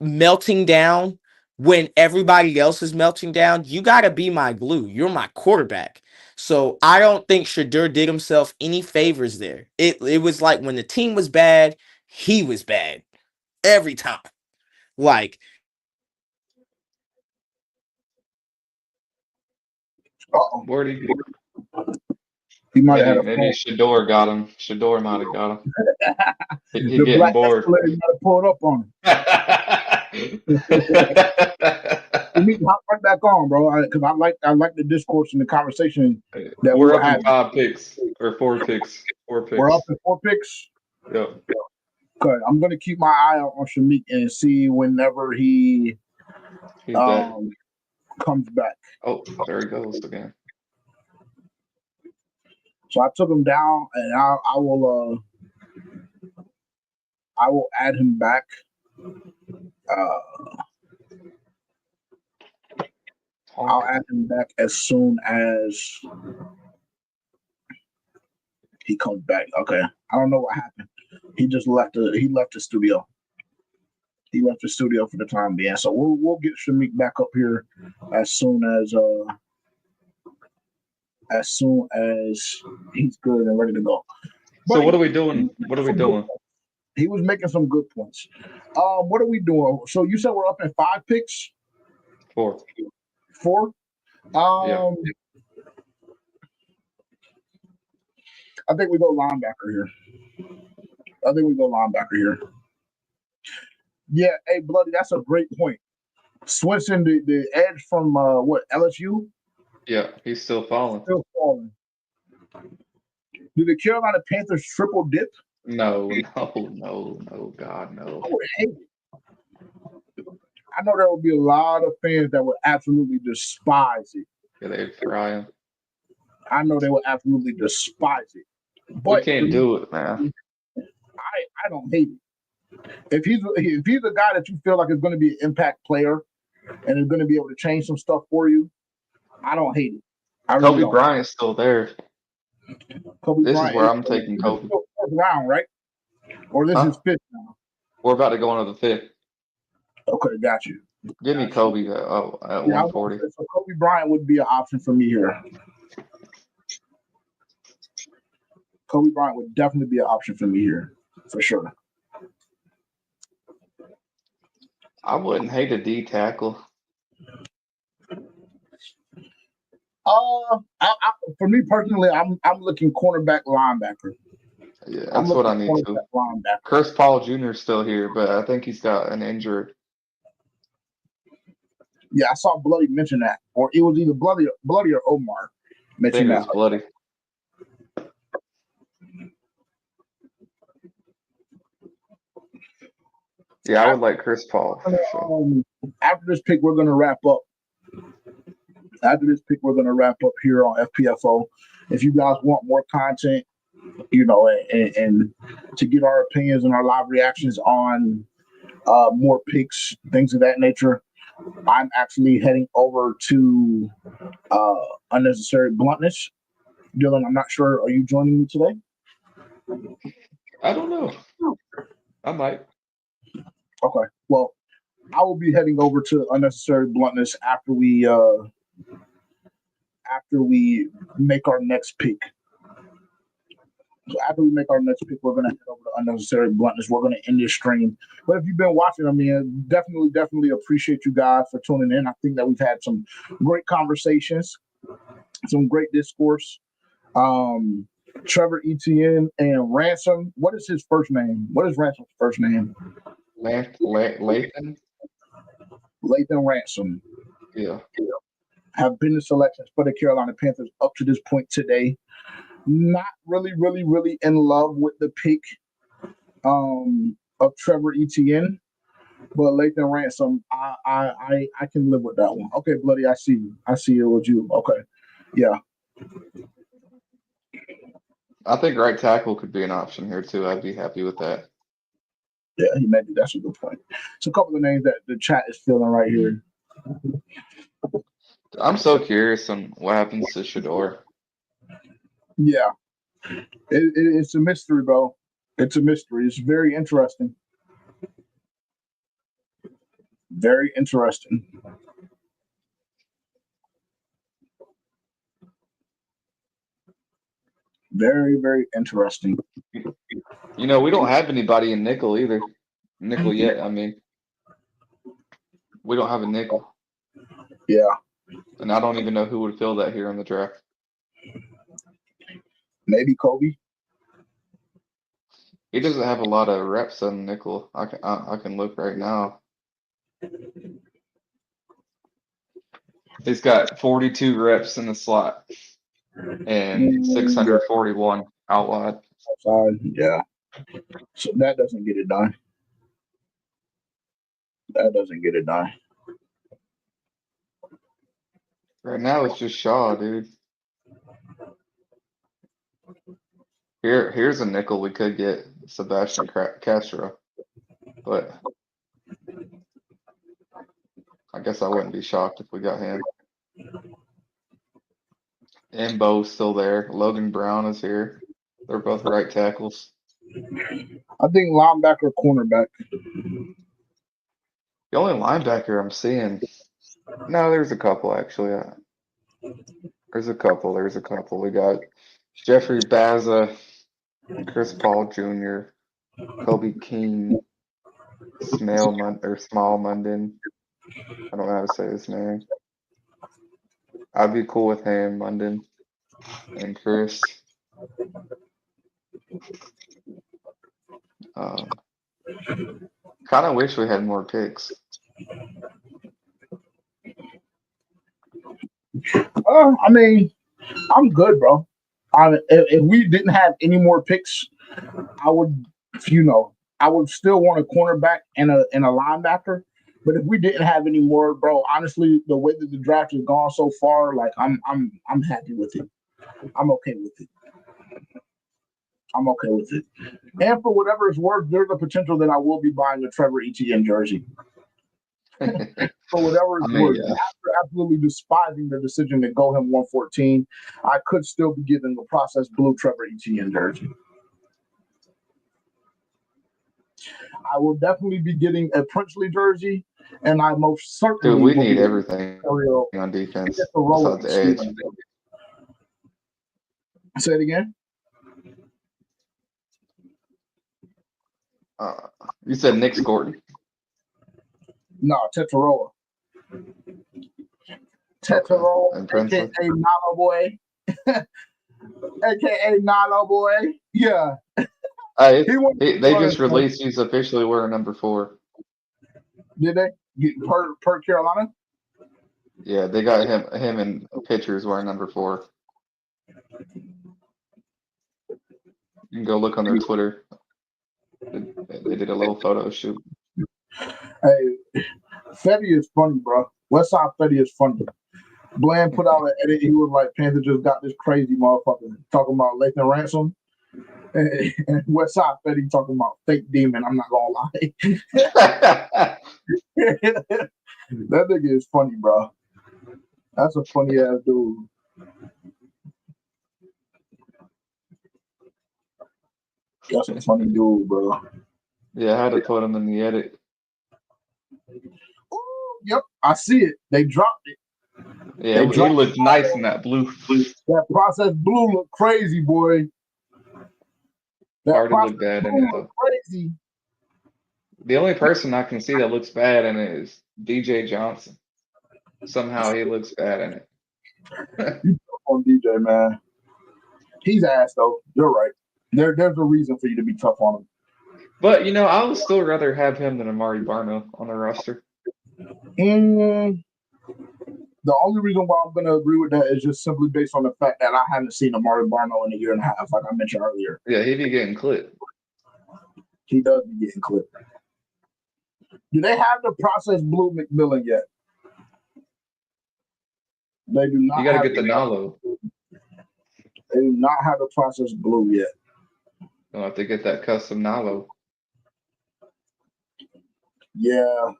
melting down when everybody else is melting down, you got to be my glue. You're my quarterback. So I don't think Shadur did himself any favors there. It was like, when the team was bad, he was bad every time. Like, Where did he? He might have had a Maybe Shador got him. Shador might have got him. He the getting black bored. Escalade might have pulled up on him. We need to hop right back on, bro, because I like the discourse and the conversation that We're we were up in having. 5 picks or 4 picks. 4 picks. We're up in 4 picks. Yep. Good. I'm gonna keep my eye out on Shamik and see whenever he He's back. comes back. Oh, there he goes again. So I took him down, and I will add him back. I'll add him back as soon as he comes back. Okay. I don't know what happened. He just left the studio. He left the studio for the time being. So we'll get Shamik back up here as soon as he's good and ready to go. So what are we doing? What are we doing? He was making some good points. What are we doing? So you said we're up in 5 picks? 4. 4? Yeah. I think we go linebacker here. Yeah, hey, Bloody, that's a great point. Swinson, the edge from LSU? Yeah, he's still falling. Do the Carolina Panthers triple dip? No, God, no. I would hate it. I know there will be a lot of fans that would absolutely despise it. Yeah, they'd fry him. I know they would absolutely despise it. We But can't do it, man. I don't hate it. If he's a guy that you feel like is going to be an impact player and is going to be able to change some stuff for you, I don't hate it. I really Kobe don't. Bryant's still there. Kobe This Bryant is where I'm taking Kobe. Fourth round, right? Or this is fifth now. We're about to go into the fifth. Okay, got you. Give me Kobe at 140. So Kobe Bryant would be an option for me here. Kobe Bryant would definitely be an option for me here, for sure. I wouldn't hate a D tackle. For me personally, I'm looking cornerback, linebacker. Yeah, that's what I need to. Linebacker. Chris Paul Jr. is still here, but I think he's got an injury. Yeah, I saw Bloody mention that, or it was either Bloody or Omar mentioned that. It was Bloody. Yeah, I would like Chris Paul. After this pick, we're going to wrap up. Here on FPFO. If you guys want more content, and to get our opinions and our live reactions on more picks, things of that nature, I'm actually heading over to Unnecessary Bluntness. Dylan, I'm not sure. Are you joining me today? I don't know. I might. Okay. Well, I will be heading over to Unnecessary Bluntness after we make our next pick. So after we make our next pick, we're going to head over to Unnecessary Bluntness. We're going to end this stream. But if you've been watching, I mean, definitely appreciate you guys for tuning in. I think that we've had some great conversations, some great discourse. Trevor Etienne and Ransom. What is his first name? What is Ransom's first name? Lathan. Lathan Ransom. Yeah. Have been the selections for the Carolina Panthers up to this point today. Not really in love with the pick of Trevor Etienne, but Lathan Ransom, I can live with that one. Okay, Bloody, I see you. I see it with you. Okay, yeah. I think right tackle could be an option here too. I'd be happy with that. Yeah, maybe that's a good point. So a couple of names that the chat is feeling right here. I'm so curious on what happens to Shador. Yeah, it's a mystery, bro. It's a mystery. It's very interesting. Very interesting. Very interesting. We don't have anybody in nickel either. Nickel yet. I mean, we don't have a nickel. Yeah. And I don't even know who would fill that here in the draft. Maybe Kobe. He doesn't have a lot of reps on nickel. I can look right now. He's got 42 reps in the slot and 641 out wide. Yeah. So that doesn't get it done. Right now it's just Shaw, dude. Here's a nickel we could get, Sebastian Castro, but I guess I wouldn't be shocked if we got him. Mbo's still there. Logan Brown is here. They're both right tackles. I think linebacker, cornerback. The only linebacker I'm seeing. No, there's a couple actually. There's a couple. We got Jeffrey Baza, Chris Paul Jr., Kobe King, Small Munden. I don't know how to say his name. I'd be cool with him, Munden, and Chris. Kind of wish we had more picks. I mean, I'm good, bro. If we didn't have any more picks, I would, I would still want a cornerback and a linebacker. But if we didn't have any more, bro, honestly, the way that the draft has gone so far, like I'm happy with it. I'm okay with it. I'm okay with it. And for whatever it's worth, there's a potential that I will be buying a Trevor Etienne jersey. For whatever it's worth, after absolutely despising the decision to go him 114, I could still be getting the processed blue Trevor Etienne jersey. I will definitely be getting a Princely jersey, and I most certainly Dude, we will need be everything on defense besides the edge. Say it again. You said Nick Gordon? No, Tetaroa. Tetaroa, Okay. aka Nalo Boy. aka Nalo Boy. Yeah. They just released he's officially wearing number 4. Did they? Per Carolina? Yeah, they got him in pictures wearing number 4. You can go look on their Twitter. They did a little photo shoot. Hey, Fetty is funny, bro. Westside Fetty is funny. Bland put out an edit. He was like, Panther just got this crazy motherfucker talking about Lathan Ransom. And Westside Fetty talking about fake demon. I'm not gonna lie. That nigga is funny, bro. That's a funny ass dude. That's a funny dude, bro. Yeah, I had to put him in the edit. Ooh, yep, I see it. They dropped it. Yeah, he looked nice in that blue. That processed blue looked crazy, boy. Hard to look bad in it, though. Crazy. The only person I can see that looks bad in it is DJ Johnson. Somehow he looks bad in it. You on DJ, man. He's ass though. You're right. There's a reason for you to be tough on him. But I would still rather have him than Amari Barno on the roster. The only reason why I'm going to agree with that is just simply based on the fact that I haven't seen Amari Barno in a year and a half, like I mentioned earlier. Yeah, he be getting clipped. He does be getting clipped. Do they have the processed blue McMillan yet? They do not. You got to get the Nalo. They do not have the processed blue yet. You'll have to get that custom Nalo. Yeah.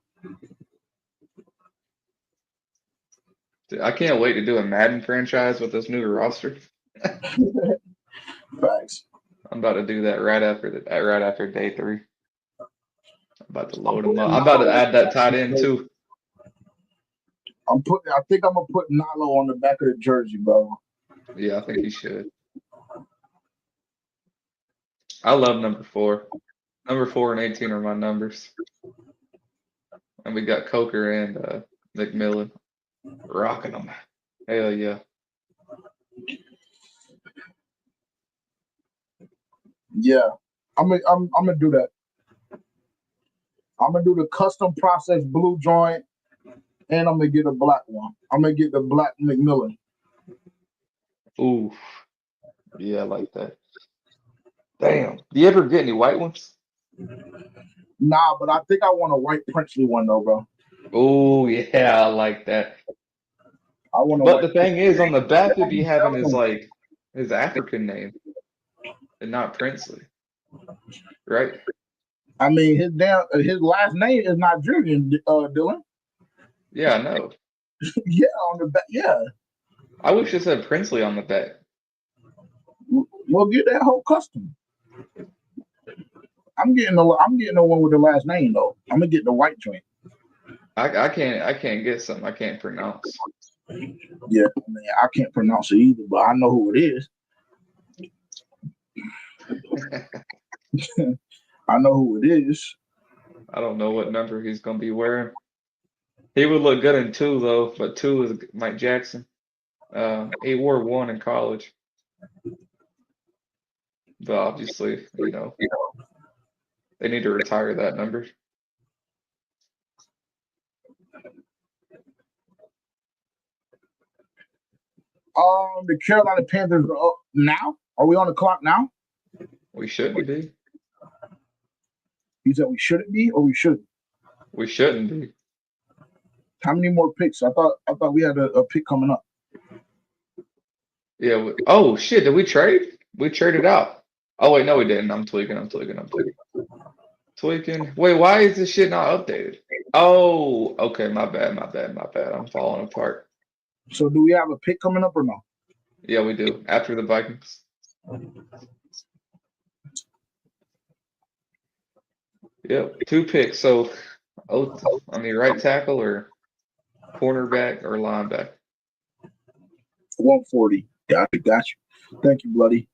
Dude, I can't wait to do a Madden franchise with this new roster. Facts. I'm about to do that right after day 3. I'm about to load them up. I'm about to add that tight end too. I think I'm gonna put Nalo on the back of the jersey, bro. Yeah, I think you should. I love number 4. Number 4 and 18 are my numbers. And we got Coker and McMillan rocking them. Hell yeah. Yeah, I'm gonna do that. I'm gonna do the custom processed blue joint, and I'm gonna get a black one. I'm gonna get the black McMillan. Ooh, yeah, I like that. Damn, do you ever get any white ones? Nah, but I think I want a white Princely one though, bro. Oh yeah, I like that. But the thing is, on the back, if you having his African name and not Princely, right? I mean, his last name is Nigerian, Dylan. Yeah, I know. Yeah, on the back. Yeah. I wish it said Princely on the back. Well, get that whole custom. I'm getting the one with the last name though. I'm gonna get the white joint. I can't get something I can't pronounce. Yeah, I mean, I can't pronounce it either, but I know who it is. I know who it is. I don't know what number he's gonna be wearing. He would look good in 2 though, but 2 is Mike Jackson. He wore 1 in college. But obviously, they need to retire that number. The Carolina Panthers are up now. Are we on the clock now? We shouldn't be. You said we shouldn't be, or we should? We shouldn't be. How many more picks? I thought we had a pick coming up. Yeah. Oh shit! Did we trade? We traded out. Oh wait, no, we didn't. I'm tweaking. Wait, why is this shit not updated? Oh, okay. My bad. I'm falling apart. So do we have a pick coming up or no? Yeah, we do. After the Vikings. Yep, 2 picks. So, right tackle or cornerback or linebacker? 140. Got you. Thank you, Bloody.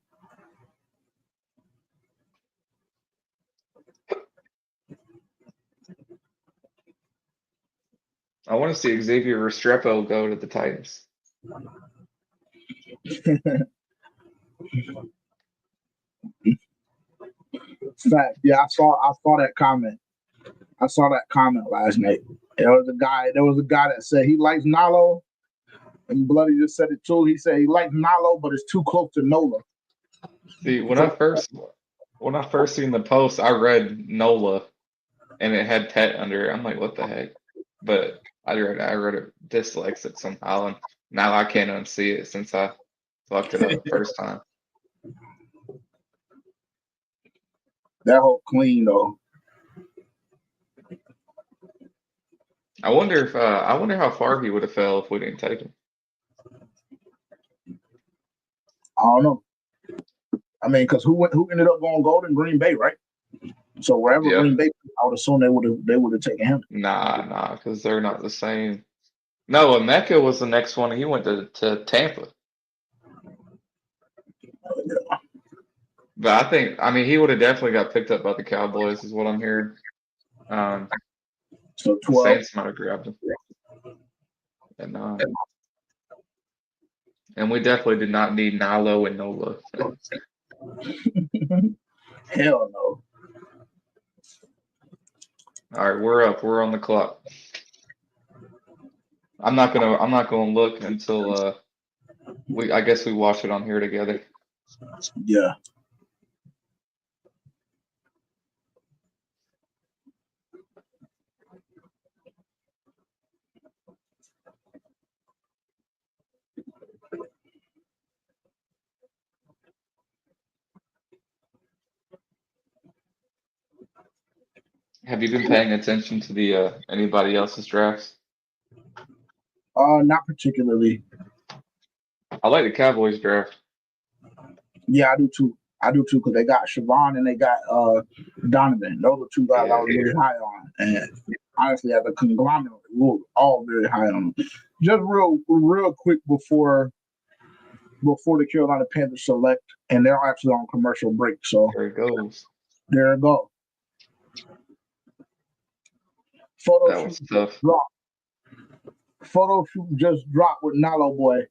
I want to see Xavier Restrepo go to the Titans. Fact. Yeah, I saw that comment. I saw that comment last night. There was a guy that said he likes Nalo, and Bloody just said it too. He said he likes Nalo, but it's too close to Nola. See, when I first seen the post, I read Nola, and it had Tet under it. I'm like, what the heck? But I read it dyslexic somehow, and now I can't unsee it since I fucked it up the first time. That whole clean though. I wonder how far he would have fell if we didn't take him. I don't know. I mean, because who ended up going Golden? Green Bay, right? So wherever Green Bay, I would assume they would have taken him. Nah, because they're not the same. No, Emeka was the next one. He went to Tampa. Yeah. But I mean, he would have definitely got picked up by the Cowboys, is what I'm hearing. So 12. The Saints might have grabbed him. And we definitely did not need Nilo and Nola. Hell no. All right, we're up. We're on the clock. I'm not gonna look until I guess we watch it on here together. Yeah. Have you been paying attention to the anybody else's drafts? Not particularly. I like the Cowboys draft. Yeah, I do too because they got Siobhan and they got Donovan. Those are 2 guys I was really high on, and honestly, as a conglomerate, we were all very high on them. Just real quick before the Carolina Panthers select, and they're actually on commercial break. So there it goes. There it goes. That was tough. Photo shoot just dropped with Nalo Boy.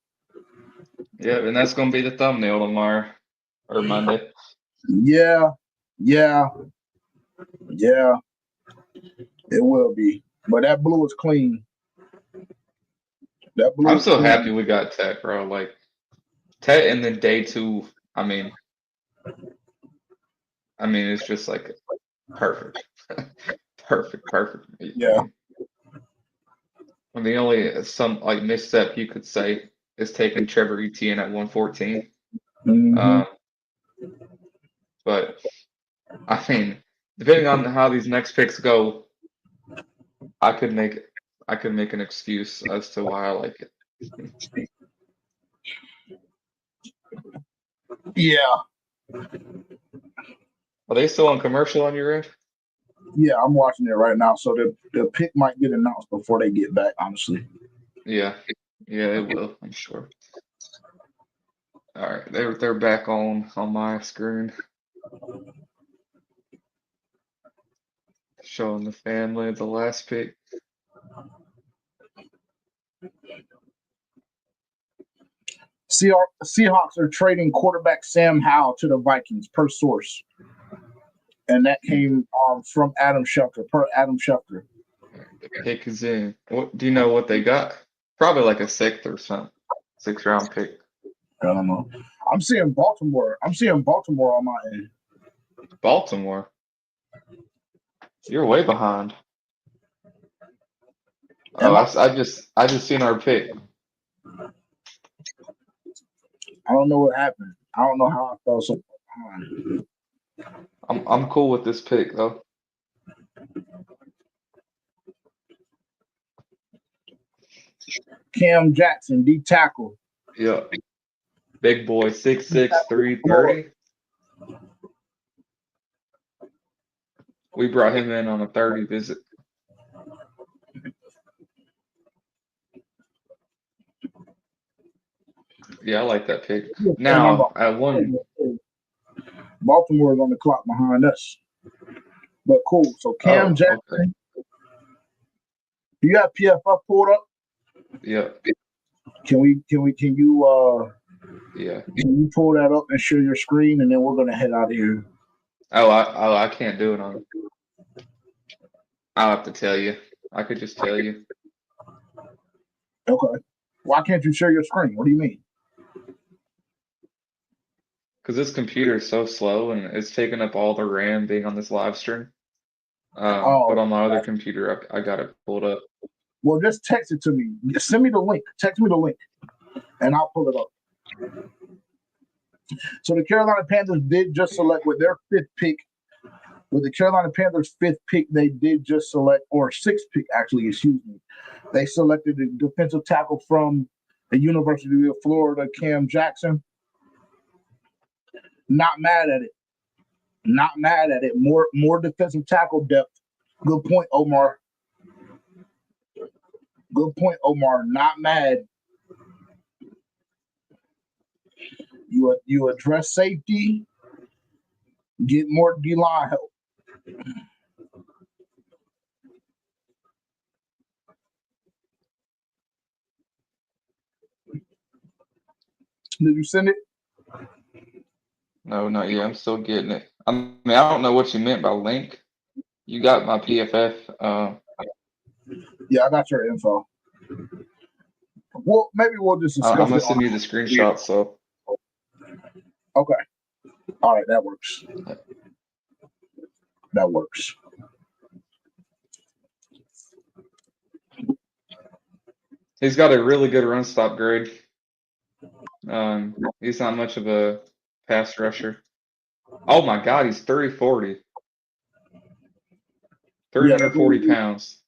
Yeah, and that's gonna be the thumbnail tomorrow or Monday. Yeah. It will be. But that blue is clean. I'm so happy we got Tet, bro. Like Tet, and then day 2. I mean, it's just like perfect, perfect. Yeah. And the only misstep you could say is taking Trevor Etienne at 114. Mm-hmm. But I mean, depending on how these next picks go, I could make an excuse as to why I like it. Yeah. Are they still on commercial on your end? Yeah, I'm watching it right now. So the pick might get announced before they get back, honestly. Yeah, it will, I'm sure. All right, they're back on my screen. Showing the family the last pick. Seahawks are trading quarterback Sam Howell to the Vikings, per source. And that came from Adam Schefter, per Adam Schefter. The pick is in. What do you know what they got? Probably like a 6th or something. 6th-round pick. I don't know. I'm seeing Baltimore. On my end. Baltimore. You're way behind. Oh, I just seen our pick. I don't know what happened. I don't know how I fell so far behind. I'm cool with this pick though. Cam Jackson, D tackle. Yeah. Big boy, 6'6", 330. We brought him in on a 30 visit. Yeah, I like that pick. Now, at one, Baltimore is on the clock behind us. But cool. So Cam Jackson. Okay. Do you have PFF pulled up? Yeah. Can you Yeah. Can you pull that up and share your screen, and then we're gonna head out of here. I can't do it on. I'll have to tell you. I could just tell you. Okay. Why can't you share your screen? What do you mean? Because this computer is so slow and it's taking up all the RAM being on this live stream. But on my other computer, I got it pulled up. Well, just text it to me. Send me the link. Text me the link, and I'll pull it up. So the Carolina Panthers did just select with their 5th pick. With the Carolina Panthers' 5th pick, they did just select, or 6th pick, actually, excuse me. They selected the defensive tackle from the University of Florida, Cam Jackson. Not mad at it. Not mad at it. More defensive tackle depth. Good point, Omar. Good point, Omar. Not mad. You address safety. Get more D-line help. Did you send it? No, not yet. I'm still getting it. I mean, I don't know what you meant by link. You got my PFF. Yeah, I got your info. Well, maybe we'll just discuss I'm gonna it send you the screenshot. So. Okay. All right, that works. That works. He's got a really good run stop grade. He's not much of a pass rusher. Oh my God, he's 340. 340 pounds.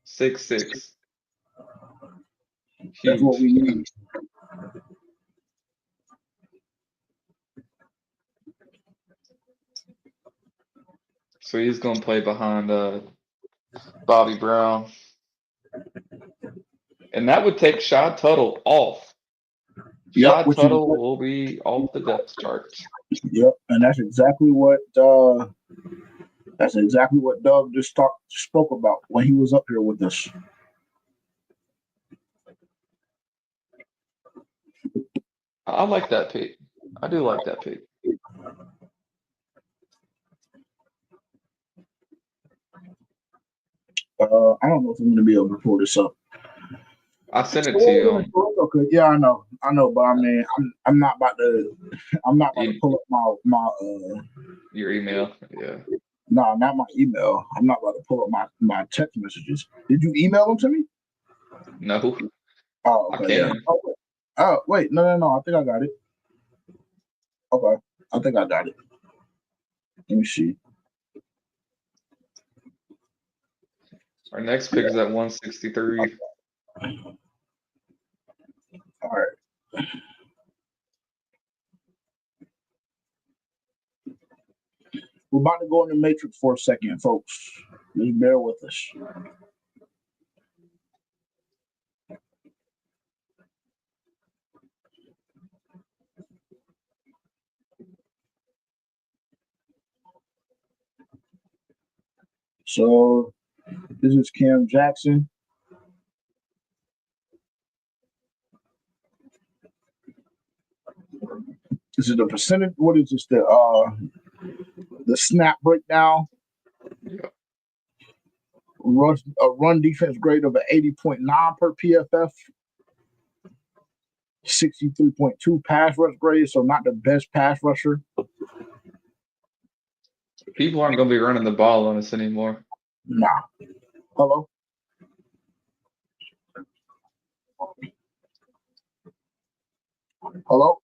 6'6". That's what we need. So he's gonna play behind Bobby Brown. And that would take Shad Tuttle off. Shad Tuttle will be off the depth chart. Yep, and that's exactly what Doug just spoke about when he was up here with us. I like that pick. I do like that pick. I don't know if I'm going to be able to pull this up. I sent it to you. Okay, yeah, I know, but I mean, I'm not about to pull up my your email. Yeah. No, not my email. I'm not about to pull up my text messages. Did you email them to me? No. Oh, okay. Yeah. Oh, wait, no. I think I got it. Okay, I think I got it. Let me see. Our next pick is at 163. All right. We're about to go in the matrix for a second, folks. Just bear with us. So this is Cam Jackson. This is the percentage. What is this? The snap breakdown. Yeah. Run defense grade of an 80.9 per PFF. 63.2 pass rush grade, so not the best pass rusher. People aren't going to be running the ball on us anymore. Nah. Hello? Hello?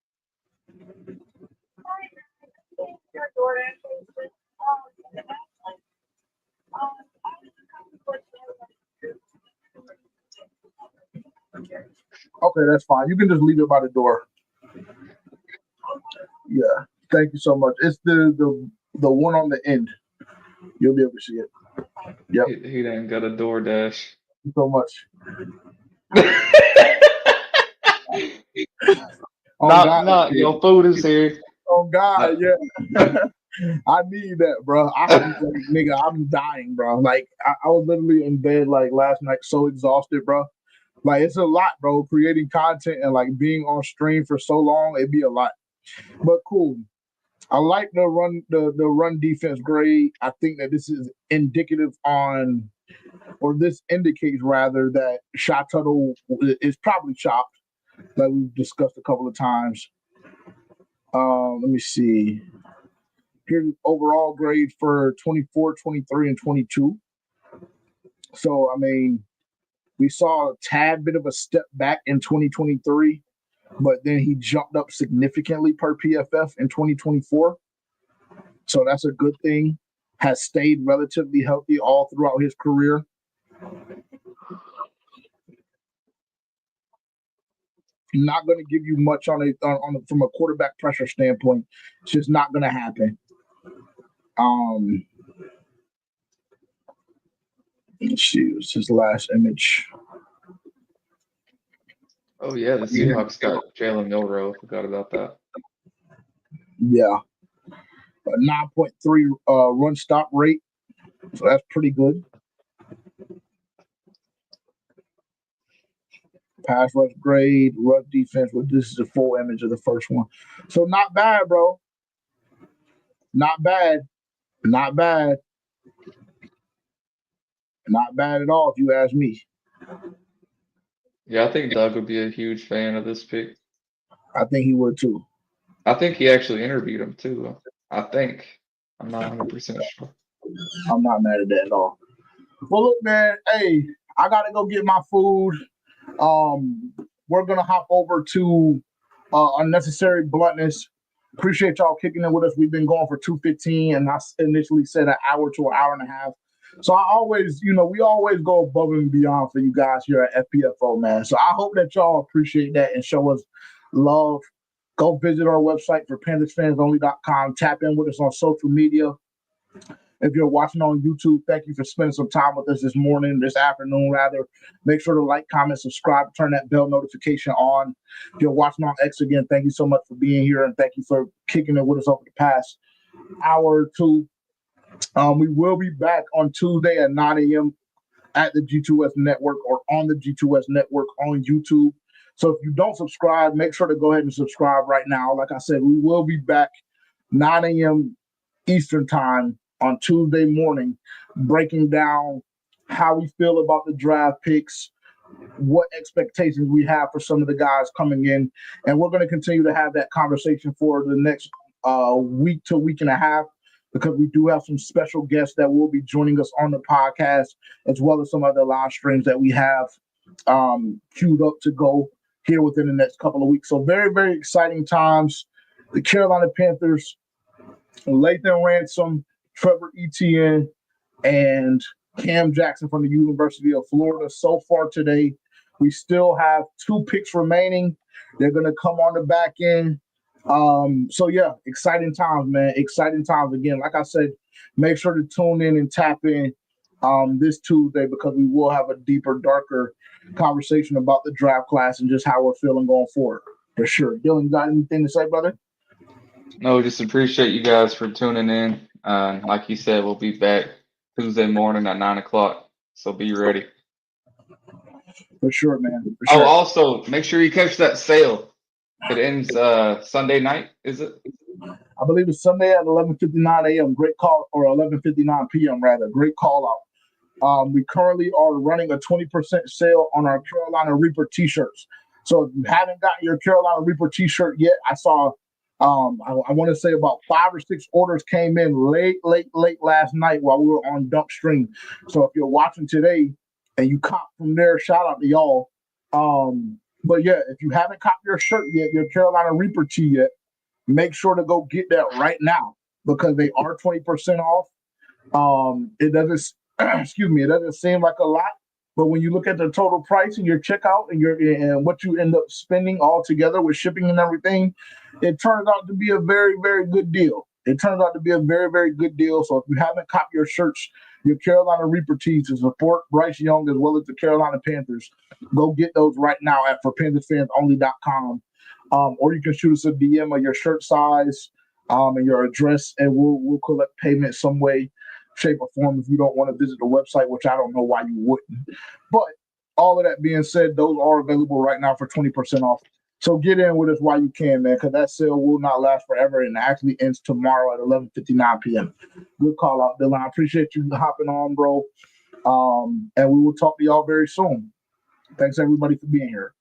Okay, that's fine. You can just leave it by the door. Yeah. Thank you so much. It's the one on the end. You'll be able to see it. Yep. He done got a DoorDash. Thank you so much. Not your food is here. Oh God, yeah. I need that, bro. Nigga, I'm dying, bro. Like I was literally in bed like last night, so exhausted, bro. Like it's a lot, bro. Creating content and like being on stream for so long, it'd be a lot. But cool. I like the run defense grade. I think that this is indicative on, or this indicates rather, that Shot Tuttle is probably chopped, like we've discussed a couple of times. Let me see. Here's the overall grade for 24, 23, and 22. So, I mean, we saw a tad bit of a step back in 2023, but then he jumped up significantly per PFF in 2024. So that's a good thing. Has stayed relatively healthy all throughout his career. Not going to give you much from a quarterback pressure standpoint. It's just not going to happen. Let's see. What's his last image? Oh yeah, the Seahawks got Jalen Milroe. Forgot about that. Yeah. A 9.3 run stop rate. So that's pretty good. Pass rush grade, rush defense. Well, this is a full image of the first one. So not bad, bro. Not bad. Not bad. Not bad at all, if you ask me. Yeah, I think Doug would be a huge fan of this pick. I think he would too. I think he actually interviewed him too. I think. I'm not 100% sure. I'm not mad at that at all. Well, look, man. Hey, I gotta go get my food. We're gonna hop over to unnecessary bluntness. Appreciate y'all kicking in with us. We've been going for 2:15, and I initially said an hour to an hour and a half. So I always, we always go above and beyond for you guys here at FPFO, man. So I hope that y'all appreciate that and show us love. Go visit our website for PanthersFansOnly.com. Tap in with us on social media. If you're watching on YouTube, thank you for spending some time with us this afternoon, rather. Make sure to like, comment, subscribe, turn that bell notification on. If you're watching on X again, thank you so much for being here, and thank you for kicking it with us over the past hour or two. We will be back on Tuesday at 9 a.m. at the G2S Network or on the G2S Network on YouTube. So if you don't subscribe, make sure to go ahead and subscribe right now. Like I said, we will be back 9 a.m. Eastern time on Tuesday morning, breaking down how we feel about the draft picks, what expectations we have for some of the guys coming in. And we're going to continue to have that conversation for the next week to week and a half, because we do have some special guests that will be joining us on the podcast, as well as some other live streams that we have queued up to go here within the next couple of weeks. So very, very exciting times. The Carolina Panthers, Lathan Ransom, Trevor Etienne, and Cam Jackson from the University of Florida. So far today, we still have 2 picks remaining. They're going to come on the back end. So yeah, exciting times, man. Exciting times again. Like I said, make sure to tune in and tap in this Tuesday, because we will have a deeper, darker conversation about the draft class and just how we're feeling going forward. For sure. Dylan, you got anything to say, brother? No, just appreciate you guys for tuning in. Like you said, we'll be back Tuesday morning at 9 o'clock. So be ready. For sure, man. For sure. Oh, also, make sure you catch that sale. It ends Sunday night, is it? I believe it's Sunday at 11:59 a.m. Great call, or 11:59 p.m. rather. Great call out. We currently are running a 20% sale on our Carolina Reaper t-shirts. So if you haven't gotten your Carolina Reaper t-shirt yet, I saw I want to say about 5 or 6 orders came in late last night while we were on Dump Stream. So if you're watching today and you cop from there, shout out to y'all. But yeah, if you haven't copped your shirt yet, your Carolina Reaper tee yet, make sure to go get that right now because they are 20% off. It doesn't excuse me, it doesn't seem like a lot, but when you look at the total price and your checkout and what you end up spending all together with shipping and everything, it turns out to be a very, very good deal. It turns out to be a very, very good deal. So if you haven't copped your shirts, your Carolina Reaper tees to support Bryce Young as well as the Carolina Panthers, go get those right now at forpanthersfansonly.com. Or you can shoot us a DM of your shirt size and your address, and we'll collect payment some way, shape, or form if you don't want to visit the website, which I don't know why you wouldn't. But all of that being said, those are available right now for 20% off. So get in with us while you can, man, because that sale will not last forever and actually ends tomorrow at 11:59 p.m. Good call out, Dylan. I appreciate you hopping on, bro. And we will talk to y'all very soon. Thanks, everybody, for being here.